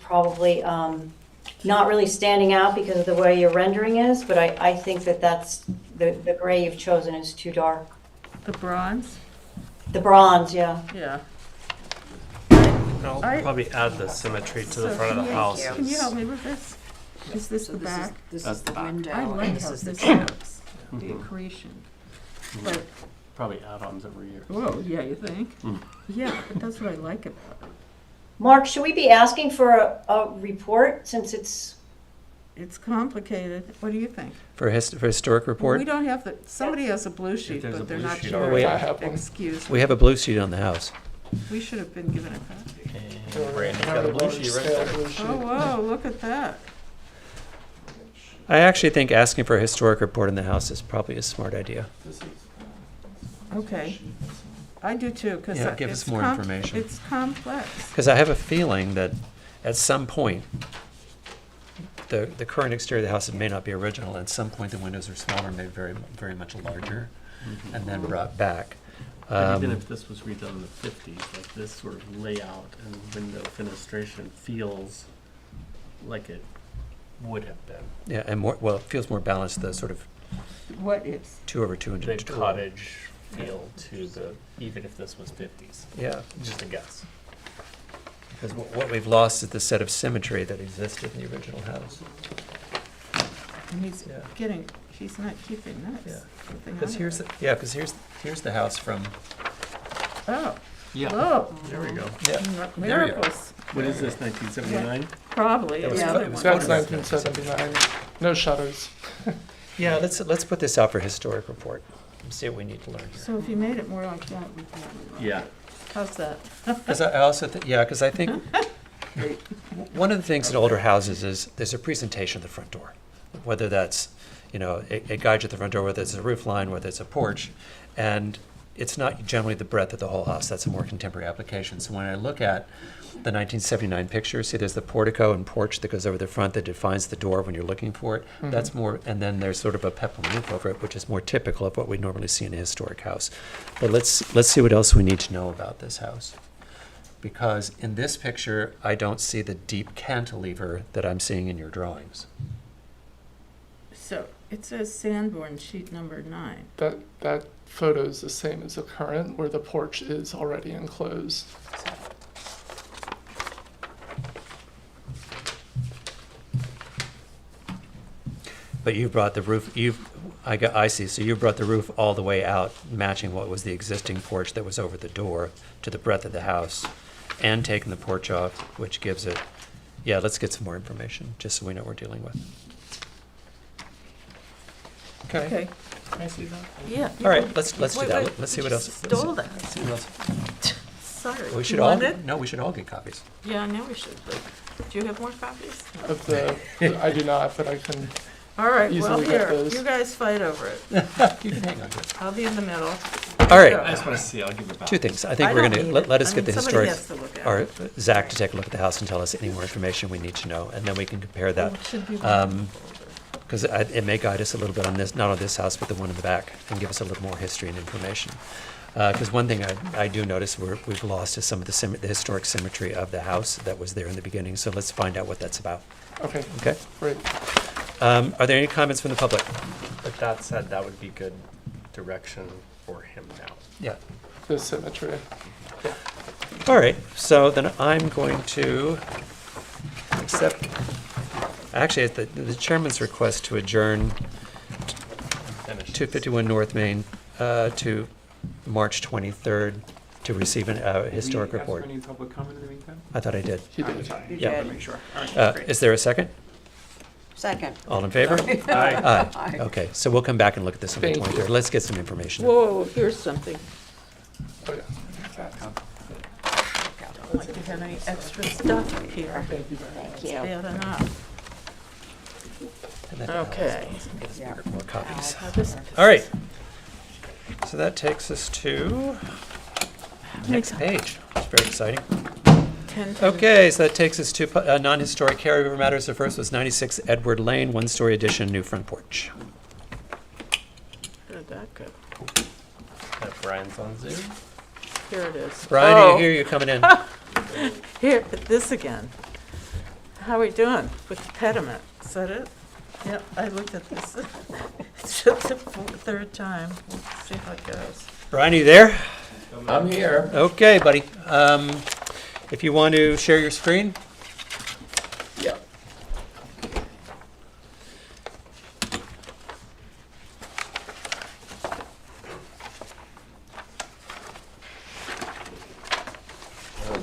probably not really standing out because of the way your rendering is, but I think that's, the gray you've chosen is too dark. The bronze? The bronze, yeah. Yeah. I'll probably add the symmetry to the So front of the house. Can you help me with this? Is this the back? This That's is the the back. window. I like and how this is this the looks, the accretion. But, Probably add-ons every year. whoa, yeah, you think? Yeah, but that's what I like about it. Mark, should we be asking for a report since it's? It's complicated. What do you think? For a historic report? We don't have somebody has a blue sheet, there's a but they're blue not sheet sure. already. I have one. Excuse me. We have a blue sheet on the house. We should have been given a copy. And Brandon's got a blue sheet right there. Oh, wow, look at that. I actually think asking for a historic report in the house is probably a smart idea. Okay. I do too, because Yeah, give us more information. It's complex. Because I have a feeling that at some point, the current exterior of the house may not be original. At some point, the windows are smaller, made very, very much larger, and then brought back. But even if this was redone in the 50s, like this sort of layout and window fenestration feels like it would have been. Yeah, and it feels more balanced, the sort of What is? 2 over 2 The inch. cottage feel to the, even if this was 50s. Yeah. Just a guess. Because what we've lost is the set of symmetry that existed in the original house. And he's he's not keeping this. Because here's the house from. Oh. Yeah. Whoa. There we go. Miracles. What is this, 1979? Probably. That was Yeah. it was That's photographed 1979. No shutters. Yeah, let's put this out for historic report and see what we need to learn here. So if you made it more like that, we can. Yeah. How's that? Because I also because I think one of the things in older houses is there's a presentation of the front door, whether that's a guide to the front door, whether it's a roof line, whether it's a porch, and it's not generally the breadth of the whole house. That's a more contemporary application. So when I look at the 1979 picture, see there's the portico and porch that goes over the front that defines the door when you're looking for it. Mhm. That's more, and then there's sort of a peplum roof over it, which is more typical of what we normally see in a historic house. But let's see what else we need to know about this house. Because in this picture, I don't see the deep cantilever that I'm seeing in your drawings. So it says Sanborn sheet number 9. That photo is the same as the current, where the porch is already enclosed. But you brought the roof, I see, so you brought the roof all the way out, matching what was the existing porch that was over the door to the breadth of the house, and taken the porch off, which gives it, let's get some more information, just so we know what we're dealing with. Okay. Can I see that? Yeah. All right, let's do Wait, that. wait, Let's see what you else. Stole that. Let's see what else. Sorry. We should You all, want it? no, we should all get copies. Yeah, I know we should. But do you have more copies? Of the, I do not, but I can All right. Well, easily get here, those. you guys fight over it. You can hang on to it. I'll be in the middle. All right. I just want to see. I'll give it back. Two things. I think I we're don't going to need it. let us I get the mean, somebody historic, has to look at or it. Zach to take a look at the house and tell us any more information we need to know, and then we can compare that. Oh, it should be Because it may guide us a little bit on this, not on this house, but the one in the back, and give us a little more history and information. Because one thing I do notice we've lost is some of the historic symmetry of the house that was there in the beginning. So let's find out what that's about. Okay. Okay. Great. Are there any comments from the public? But that said, that would be good direction for him now. Yeah. The symmetry. All right. So then I'm going to accept. Actually, at the chairman's request to adjourn 251 North Main to March 23rd to receive a historic report. Any public comment in the meantime? I thought I did. He did. You Yeah. did. Make sure. All right, great. Is there a second? Second. All in favor? Aye. Aye. Okay, so we'll come back and look at this on the Thank you. 23rd. Let's get some information. Whoa, here's something. Oh, yeah. I don't like to have any extra stuff here. Thank you very much. Thank you. Bad enough. And then Okay. get us more copies. Now this- All right. So that takes us to the next page. It's very exciting. 10 to Okay, so that takes us to non-historic carryover matters. The first was 96 Edward Lane, one-story addition, new front porch. Where did that go? That Brian's on Zoom. Here it is. Brian, Oh. I hear you coming in. Here, this again. How are we doing with the pediment? Is that it? Yep, I looked at this. It's just the third time. Let's see how it goes. Brian, are you there? I'm here. Okay, buddy. If you want to share your screen. Yeah.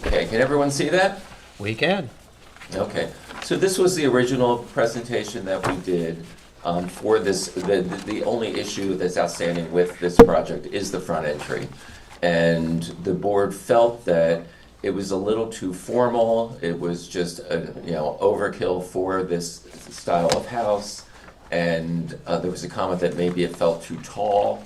Okay, can everyone see that? We can. Okay, so this was the original presentation that we did for this. The only issue that's outstanding with this project is the front entry. And the board felt that it was a little too formal. It was just overkill for this style of house. And there was a comment that maybe it felt too tall.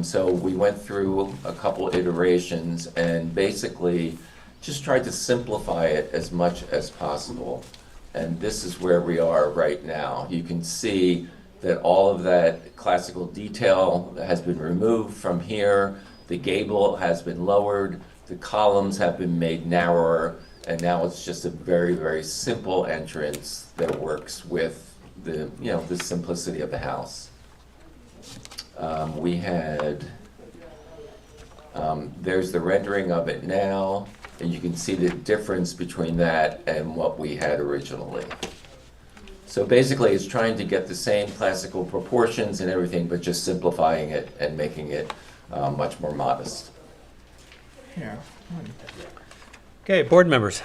So we went through a couple iterations and basically just tried to simplify it as much as possible. And this is where we are right now. You can see that all of that classical detail has been removed from here. The gable has been lowered. The columns have been made narrower. And now it's just a very, very simple entrance that works with the simplicity of the house. We had, there's the rendering of it now. And you can see the difference between that and what we had originally. So basically, it's trying to get the same classical proportions and everything, but just simplifying it and making it much more modest. Yeah. Okay, board members.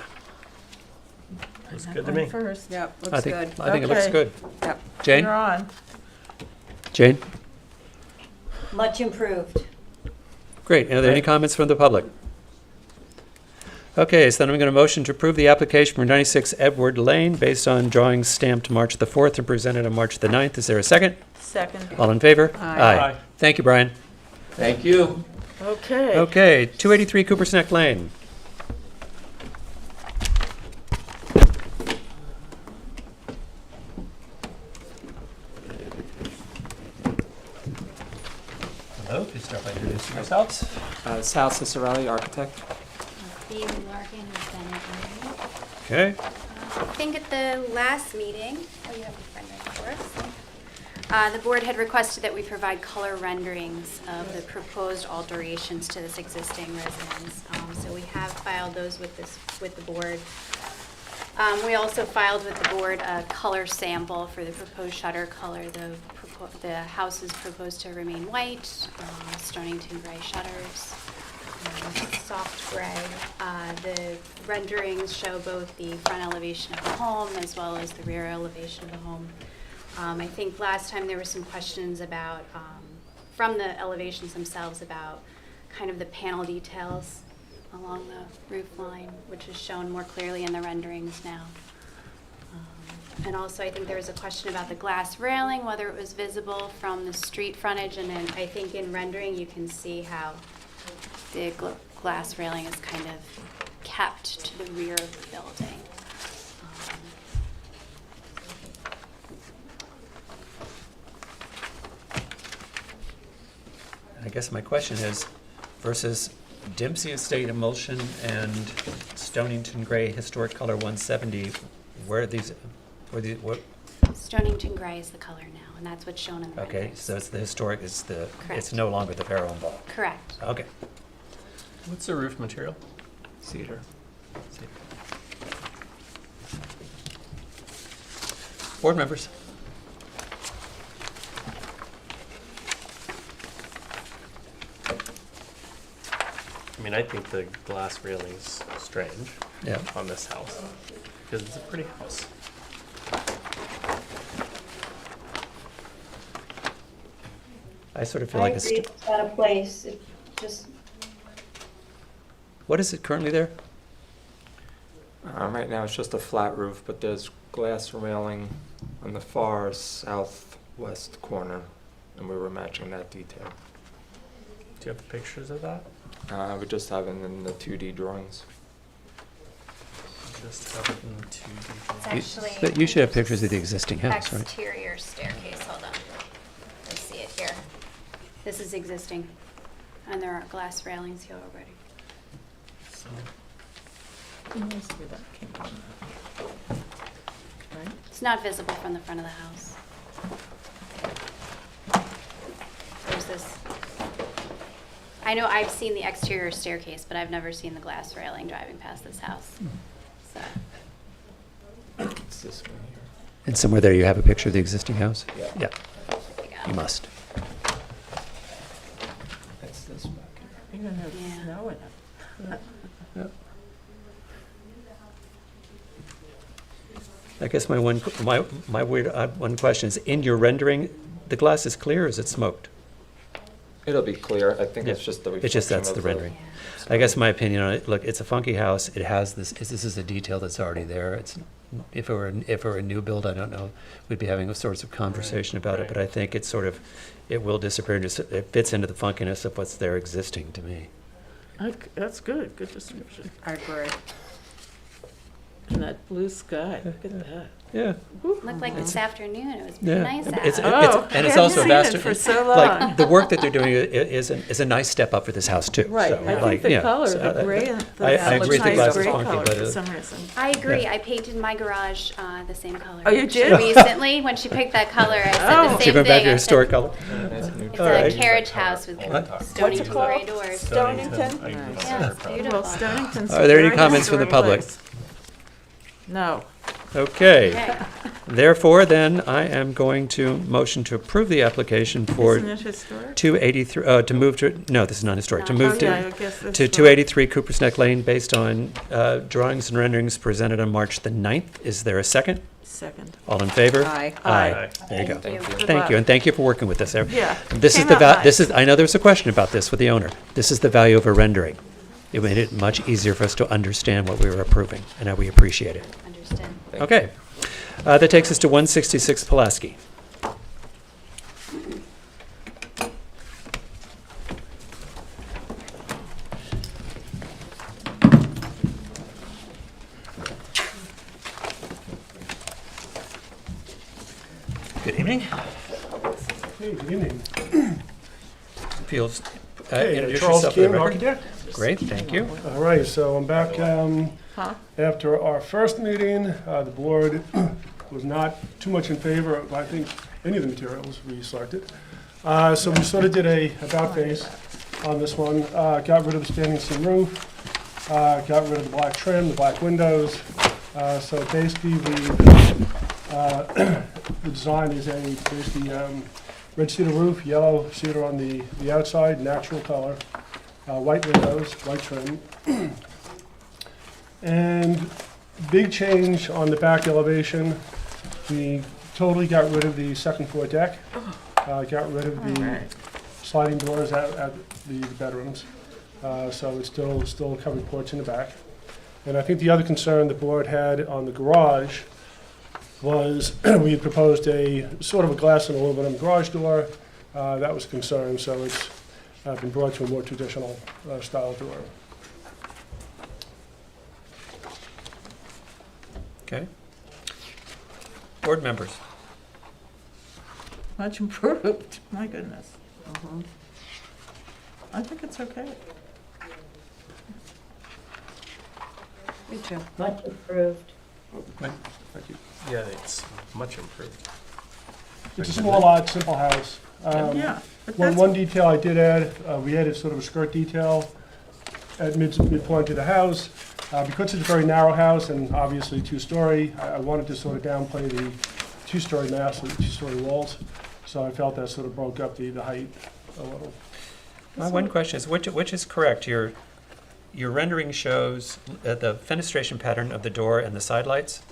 Looks good to me. First. Yep, I looks think, good. I think it looks Okay. good. Yep. Jane? You're on. Jane? Much improved. Great. Are there any comments from the public? Okay, so then I'm going to motion to approve the application for 96 Edward Lane based on drawings stamped March the 4th and presented on March the 9th. Is there a second? Second. All in favor? Aye. Aye. Thank you, Brian. Thank you. Okay. Okay, 283 Cooper's Neck Lane. Hello, please start by introducing yourselves. Sal Cicerelli, architect. Being Larkin with Bennett Engineering. Okay. I think at the last meeting, oh, you have a rendering for us. The board had requested that we provide color renderings of the proposed alterations to this existing residence. So we have filed those with the board. We also filed with the board a color sample for the proposed shutter color. The house is proposed to remain white, Stonington gray shutters, soft gray. The renderings show both the front elevation of the home as well as the rear elevation of the home. I think last time there were some questions about, from the elevations themselves, about kind of the panel details along the roof line, which is shown more clearly in the renderings now. And also, I think there was a question about the glass railing, whether it was visible from the street frontage, and then I think in rendering you can see how the glass railing is kind of kept to the rear of the building. I guess my question is, versus Dempsey Estate Emulsion and Stonington Gray Historic Color 170, what? Stonington gray is the color now, and that's what's shown in the Okay, renderings. so it's the historic, it's Correct. no longer the Vero involved. Correct. Okay. What's the roof material? Cedar. Board members. I mean, I think the glass railing's strange. Yeah. On this house, because it's a pretty house. I sort of feel I like agree, it's out of place. It just, what is it currently there? Right now it's just a flat roof, but there's glass railing on the far southwest corner, and we were matching that detail. Do you have pictures of that? We just have it in the 2D drawings. Just have it in 2D. It's actually. But you should have pictures of the existing house, right? Exterior staircase, hold on. Let's see it here. This is existing, and there are glass railings here already. So, It's not visible from the front of the house. There's this. I know I've seen the exterior staircase, but I've never seen the glass railing driving past this house. So, It's this one here. And somewhere there you have a picture of the existing house? Yeah. Yeah, there you go. you must. That's this back here. You're gonna have Yeah. snow in it. I guess my one question is, in your rendering, the glass is clear or is it smoked? It'll be clear. I think it's Yeah. just the reflection It's just that's of the rendering. I guess my opinion on it, look, it's a funky house. It has this is a detail that's already there. It's, if it were a new build, I don't know, we'd be having all sorts of conversation about it, but I think it's sort of, it will disappear. It fits into the funkiness of what's there existing to me. That's good, good description. I agree. And that blue sky, look at that. Yeah. Looked like this afternoon, it was pretty nice out. And it's also a vast. For so long. Like, the work that they're doing is a nice step up for this house too. Right, So, I like, think the yeah, color, so, the gray, I agree the glass is funky, but for some reason. I agree. Yeah. I painted my garage the same color. Oh, you did? Recently, when she picked that color, I said the same So you went thing. back to your I historic said, color? It's All a right. carriage house with What's Stonington it gray called? doors. Stonington? Yeah, it's beautiful. Well, Stonington's Are there a any very comments from the historic public? place. No. Okay. Okay. Therefore, then, I am going to motion to approve the application for Isn't it historic? 283, to move to, no, this is not historic, to No. move Oh, to, yeah, I guess that's to right. 283 Cooper's Neck Lane based on drawings and renderings presented on March the 9th. Is there a second? Second. All in favor? Aye. Aye. There you go. Thank you. Thank you, and thank you for working with us. Yeah, This is came the, out this nice. is, I know there was a question about this with the owner. This is the value of a rendering. It made it much easier for us to understand what we were approving, and we appreciate it. Understand. Okay. That takes us to 166 Pulaski. Good evening. Hey, good evening. Feels, Hey, introduce Charles yourself for the King, record. architect. Great, thank you. All right, so I'm back Huh? after our first meeting. The board was not too much in favor of, I think, any of the materials we selected. So we sort of did a about face on this one. Got rid of the standing seam roof, got rid of the black trim, the black windows. So basically, the design is basically red cedar roof, yellow cedar on the outside, natural color, white windows, white trim. And big change on the back elevation. We totally got rid of the second floor deck. Got rid of the sliding doors at the bedrooms. So it's still covered porch in the back. And I think the other concern the board had on the garage was we had proposed a sort of a glass and aluminum garage door. That was a concern, so it's been brought to a more traditional style door. Okay. Board members. Much improved, my goodness. I think it's okay. Me too. Much improved. Thank you. Yeah, it's much improved. It's a small lot, simple house. Yeah, but One that's, detail I did add, we added sort of a skirt detail at midpoint to the house. Because it's a very narrow house and obviously two-story, I wanted to sort of downplay the two-story mass with the two-story walls. So I felt that sort of broke up the height a little. My one question is, which is correct? Your rendering shows the fenestration pattern of the door and the side lights.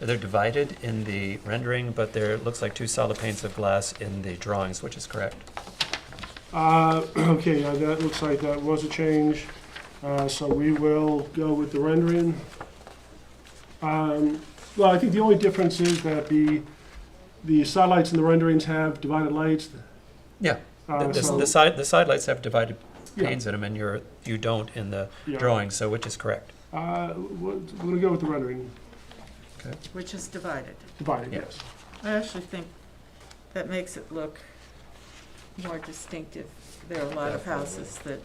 They're divided in the rendering, but there looks like two solid panes of glass in the drawings, which is correct. Okay, that looks like that was a change. So we will go with the rendering. Well, I think the only difference is that the side lights in the renderings have divided lights. Yeah, So- the side lights have divided Yeah. panes in them, and you don't in the Yeah. drawings. So which is correct? We're gonna go with the rendering, which is divided. divided, Yeah. yes. I actually think that makes it look more distinctive. There are a lot of houses that,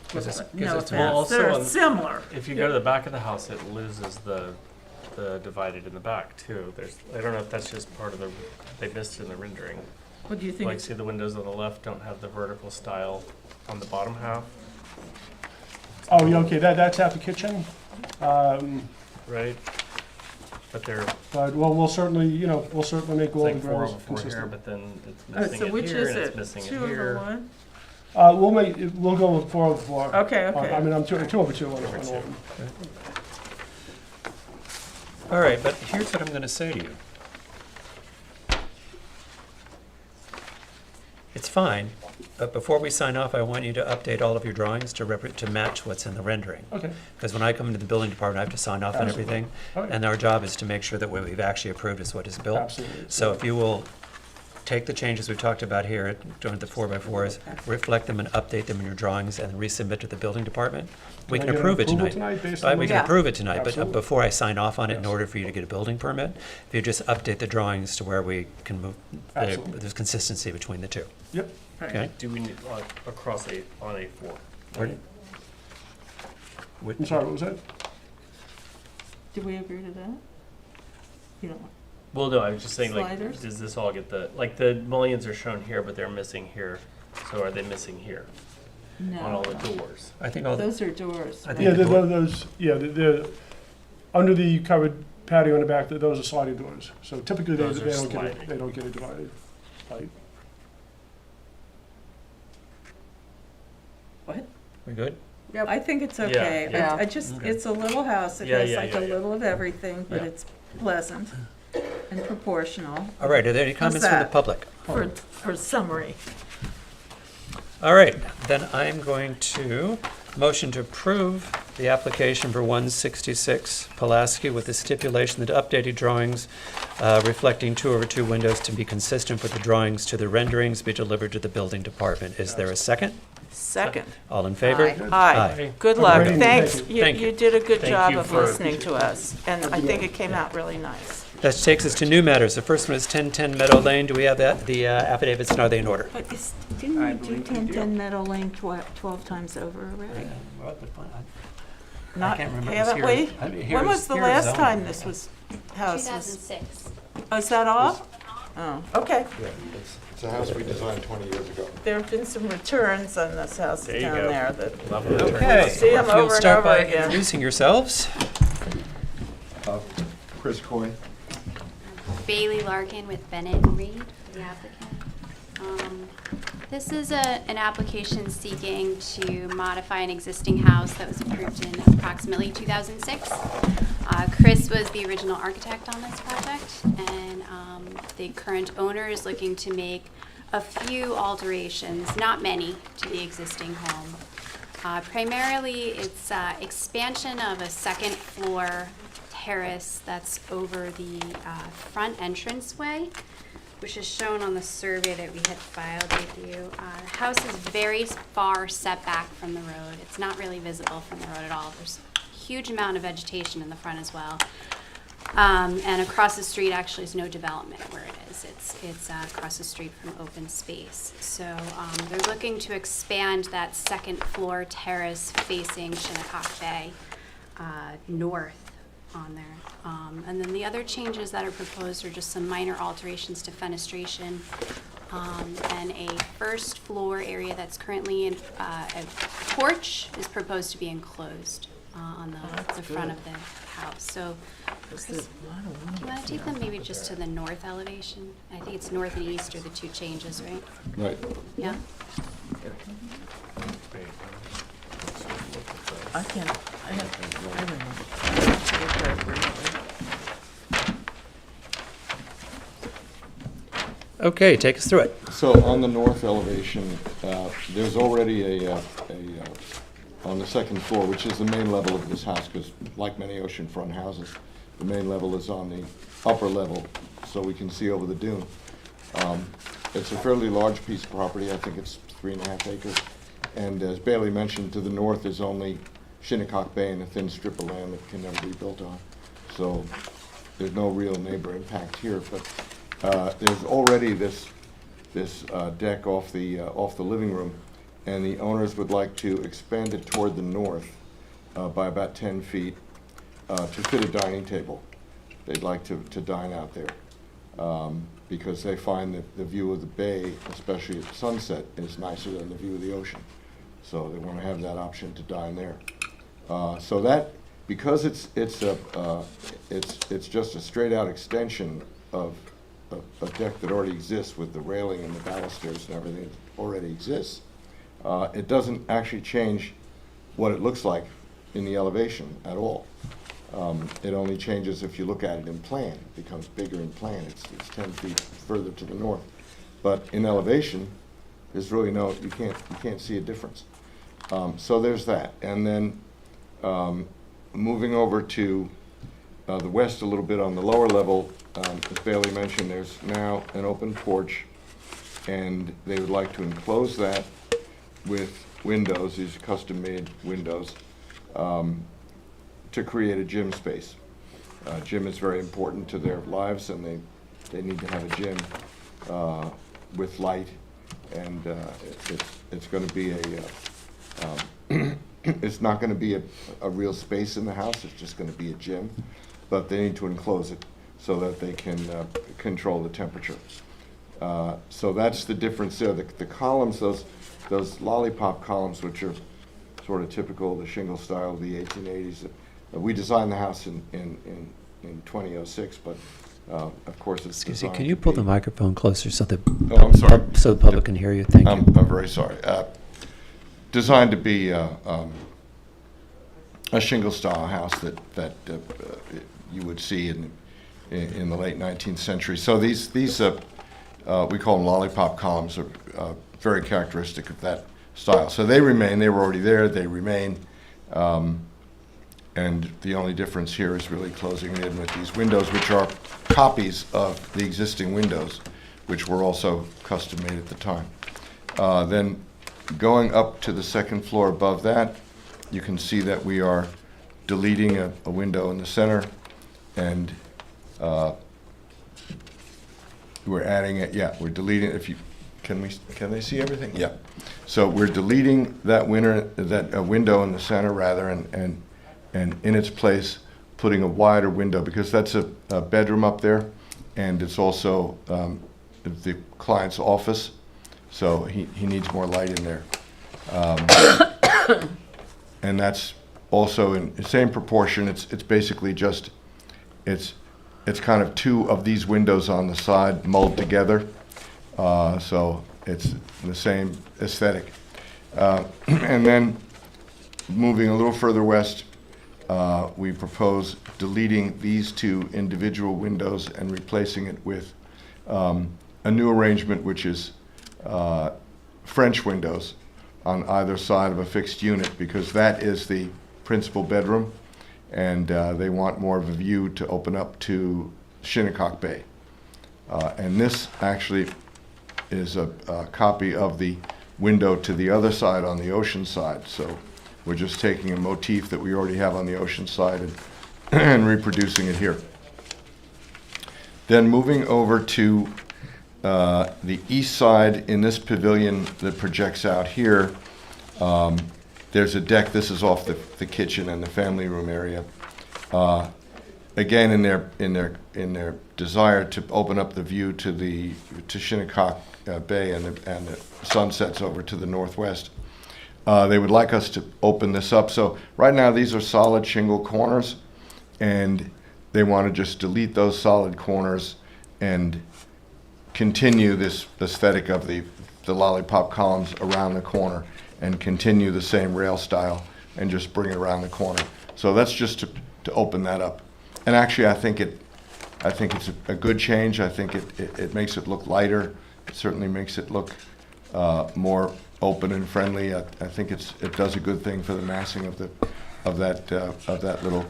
Gives us- gives no us offense, more- also they're on- similar. If you go to the back of the house, it loses the divided in the back too. I don't know if that's just part of they missed in the rendering. What do you think? Like, see the windows on the left don't have the vertical style on the bottom half, Oh, yeah, okay, that's at the kitchen. right? But they're, But, well, we'll certainly make it's all the like 4 drawings over 4 here, consistent. but then it's Oh, missing so it which here is and it's it? missing Two it over here. one? We'll go with 4 over 4. Okay, okay. I mean, I'm two over 2 on all of two. them. All right, but here's what I'm going to say to you. It's fine, but before we sign off, I want you to update all of your drawings to match what's in the rendering. Okay. Because when I come into the building department, I have to sign off on Absolutely. everything. Okay. And our job is to make sure that what we've actually approved is what is built. Absolutely. So if you will take the changes we've talked about here during the 4x4s, reflect them and update them in your drawings and resubmit to the building department, we Can I can get an approve it approval tonight. tonight based Right, on we the- can Yeah. approve it tonight, but Absolutely. before I sign off on it, in Yes. order for you to get a building permit, if you just update the drawings to where we can move, Absolutely. there's consistency between the two. Yep. Okay? Do we need, across on A4? Pardon? I'm sorry, what was that? Do we agree to that? You don't, Well, no, I was just saying, like, Sliders? does this all get the mullions are shown here, but they're missing here. So are they missing here on all no. the doors? I think all, Those are doors, I right? think Yeah, the door- those, yeah, they're under the covered patio in the back, those are sliding doors. So typically, they Those are don't sliding. they don't get a divided height. What? We good? Yeah, I think it's Yeah, okay. yeah. I just, Okay. it's a little house. It Yeah, has yeah, like yeah, a yeah. little of everything, but Yeah. it's pleasant and proportional. All right, are there any How's comments from the that? public? For summary. All right, then I'm going to motion to approve the application for 166 Pulaski with the stipulation that updated drawings reflecting 2/2 windows to be consistent with the drawings to the renderings be delivered to the building department. Is there a second? Second. All in favor? Aye. Aye. Good luck. Great. Thanks. Thank You Thank you. you did a good Thank job you of for- listening to us, and I think it came out really nice. That takes us to new matters. The first one is 1010 Meadow Lane. Do we have that, the affidavits, and are they in order? But didn't I we do believe we 1010 Meadow Lane 12 times over already? I Not, can't remember. haven't Here- we? I mean, here When is- was the here is last zoning. time this was, house was? 2006. Oh, is that all? Oh, okay. Yeah, it's a house we designed 20 years ago. There have been some returns on this house There you down go. there that, Love it. Okay. See 'em If you'll over and start over by again. introducing yourselves. Chris Coy. Bailey Larkin with Bennett and Reed, the applicant. This is an application seeking to modify an existing house that was approved in approximately 2006. Chris was the original architect on this project, and the current owner is looking to make a few alterations, not many, to the existing home. Primarily, it's expansion of a second floor terrace that's over the front entranceway, which is shown on the survey that we had filed with you. The house is very far set back from the road. It's not really visible from the road at all. There's a huge amount of vegetation in the front as well. And across the street actually is no development where it is. It's across the street from open space. So they're looking to expand that second floor terrace facing Shinnecock Bay north on there. And then the other changes that are proposed are just some minor alterations to fenestration and a first floor area that's currently in a porch is proposed to be enclosed on the front of the house. So, Chris, do you want to take them maybe just to the north elevation? I think it's north and east are the two changes, right? Right. Yeah. I can't, I remember. Okay, take us through it. So on the north elevation, there's already on the second floor, which is the main level of this house, because like many oceanfront houses, the main level is on the upper level, so we can see over the dune. It's a fairly large piece of property. I think it's 3.5 acres. And as Bailey mentioned, to the north is only Shinnecock Bay and a thin strip of land that can never be built on. So there's no real neighbor impact here, but there's already this deck off the living room, and the owners would like to expand it toward the north by about 10 feet to fit a dining table. They'd like to dine out there because they find that the view of the bay, especially at sunset, is nicer than the view of the ocean. So they want to have that option to dine there. So that, because it's just a straight out extension of a deck that already exists with the railing and the balusters and everything that already exists, it doesn't actually change what it looks like in the elevation at all. It only changes if you look at it in plan. It becomes bigger in plan. It's 10 feet further to the north. But in elevation, there's really no, you can't see a difference. So there's that. And then moving over to the west a little bit on the lower level, as Bailey mentioned, there's now an open porch, and they would like to enclose that with windows, these custom-made windows, to create a gym space. Gym is very important to their lives, and they need to have a gym with light, and it's going to be it's not going to be a real space in the house. It's just going to be a gym, but they need to enclose it so that they can control the temperature. So that's the difference there. The columns, those lollipop columns, which are sort of typical of the shingle style of the 1880s. We designed the house in in 2006, but of course it's Excuse me, designed can you to pull be- the microphone closer so that Oh, I'm sorry. so the public can hear you? Thank you. I'm very sorry. Designed to be a shingle-style house that you would see in the late 19th century. So these we call them lollipop columns, are very characteristic of that style. So they remain. They were already there. They remain. And the only difference here is really closing it in with these windows, which are copies of the existing windows, which were also custom made at the time. Then going up to the second floor above that, you can see that we are deleting a window in the center, and we're adding it. Yeah, we're deleting. Can they see everything? Yeah. So we're deleting that window in the center rather, and in its place putting a wider window, because that's a bedroom up there, and it's also the client's office, so he needs more light in there. And that's also in the same proportion. It's basically just, it's kind of two of these windows on the side mulled together, so it's the same aesthetic. And then moving a little further west, we propose deleting these two individual windows and replacing it with a new arrangement, which is French windows on either side of a fixed unit, because that is the principal bedroom, and they want more of a view to open up to Shinnecock Bay. And this actually is a copy of the window to the other side on the ocean side. So we're just taking a motif that we already have on the ocean side and reproducing it here. Then moving over to the east side in this pavilion that projects out here, there's a deck. This is off the kitchen and the family room area. Again, in their desire to open up the view to Shinnecock Bay and the sunsets over to the northwest, they would like us to open this up. So right now these are solid shingle corners, and they want to just delete those solid corners and continue this aesthetic of the lollipop columns around the corner, and continue the same rail style and just bring it around the corner. So that's just to open that up. And actually I think it's a good change. I think it makes it look lighter. It certainly makes it look more open and friendly. I think it does a good thing for the massing of that little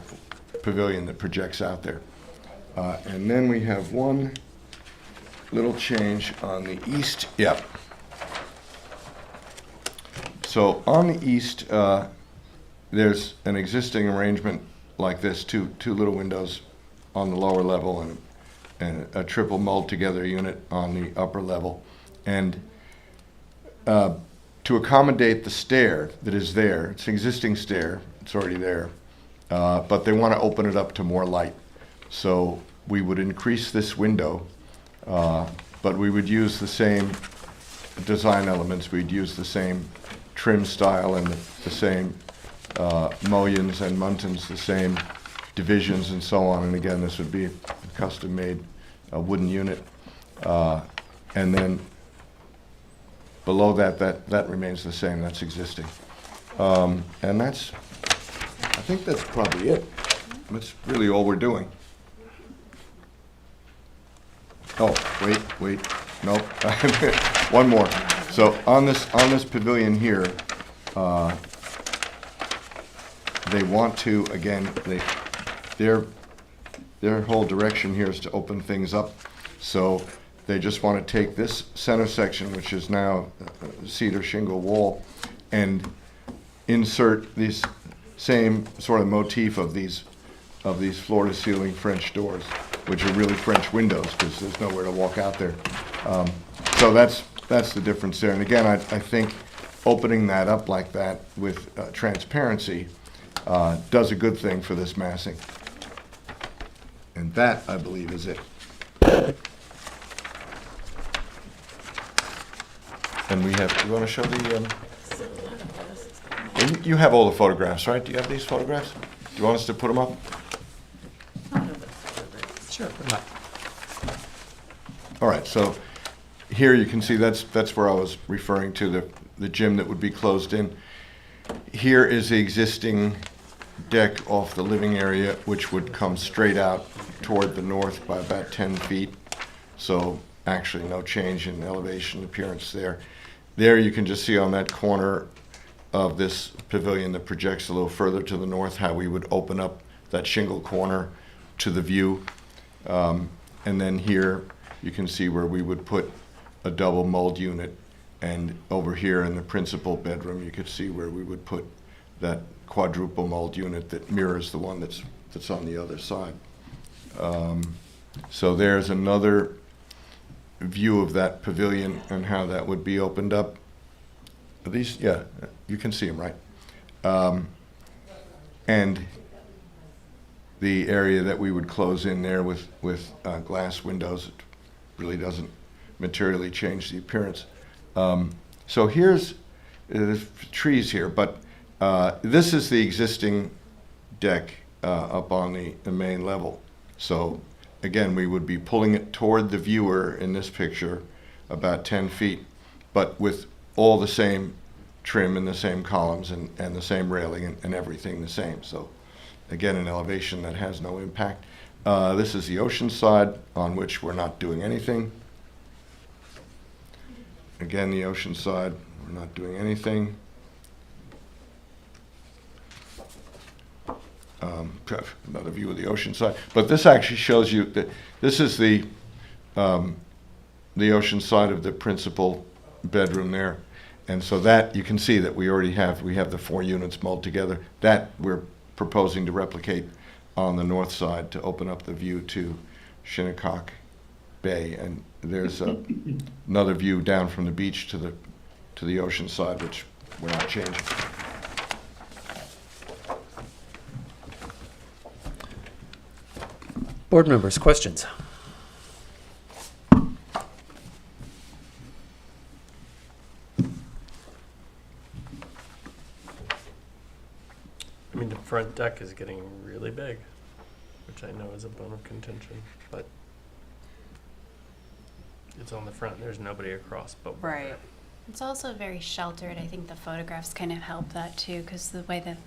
pavilion that projects out there. And then we have one little change on the east. Yep. So on the east, there's an existing arrangement like this, two little windows on the lower level and a triple mulled together unit on the upper level. And to accommodate the stair that is there, it's an existing stair, it's already there, but they want to open it up to more light. So we would increase this window, but we would use the same design elements. We'd use the same trim style and the same mullions and muntins, the same divisions and so on. And again, this would be a custom-made wooden unit. And then below that remains the same. That's existing. And I think that's probably it. That's really all we're doing. Oh, wait, nope. One more. So on this pavilion here, they want to, again, their whole direction here is to open things up. So they just want to take this center section, which is now a cedar shingle wall, and insert this same sort of motif of these floor-to-ceiling French doors, which are really French windows because there's nowhere to walk out there. So that's the difference there. And again, I think opening that up like that with transparency does a good thing for this massing. And that, I believe, is it. And we have, you want to show the, you have all the photographs, right? Do you have these photographs? Do you want us to put them up? So here you can see that's where I was referring to, the gym that would be closed in. Here is the existing deck off the living area, which would come straight out toward the north by about 10 feet. So actually no change in elevation appearance there. There you can just see on that corner of this pavilion that projects a little further to the north how we would open up that shingle corner to the view. And then here you can see where we would put a double mold unit, and over here in the principal bedroom you could see where we would put that quadruple mold unit that mirrors the one that's on the other side. So there's another view of that pavilion and how that would be opened up. These, yeah, you can see them, right? And the area that we would close in there with glass windows, it really doesn't materially change the appearance. So here's trees here, but this is the existing deck up on the main level. So again, we would be pulling it toward the viewer in this picture about 10 feet, but with all the same trim and the same columns and the same railing and everything the same. So again, an elevation that has no impact. This is the ocean side on which we're not doing anything. Again, the ocean side, we're not doing anything. Another view of the ocean side. But this actually shows you that this is the ocean side of the principal bedroom there. And so that, you can see that we have the 4 units molded together. That we're proposing to replicate on the north side to open up the view to Shinnecock Bay. And there's another view down from the beach to the ocean side, which we're not changing. Board members, questions? I mean, the front deck is getting really big, which I know is a bone of contention, but it's on the front. There's nobody across but Right. It's also very sheltered. I think the photographs kind of help that too, because the way the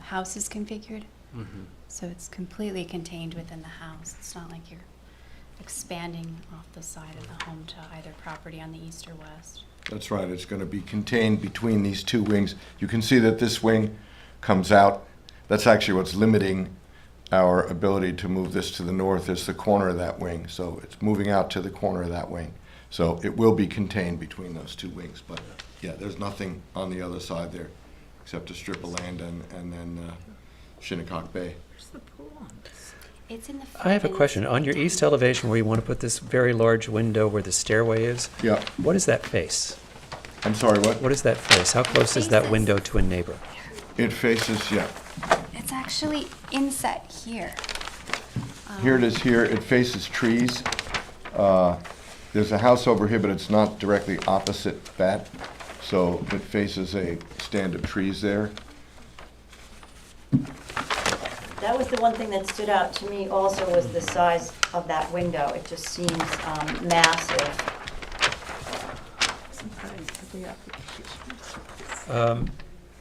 house is configured. Mm-hmm. So it's completely contained within the house. It's not like you're expanding off the side of the home to either property on the east or west. That's right. It's going to be contained between these 2 wings. You can see that this wing comes out. That's actually what's limiting our ability to move this to the north, is the corner of that wing. So it's moving out to the corner of that wing. So it will be contained between those 2 wings. But yeah, there's nothing on the other side there except a strip of land and then Shinnecock Bay. Where's the pool on this? It's in the I have a question. On your east elevation where you want to put this very large window where the stairway is, Yeah. what does that face? I'm sorry, what? What does that face? How close is that window to a neighbor? It faces, yeah. It's actually inset here. Here it is here. It faces trees. There's a house over here, but it's not directly opposite that. So it faces a stand of trees there. That was the one thing that stood out to me also, was the size of that window. It just seems massive.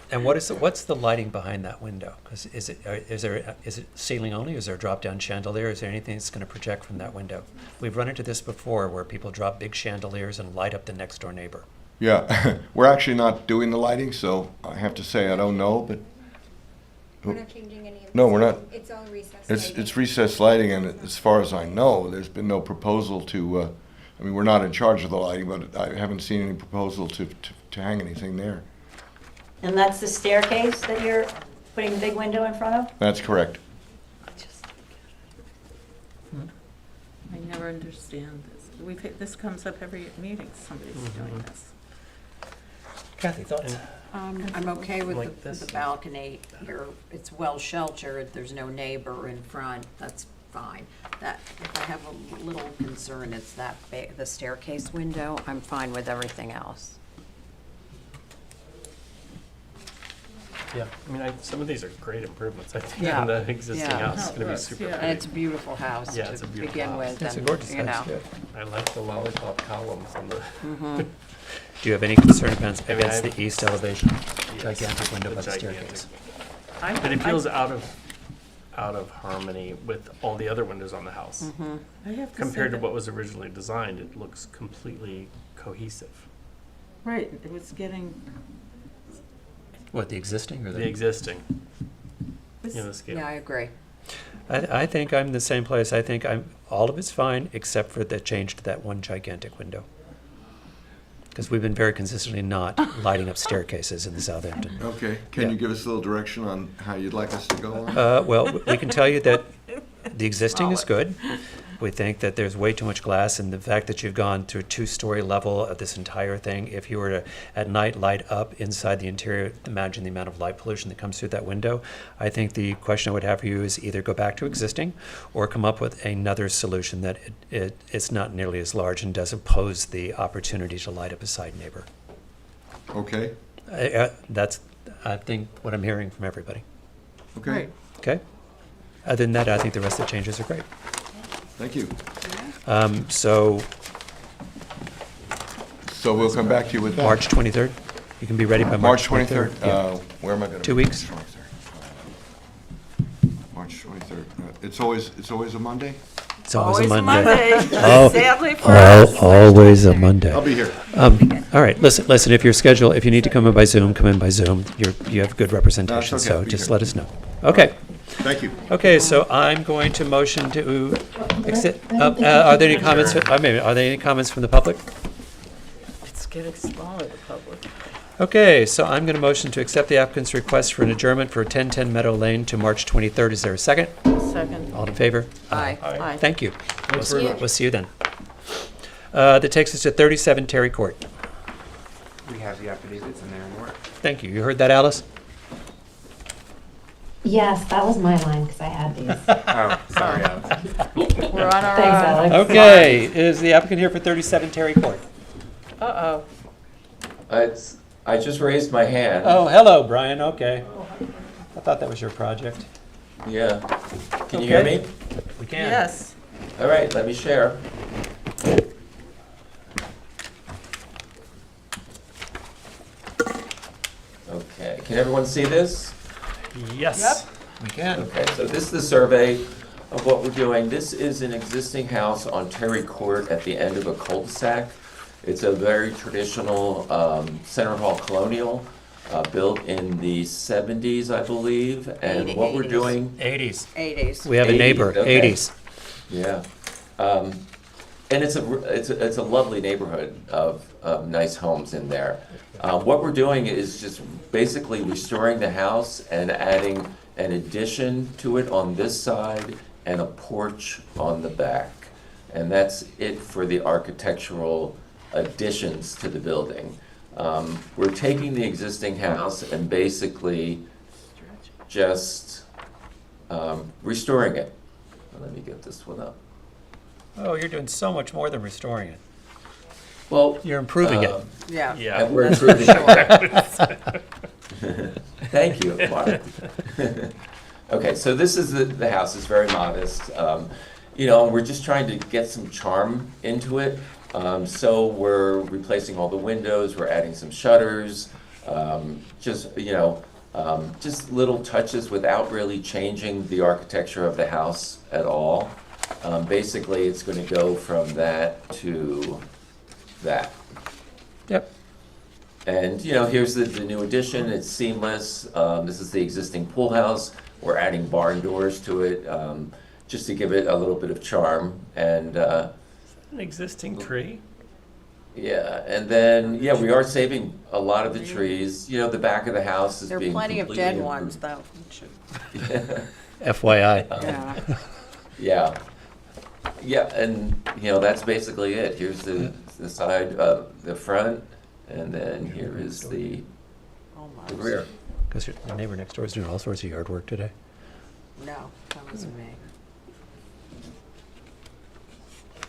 And what's the lighting behind that window? Because is it ceiling only? Is there a drop-down chandelier? Is there anything that's going to project from that window? We've run into this before where people drop big chandeliers and light up the next door neighbor. Yeah, we're actually not doing the lighting, so I have to say I don't know, but. We're not changing any of this. No, we're not. It's all recessed It's lighting. recessed lighting, and as far as I know, there's been no proposal to, I mean, we're not in charge of the lighting, but I haven't seen any proposal to hang anything there. And that's the staircase that you're putting the big window in front of? That's correct. I never understand this. This comes up every meeting, somebody's doing this. Kathy, thoughts? I'm okay with Like the this? balcony here. It's well sheltered. There's no neighbor in front. That's fine. That, if I have a little concern, it's that the staircase window. I'm fine with everything else. Yeah, I mean, some of these are great improvements, I think, Yeah. on the existing Yeah. house. It's gonna be super And pretty. it's a beautiful house Yeah, it's to a beautiful begin house. with. It's a and, gorgeous you house, know. yeah. I like the lollipop columns on the. Mhm. Do you have any concern against I mean, against I- the east elevation? Yes, Gigantic window the by the gigantic. staircase. But it feels out of harmony with all the other windows on the house. Mhm. I have to Compared say to what was originally designed, it looks completely cohesive. right, it was getting, What, the existing or The existing, it's- you know, the scale. Yeah, I agree. I think I'm in the same place. I think all of it's fine except for the change to that one gigantic window. Because we've been very consistently not lighting up staircases in the Southampton. Okay, can Yeah. you give us a little direction on how you'd like us to go on? Well, we can tell you that the existing is good. We think that there's way too much glass, and the fact that you've gone to a two-story level of this entire thing, if you were to, at night, light up inside the interior, imagine the amount of light pollution that comes through that window. I think the question I would have for you is either go back to existing or come up with another solution that it's not nearly as large and doesn't pose the opportunity to light up a side neighbor. Okay, That's, I think, what I'm hearing from everybody. okay, right. Okay? Other than that, I think the rest of the changes are great. thank you. So So we'll come back to you with that. March 23rd? You can be ready by March 23rd? Yeah. Where am I going to? 2 weeks? March 23rd. It's always a Monday? It's always a Monday. Monday. Sadly for us. Always a Monday. I'll be here. All right, listen, if you need to come in by Zoom, come in by Zoom. You have good representation, No, it's okay, I'll so be just here. let us know. Okay. Thank you. Okay, so I'm going to motion to accept, are there any comments, are there any comments from the public? It's getting smaller, the public. Okay, so I'm going to motion to accept the applicant's request for an adjournment for 1010 Meadow Lane to March 23rd. Is there a second? Second. All in favor? Aye. Aye. Thank you. Thanks very much. We'll see you then. That takes us to 37 Terry Court. We have the affidavits in there and work. Thank you. You heard that, Alice? Yes, that was my line, because I had these. Oh, sorry, Alex. We're on our Thanks, Alex. Okay, is the applicant here for 37 Terry Court? Uh-oh. I just raised my hand. Oh, hello, Brian, okay. I thought that was your project. Yeah. Can you hear Okay. me? We can. Yes. All right, let me share. Okay, can everyone see this? Yes. We can. Okay, so this is the survey of what we're doing. This is an existing house on Terry Court at the end of a cul-de-sac. It's a very traditional Center Hall colonial, built in the 70s, I believe. And what we're 80s. doing, 80s. 80s. We have a 80s, neighbor, okay. 80s. yeah. And it's a lovely neighborhood of nice homes in there. What we're doing is just basically restoring the house and adding an addition to it on this side and a porch on the back. And that's it for the architectural additions to the building. We're taking the existing house and basically just restoring it. Let me get this one up. Oh, you're doing so much more than restoring it. Well, You're improving it. Yeah. Yeah. and we're That's for improving it. Thank you, Mark. Okay, so this is the house. It's very modest. We're just trying to get some charm into it. So we're replacing all the windows. We're adding some shutters. Just little touches without really changing the architecture of the house at all. Basically, it's going to go from that to that. Yep. And, here's the new addition. It's seamless. This is the existing pool house. We're adding barn doors to it, just to give it a little bit of charm. And, An existing tree? yeah, and then, we are saving a lot of the trees. The back of the house is There are being plenty of completely dead ones, though. FYI. Yeah. Yeah. Yeah, and, that's basically it. Here's the side, the front, and then here is the rear. Because your neighbor next door is doing all sorts of yard work today. No, that wasn't me.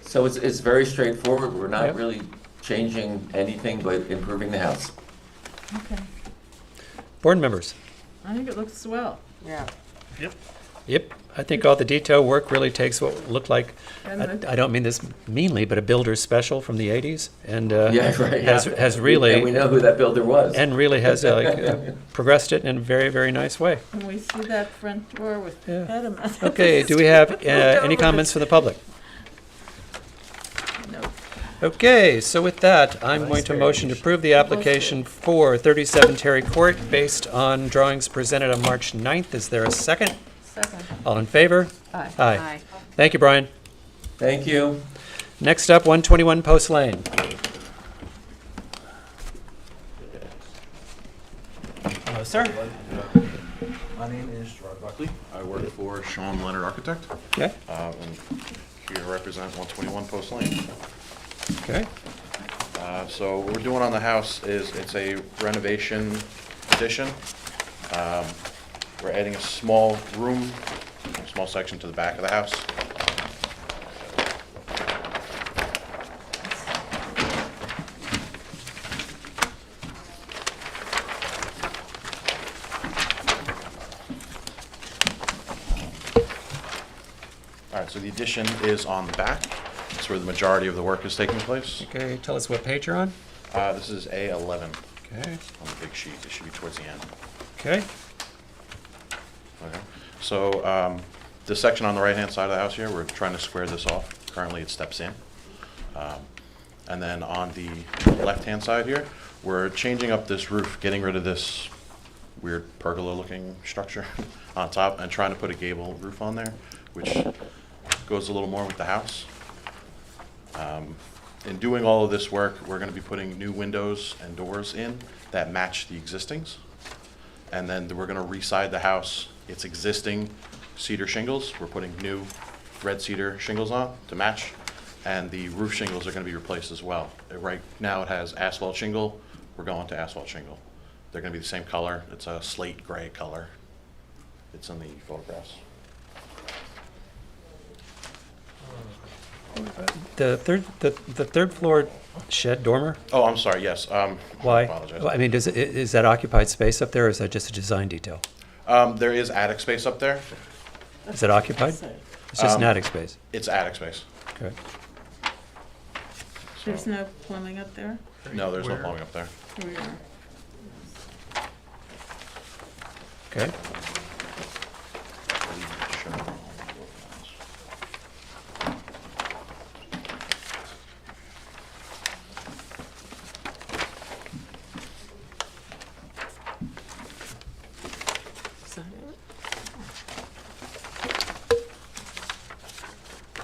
So it's very straightforward. We're not Yep. really changing anything but improving the house. Okay. Board members, I think it looks swell. Yeah. Yep, I think all the detail work really takes what looked like, And I don't mean this meanly, but a builder's special from the 80s, and Yeah, right. has really... And we know who that builder was. And really has progressed it in a very, very nice way. And we see that front door with pediment. Okay, do we have any comments from the public? No. Okay, so with that, I'm going to motion to approve the application for 37 Terry Court based on drawings presented on March 9th. Is there a second? Second. All in favor? Aye. Aye. Thank you, Brian. Thank you. Next up, 121 Post Lane. Hello, sir. My name is Gerard Buckley. I work for Sean Leonard Architect. Okay. And here to represent 121 Post Lane. Okay. So what we're doing on the house is it's a renovation addition. We're adding a small room, a small section to the back of the house. All right, so the addition is on the back. That's where the majority of the work is taking place. Okay, tell us what page you're on. This is A11. Okay. On the big sheet. It should be towards the end. Okay. Okay. So this section on the right-hand side of the house here, we're trying to square this off. Currently, it steps in. And then on the left-hand side here, we're changing up this roof, getting rid of this weird pergola-looking structure on top and trying to put a gable roof on there, which goes a little more with the house. In doing all of this work, we're going to be putting new windows and doors in that match the existings. And then we're going to re-side the house. It's existing cedar shingles. We're putting new red cedar shingles on to match. And the roof shingles are going to be replaced as well. Right now it has asphalt shingle. We're going to asphalt shingle. They're going to be the same color. It's a slate gray color. It's in the photographs. The third floor shed dormer? Oh, I'm sorry, yes. Why? I apologize. Well, I mean, is that occupied space up there, or is that just a design detail? There is attic space up there. Is it occupied? It's just an attic space. It's attic space. Okay. There's no plumbing up there? No, there's no plumbing up there. Okay.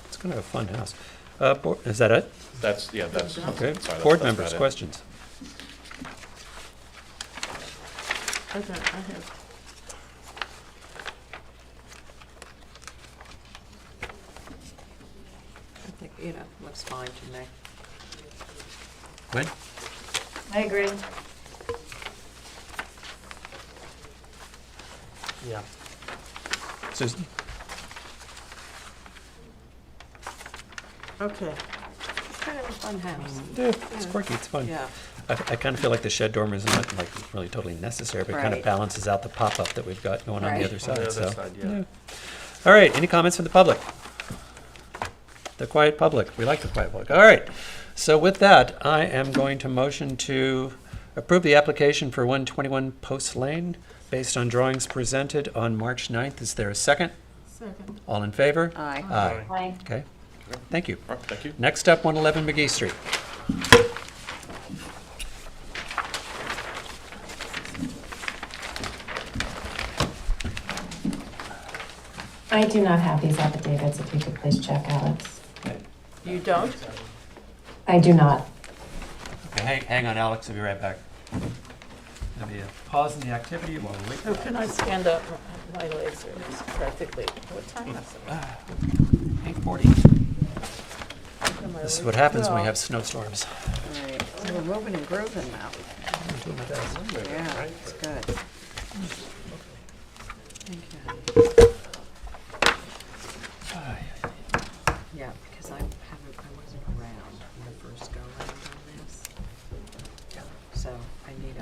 It's kind of a fun house. Is that it? That's Okay. sorry, Board that's members, about it. questions? Okay, I have. I think, looks fine to me. Gwen? I agree. Yeah. Susan? Okay. It's kind of a fun house. Yeah, it's quirky, it's fun. Yeah. I kind of feel like the shed dormer is not like really totally necessary, but it kind of Right. balances out the pop-up that we've got going on the Right. other side. On the other So, side, yeah. All right, any comments from the public? The quiet public. We like the quiet public. All right. So with that, I am going to motion to approve the application for 121 Post Lane based on drawings presented on March 9th. Is there a second? Second. All in favor? Aye. Aye. Aye. Okay. Thank you. All right, thank you. Next up, 111 McGee Street. I do not have these affidavits, if you could please check, Alex. You don't? I do not. Okay, hang on, Alex. I'll be right back. There'll be a pause in the activity while we wait. Oh, can I stand up? My legs are practically, what time is it? 8:40. This is what happens when we have snowstorms. Right. So we're moving and grooving now. I'm doing my best. Yeah, it's good. Thank you. Yeah, because I wasn't around when the first go round on this. So I need a.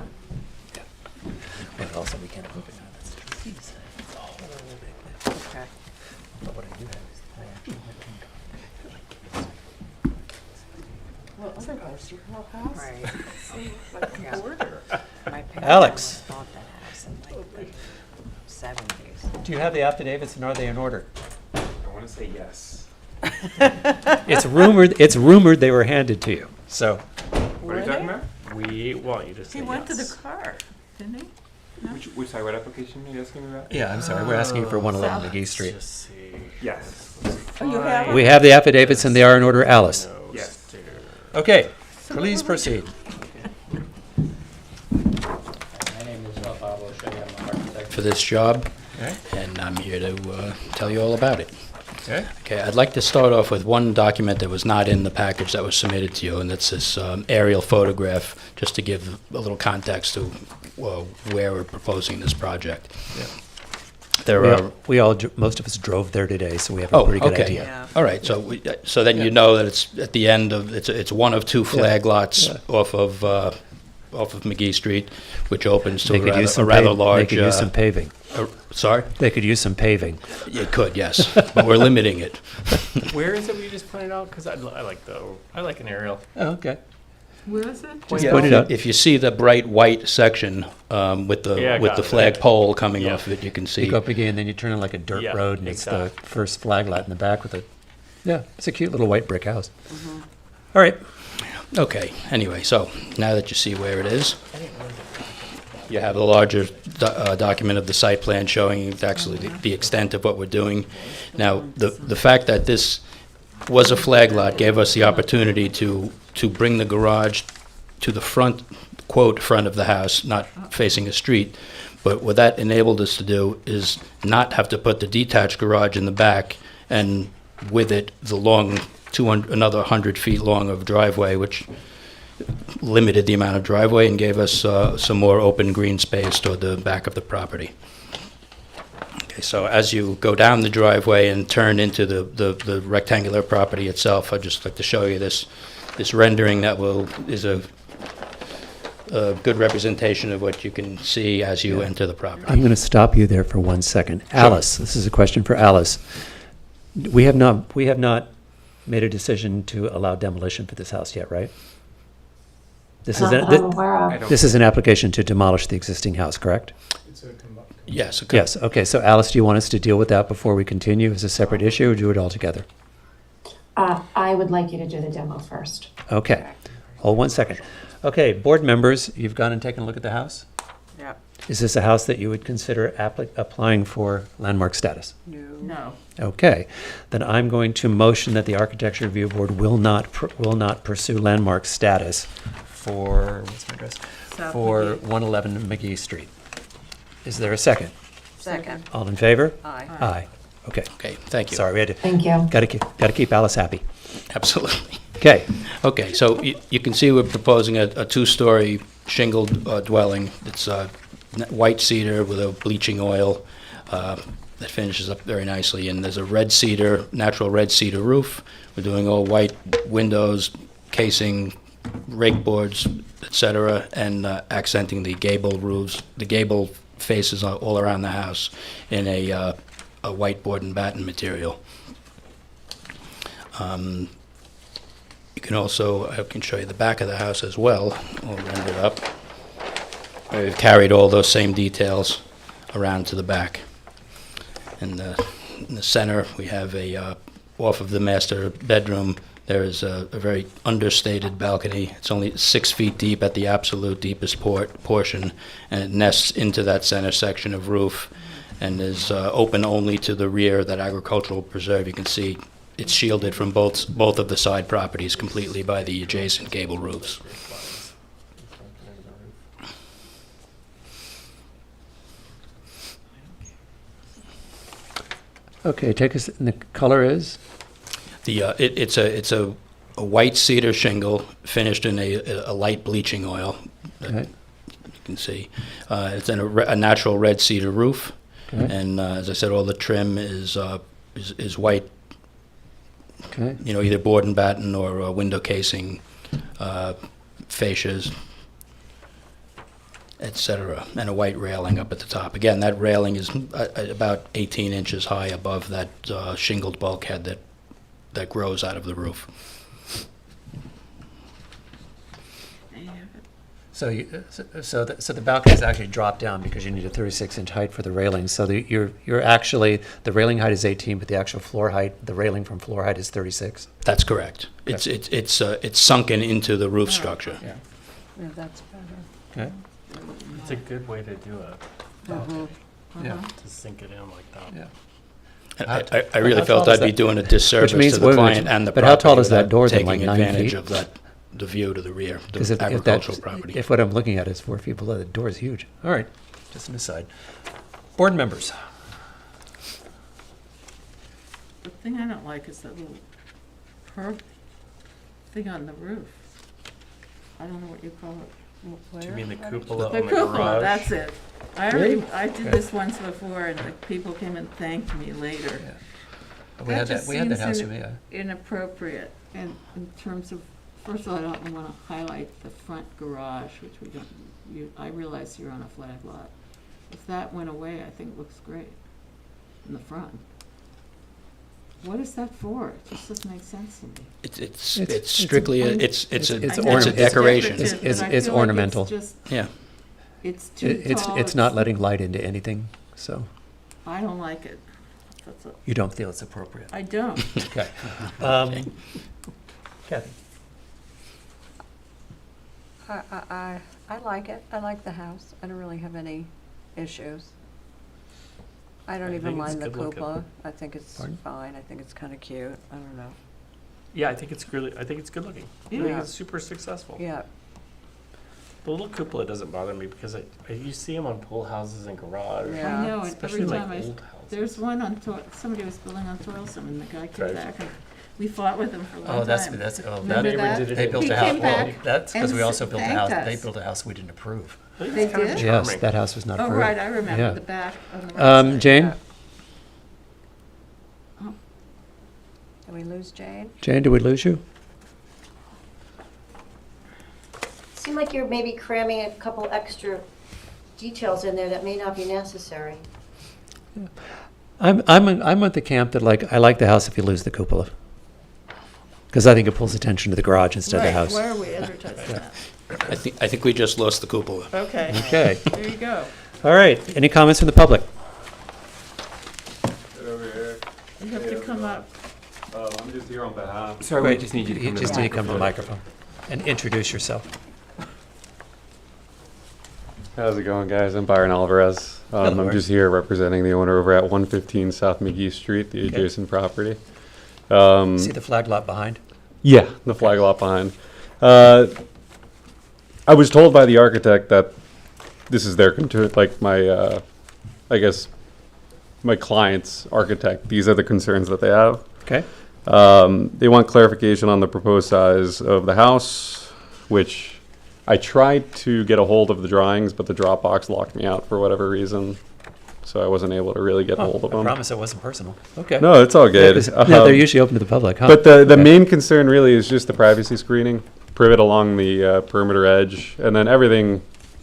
Well, also we can't move it now. That's true. It's a whole big thing. Okay. But what I do have is I actually have Well, otherwise your whole house Right. seems like a border. My parents Alex. almost bought that house in like the 70s. Do you have the affidavits and are they in order? I want to say yes. It's rumored they were handed to you. So What are you talking about? You just He say went to the yes. car, didn't he? Which side, what application are you asking me about? yeah, I'm sorry. We're asking you for 111 South. McGee Street. Just see. Yes. Oh, you have it? We have the affidavits and they are in order, Alice. Yes. Okay, please proceed. My name is Bob O'Shea. I'm an architect for this job, and I'm here to tell you all about it. Okay. Okay, I'd like to start off with one document that was not in the package that was submitted to you, and that's this aerial photograph, just to give a little context to where we're proposing this project. Yeah. There are Most of us drove there today, so we have a pretty good okay. idea. Yeah. All right, so then you know that it's at the end of, it's one of two flag lots off of McGee Street, which opens to They could use a some rather pave- large. They could use some paving. Sorry? They could use some paving. It could, yes, but we're limiting it. Where is it we just pointed out? Because I like an aerial. Oh, okay. Where is it? Just point it out. If you see the bright white section with Yeah, the got it. flag pole coming Yeah. off of it, you can You see. go up again, and then you turn on like a dirt Yeah, road, and it's the exactly. first flag lot in the back with a, yeah, it's a cute little white brick house. All right. Okay, anyway, so now that you see where it is, you have a larger document of the site plan showing actually the extent of what we're doing. Now, the fact that this was a flag lot gave us the opportunity to bring the garage to the front, quote, front of the house, not facing a street. But what that enabled us to do is not have to put the detached garage in the back, and with it, the long, another 100 feet long of driveway, which limited the amount of driveway and gave us some more open green space toward the back of the property. Okay, so as you go down the driveway and turn into the rectangular property itself, I'd just like to show you this rendering that is a good representation of what you can see as you enter the property. I'm going to stop you there for 1 second. Alice, this is a question for Alice. We have not made a decision to allow demolition for this house yet, right? This is Not that I'm aware of. this is an application to demolish the existing house, correct? Yes. Yes. Okay. So, Alice, do you want us to deal with that before we continue as a separate issue, or do it all together? I would like you to do the demo first. Okay. Hold 1 second. Okay, board members, you've gone and taken a look at the house? Yep. Is this a house that you would consider applying for landmark status? No. Okay, then I'm going to motion that the Architecture Review Board will not pursue landmark status for, what's my address? South For McGee. 111 McGee Street. Is there a second? Second. All in favor? Aye. Aye. Okay. Okay, thank you. Sorry, we had to. Thank you. Gotta keep Alice happy. Absolutely. Okay. Okay, so you can see we're proposing a two-story shingled dwelling. It's white cedar with a bleaching oil that finishes up very nicely. And there's a natural red cedar roof. We're doing all white windows, casing, rake boards, etc., and accenting the gable roofs, the gable faces all around the house in a white board and batten material. You can also, I can show you the back of the house as well, all rendered up. We've carried all those same details around to the back. In the center, we have off of the master bedroom, there is a very understated balcony. It's only 6 feet deep at the absolute deepest portion, and it nests into that center section of roof and is open only to the rear, that agricultural preserve. You can see it's shielded from both of the side properties completely by the adjacent gable roofs. Okay, take us, and the color is? It's a white cedar shingle finished in a light bleaching oil. Okay. You can see. It's in a natural red cedar roof. Okay. And as I said, all the trim is white. Okay. Either board and batten or window casing fascias. et cetera, and a white railing up at the top. Again, that railing is about 18 inches high above that shingled bulkhead that grows out of the roof. So the balconies actually drop down because you need a 36-inch height for the railing. So you're actually, the railing height is 18, but the actual floor height, the railing from floor height is 36. That's correct. Okay. It's sunken into the roof structure. Yeah. Yeah, that's better. Okay. It's a good way to do it. Yeah. To sink it in like that. Yeah. I really felt I'd be doing a disservice means- to the wait, client and the but property. how tall is that without door then, like taking 9 advantage feet? of the view to the rear, Because the agricultural property. if what I'm looking at is 4 feet below, the door is huge. All right, just an aside. Board members. The thing I don't like is that little curved thing on the roof. I don't know what you call it. Do you mean the cupola The on the cupola, garage? that's it. Really? I did this once before, and the people came and thanked me later. We had that house. seems Yeah. inappropriate in terms of, first of all, I don't want to highlight the front garage, which we don't, I realize you're on a flag lot. If that went away, I think it looks great in the front. What is that for? It just doesn't make sense to me. It's strictly a ornament- decoration. It's ornamental. Yeah. It's too tall. It's not letting light into anything, so I don't like it. That's a, you don't feel it's appropriate. I don't. Okay. Kathy. I like it. I like the house. I don't really have any issues. I don't I even think it's mind the good looking. cupola. I think it's Pardon? fine. I think it's kind of cute. I don't know. Yeah, I think it's good looking. I think Yeah. it's super successful. Yeah. The little cupola doesn't bother me because you see them on pool houses and garage. Yeah. I know, and Especially every like time old houses. there's one on, somebody was building on Toilsome, and the guy came Right. back, and we fought with him for a long time. Oh, that's Remember neighbor that? did it they in- built He a house. came Well, back that's because and we also built a thanked house. They us. built a house we didn't approve. I think They it's kind of did? Yes, charming. that house was not Oh, approved. right, I remember Yeah. the back on the right side. Jane. Yeah. Did we lose Jane? Jane, did we lose you? Seem like you're maybe cramming a couple extra details in there that may not be necessary. I'm at the camp that I like the house if you lose the cupola, because I think it pulls attention to the garage instead of the Right, house. where are we advertising that? I think we just lost the cupola. Okay. Okay. There you go. All right. Any comments from the public? You have to come up. I'm just here on behalf. Sorry, we just need you to come to the just need to come to the microphone. microphone and introduce yourself. How's it going, guys? I'm Byron Alvarez. Hello. I'm just here representing the owner over at 115 South McGee Street, the Okay. adjacent property. See the flag lot behind? Yeah, the flag lot behind. I was told by the architect that this is their I guess, my client's architect. These are the concerns that they have. Okay. They want clarification on the proposed size of the house, which I tried to get a hold of the drawings, but the Dropbox locked me out for whatever reason. So I wasn't able to really get hold of I them. promise it wasn't personal. Okay. No, it's all good. They're usually open to the public, huh? But the Okay. main concern really is just the privacy screening, privet along the perimeter edge, and then everything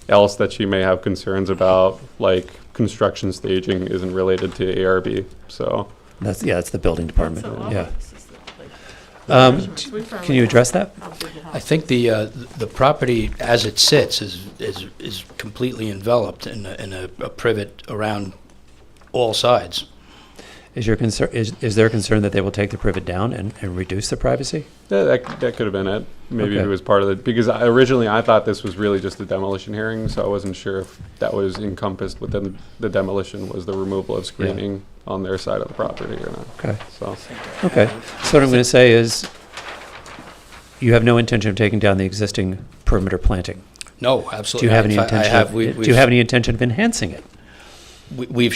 else that she may have concerns about, like construction staging, isn't related to ARB. So That's the building department. So all Yeah. of this is the, Um, Can you address that? I think the property as it sits is completely enveloped in a privet around all sides. Is your concern is there a concern that they will take the privet down and reduce the privacy? yeah, that could have been it. Maybe Okay. it was part of it, because originally I thought this was really just a demolition hearing, so I wasn't sure if that was encompassed within the demolition was the removal of screening on their side of the property or not. Okay. So. Okay. So what I'm going to say is, you have no intention of taking down the existing perimeter planting. No, absolutely. Do you have any In fact, intention? Do you have any intention of enhancing it? We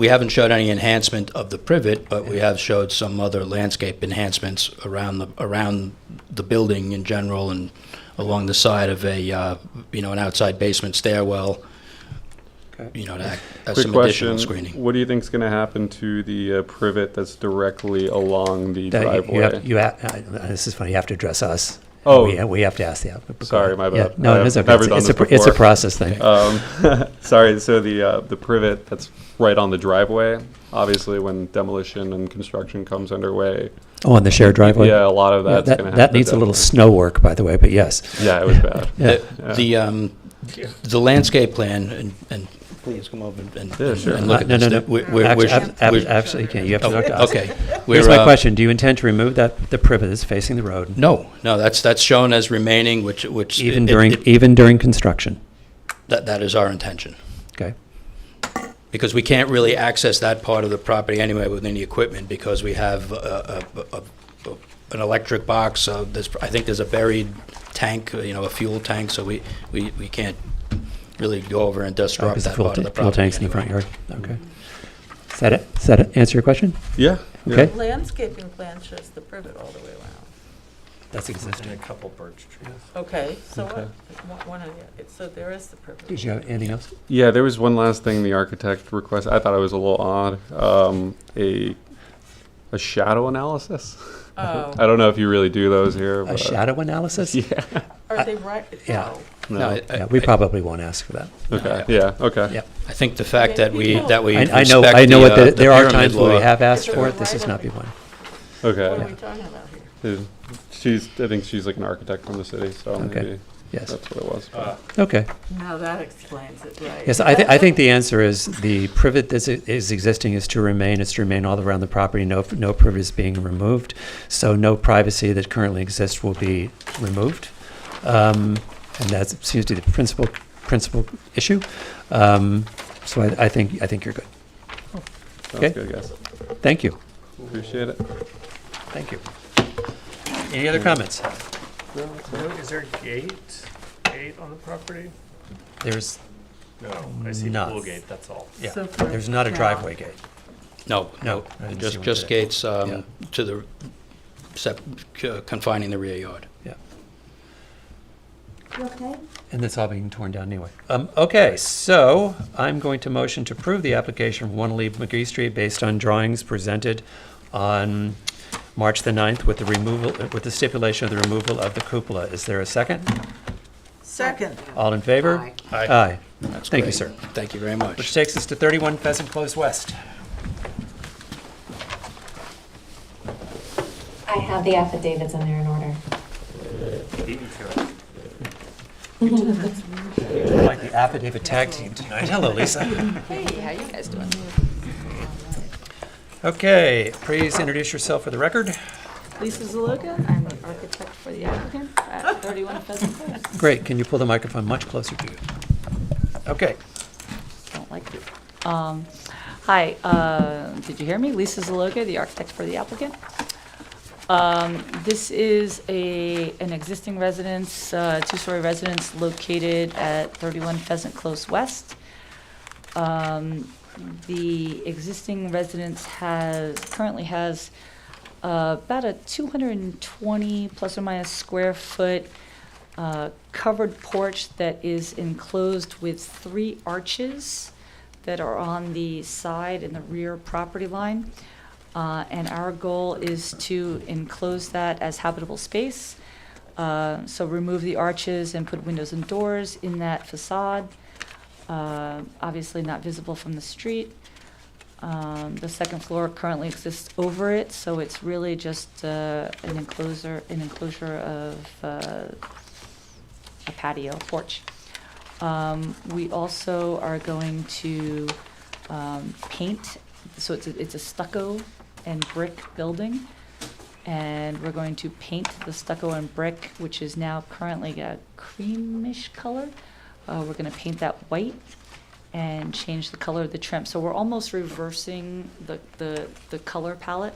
haven't showed any enhancement of the privet, but we have showed some other landscape enhancements around the building in general and along the side of an outside basement stairwell. Okay. To act as Quick some question, additional screening. what do you think is going to happen to the privet that's directly along the That driveway? this is funny. You have to address us Oh. We have to ask the applicant. Sorry, my Yeah, bad. no, I've it's okay. never done It's this a before. process thing. Sorry, so the privet that's right on the driveway, obviously when demolition and construction comes underway. Oh, on the shared driveway? Yeah, a lot of that's that, gonna have that to needs a little definitely- snow work, by the way, but yes. Yeah, it was bad. Yeah. The landscape plan, and please come over and Yeah, sure. and look at No, this. no. Actually, you can't. You have to Oh, talk to us. okay. Here's We're, my question. Do you intend to remove the privet that's facing the road? No, that's shown as remaining, which Even during construction? That is our intention. Okay. Because we can't really access that part of the property anyway with any equipment, because we have an electric box. I think there's a buried tank, a fuel tank, so we can't really go over and disrupt that part of the property. Fuel tanks in the front yard. Okay. Does that answer your question? Yeah. Okay. The landscaping plan shows the privet all the way around. That's existing. And a couple birch trees. Okay, so Okay. one of the, so there is the privet. Did you have anything else? Yeah, there was one last thing the architect requested. I thought it was a little odd. A shadow analysis. Oh. I don't know if you really do those here. A but- shadow analysis? Yeah. Are they right? Yeah. No. Yeah, we probably won't ask for that. Okay. Yeah. Okay. Yeah. I think the fact that we I know respect what the there are pyramid times where we law. have asked for it. This is not be one. Okay. What are we talking about here? I think she's like an architect from the city, so Okay. maybe Yes. that's what it was. Okay. Now that explains it, right? Yes, I think the answer is the privet that is existing is to remain. It's to remain all around the property. No privet is being removed, so no privacy that currently exists will be removed, and that seems to be the principal issue. So I think you're good. Sounds Okay. good, guys. Thank you. Appreciate it. Thank you. Any other comments? Is there a gate on the property? There's No, I see the not. pool gate, that's all. Yeah. So for There's not a now- driveway gate. No, I didn't see one just today. gates Yeah. to the confining the rear yard. Yeah. You okay? And that's all being torn down anyway. Okay, so I'm going to motion to approve the application for 1 Lee McGee Street based on drawings presented on March the 9th with the stipulation of the removal of the cupola. Is there a second? Second. All in favor? Aye. Aye. That's Thank you, great. sir. Thank you very much. Which takes us to 31 Pheasant Close West. I have the affidavits in there in order. Like the affidavit tag team tonight. Hello, Lisa. Hey, how you guys doing? Okay, please introduce yourself for the record. Lisa Zaloga, I'm the architect for the applicant at 31 Pheasant Close. Great, can you pull the microphone much closer to you? Okay. Don't like you. Hi, did you hear me? Lisa Zaloga, the architect for the applicant. This is an existing residence, two-story residence located at 31 Pheasant Close West. The existing residence currently has about a 220 plus or minus square foot covered porch that is enclosed with 3 arches that are on the side and the rear property line. And our goal is to enclose that as habitable space. So remove the arches and put windows and doors in that facade. Obviously not visible from the street. The second floor currently exists over it, so it's really just an enclosure of a patio porch. We also are going to paint, so it's a stucco and brick building, and we're going to paint the stucco and brick, which is now currently a creamish color. We're going to paint that white and change the color of the trim. So we're almost reversing the color palette.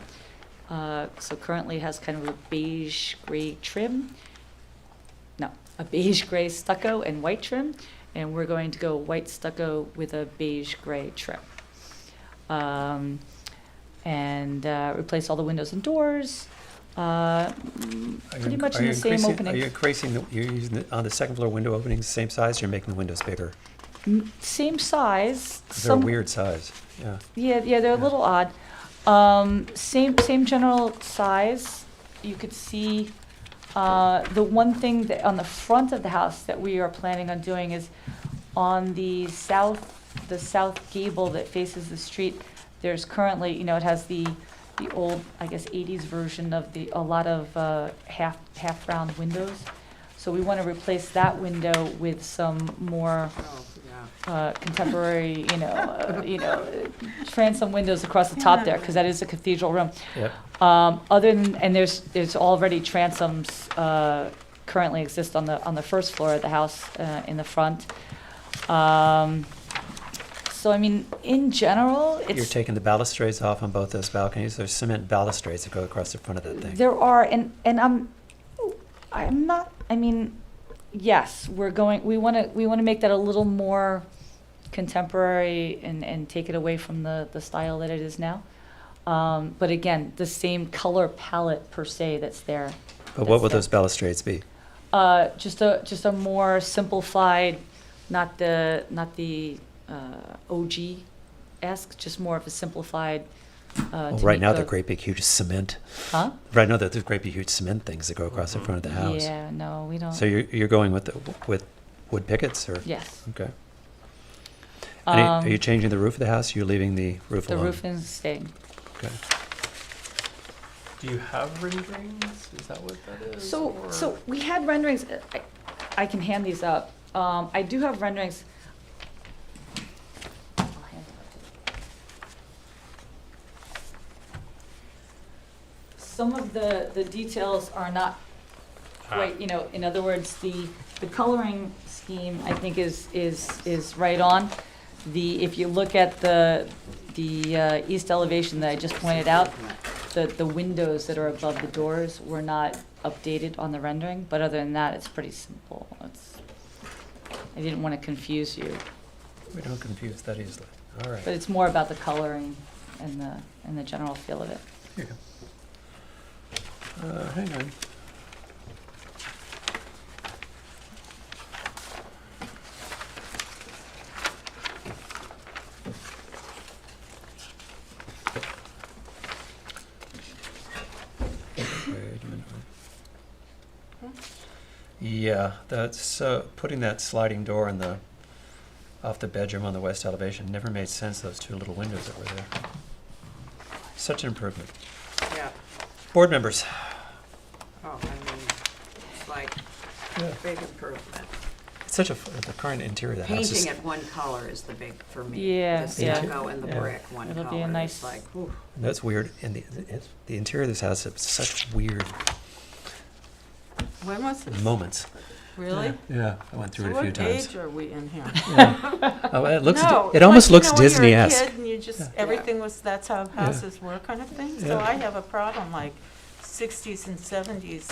So currently it has kind of a beige gray trim. No, a beige gray stucco and white trim, and we're going to go white stucco with a beige gray trim. And replace all the windows and doors. Pretty much in the same opening. Are you increasing, you're using on the second floor window openings the same size, or you're making the windows bigger? Same size. They're a weird size, yeah. Yeah, they're a little odd. Same general size. You could see The one thing that on the front of the house that we are planning on doing is on the south gable that faces the street, there's currently, you know, it has the old, I guess, 80s version of a lot of half round windows. So we want to replace that window with some more contemporary, transom windows across the top there, because that is a cathedral room. Yep. And there's already transoms currently exist on the first floor of the house in the front. So I mean, in general, You're taking the balustrades off on both those balconies. There's cement balustrades that go across the front of that thing. There are, and I'm not. I mean, yes, we want to make that a little more contemporary and take it away from the style that it is now. But again, the same color palette per se that's there. But what would those balustrades be? Just a more simplified, not the OG-esque, just more of a simplified. Well, right now they're great big huge cement. Huh? Right now there's great big huge cement things that go across the front of the house. Yeah, no, we don't. So you're going with wood pickets, or? Yes. Okay. Are you changing the roof of the house? You're leaving the roof alone? The roof is staying. Okay. Do you have renderings? Is that what that is? So we had renderings. I can hand these up. I do have renderings. I'll hand it up. Some of the details are not quite, in other words, the coloring scheme, I think, is right on. If you look at the east elevation that I just pointed out, the windows that are above the doors were not updated on the rendering, but other than that, it's pretty simple. I didn't want to confuse you. We don't confuse that easily. All right. But it's more about the coloring and the general feel of it. Here you go. Hang on. Yeah, that's putting that sliding door off the bedroom on the west elevation never made sense. Those two little windows that were there. Such an improvement. Yeah. Board members. Oh, I mean, it's like big improvement. It's such the current interior of the house is. Painting it one color is the big for me. Yeah, The stucco and the brick one It'll color. be a nice. It's like, ooh. That's weird. And the interior of this house has such weird When was this? moments. Really? Yeah, I went through it a few What times. age are we in here? Yeah. Oh, it looks. No, It almost like, looks when you're a Disney-esque. kid and you just everything was that's how houses were kind of thing. So Yeah. I have a problem like 60s and 70s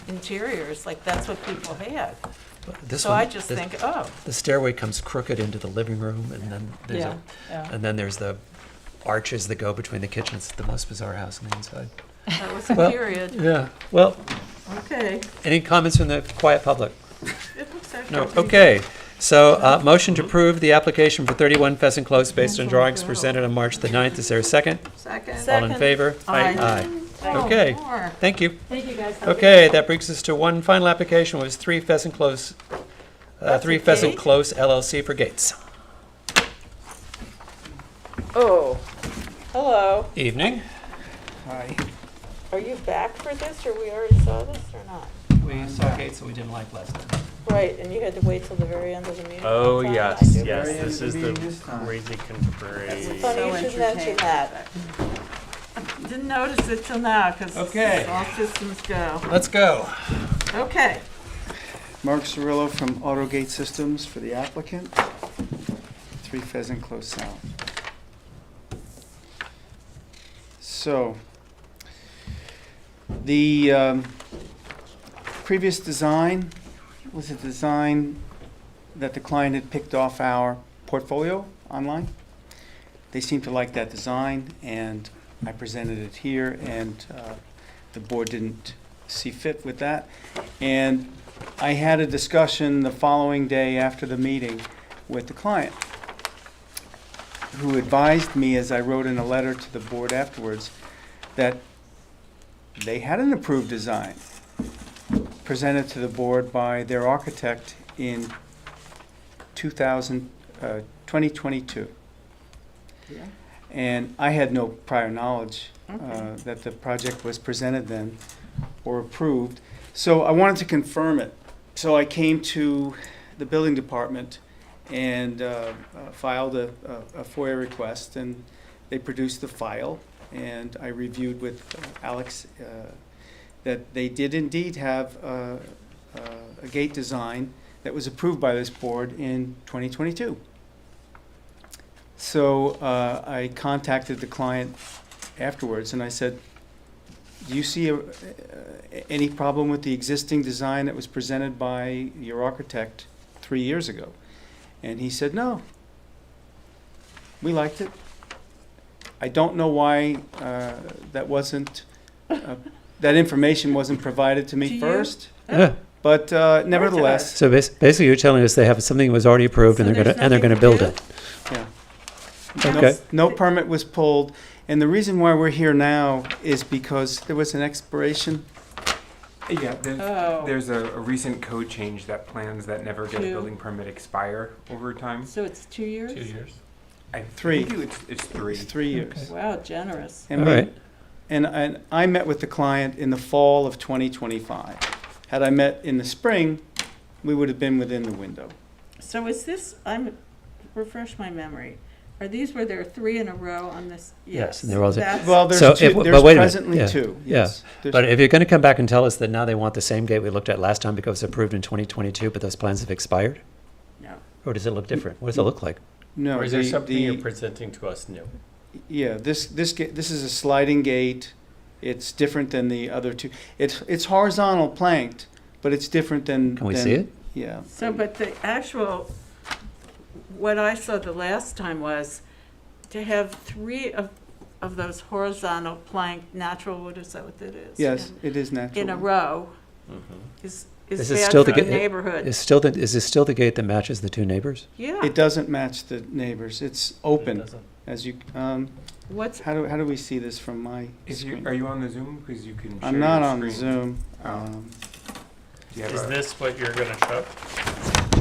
interiors, like that's what people had. This So one, I just think, oh. the stairway comes crooked into the living room, and then there's the arches that go between the kitchens. It's the most bizarre house on the inside. That was a period. Yeah. Well. Okay. Any comments from the quiet public? It looks actually No. pretty Okay. So, motion to approve the application for 31 Pheasant Close based on drawings presented on March the 9th. Is there a second? Second. All in favor? Aye. Oh, Okay. more. Thank you. Thank you, guys. Okay, that brings us to one final application, was 3 Pheasant Close, That's 3 a Pheasant gate? Close LLC for gates. Oh, hello. Evening. Hi. Are you back for this, or we already saw this, or not? We saw gates that we didn't like last time. Right, and you had to wait till the very end of the meeting? Oh, Fine, yes, I do. yes, this is the crazy contemporary. It's funny you should mention that. Didn't notice it till now, because Okay. all systems go. Let's go. Okay. Mark Cirillo from AutoGate Systems for the applicant, 3 Pheasant Close South. So, the previous design was a design that the client had picked off our portfolio online. They seemed to like that design, and I presented it here, and the board didn't see fit with that. And I had a discussion the following day after the meeting with the client, who advised me, as I wrote in a letter to the board afterwards, that they had an approved design. presented to the board by their architect in 2022. And I had no prior knowledge that the project was presented then or approved. So I wanted to confirm it. So I came to the building department and filed a FOIA request, and they produced the file. And I reviewed with Alex that they did indeed have a gate design that was approved by this board in 2022. So I contacted the client afterwards and I said, do you see any problem with the existing design that was presented by your architect 3 years ago? And he said, no. We liked it. I don't know why that wasn't, that information wasn't provided to me first. Yeah. But nevertheless. So basically, you're telling us they have something that was already approved, and they're gonna build it. Yeah. Okay. No permit was pulled, and the reason why we're here now is because there was an expiration. Yeah, there's a recent code change that plans that never get a building permit expire over time. So it's 2 years? 2 years. I 3. think it's 3. It's 3 years. Wow, generous. And, and I met with the client in the fall of 2025. Had I met in the spring, we would have been within the window. So is this, refresh my memory. Are these where there are 3 in a row on this? Yes, and they're all. Well, there's So two, but there's wait a minute. presently Yeah, 2, yeah. yes. But if you're going to come back and tell us that now they want the same gate we looked at last time because it was approved in 2022, but those plans have expired? No. Or does it look different? What does it look like? No. Or is there something you're presenting to us new? Yeah, this is a sliding gate. It's different than the other 2. It's horizontal planked, but it's different than. Can we see it? Yeah. So, but the actual, what I saw the last time was to have 3 of those horizontal plank natural wood, is that what it is? Yes, it is natural. In a row is bad still for the the neighborhood. Is this still the gate that matches the 2 neighbors? Yeah. It doesn't match the neighbors. It's open. As you, What's how do we see this from my screen? Are you on the Zoom? Because you can. I'm share not your on the screen. Zoom. Is this what you're going to show?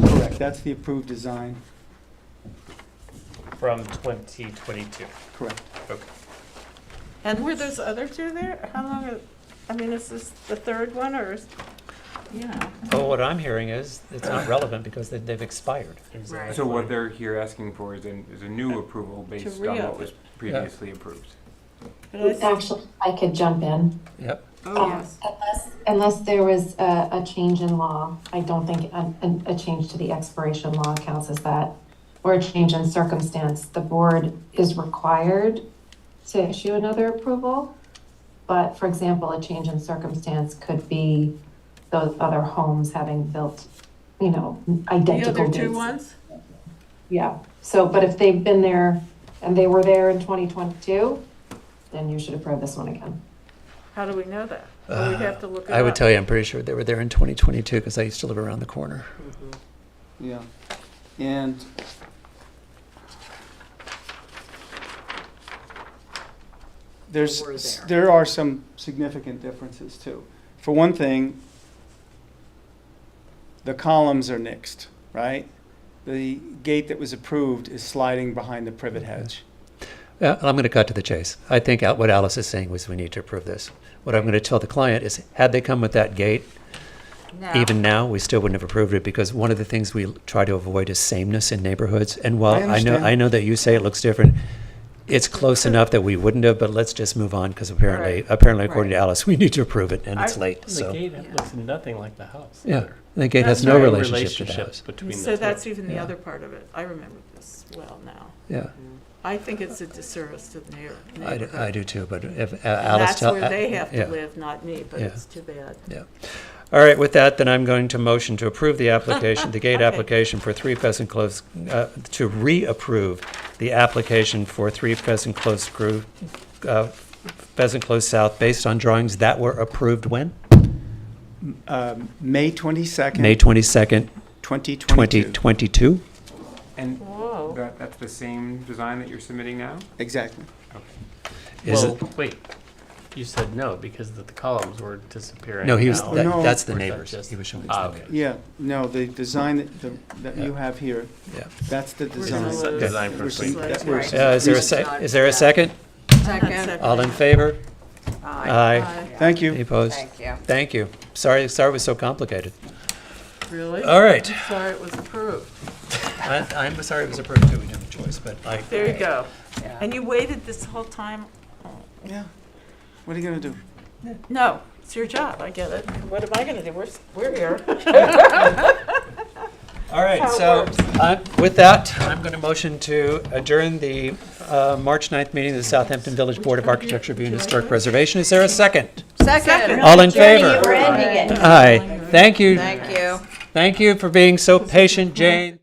Correct. That's the approved design. From 2022? Correct. Okay. And were those other 2 there? How long is this the 3rd one or is, Oh, what I'm hearing is it's not relevant because they've expired. Exactly. So what they're here asking for is a new approval based on what was previously approved. Actually, I could jump in. Yep. Oh, yes. Unless there was a change in law, I don't think a change to the expiration law counts as that, or a change in circumstance. The board is required to issue another approval, but for example, a change in circumstance could be those other homes having built, identical The other 2 gates. ones? Yeah, so, but if they've been there and they were there in 2022, then you should approve this one again. How do we know that? Well, we have to look it up. I would tell you, I'm pretty sure they were there in 2022 because I used to live around the corner. Yeah. And there are some significant differences too. For one thing, the columns are nixed, right? The gate that was approved is sliding behind the privet hedge. Yeah, I'm going to cut to the chase. I think what Alice is saying was we need to approve this. What I'm going to tell the client is, had they come with that gate, even now, we still wouldn't have approved it because one of the things we try to avoid is sameness in neighborhoods. And while I know that you say it looks different, it's close enough that we wouldn't have. But let's just move on because apparently, according to Alice, we need to approve it, and it's late. The gate looks nothing like the house. Yeah, either. the gate has no relationship to the house. Between So the that's 2. even the other part of it. I remember this well now. Yeah. I think it's a disservice to the neighborhood. I do too, but if Alice That's where they have to live, not me, but it's too bad. Yeah. All right, with that, then I'm going to motion to approve the application, the gate application for 3 Pheasant Close, to reapprove the application for 3 Pheasant Close Pheasant Close South based on drawings that were approved when? May 22nd. May 22nd, 2022. And that's the same design that you're submitting now? Exactly. Okay. Is Well, wait. You said no because the columns were disappearing. No, he was, out. that- No. that's the Or is that neighbors. just- He was showing Ah, us the okay. neighbors. Yeah, no, the design that you have here, Yeah. that's the This design. is a design for We're seeing- spring. that we're- Is there a is there a second? Second. All in favor? Aye. Thank you. Any opposed? Thank you. Thank you. Sorry it was so complicated. Really? All right. I'm sorry it was approved. I'm sorry it was approved too, we didn't have a choice, but I. There you go. Yeah. And you waited this whole time? Yeah. What are you gonna do? No, it's your job, I get it. What am I gonna do? We're here. All right, How it so works. with that, I'm going to motion to adjourn the March 9th meeting of the Southampton Village Board of Architecture, Review, and Historic Preservation. Is there a second? Second. All in Journey, favor? we're ending it. Aye. Thank you. Thank you. Thank you for being so patient, Jane.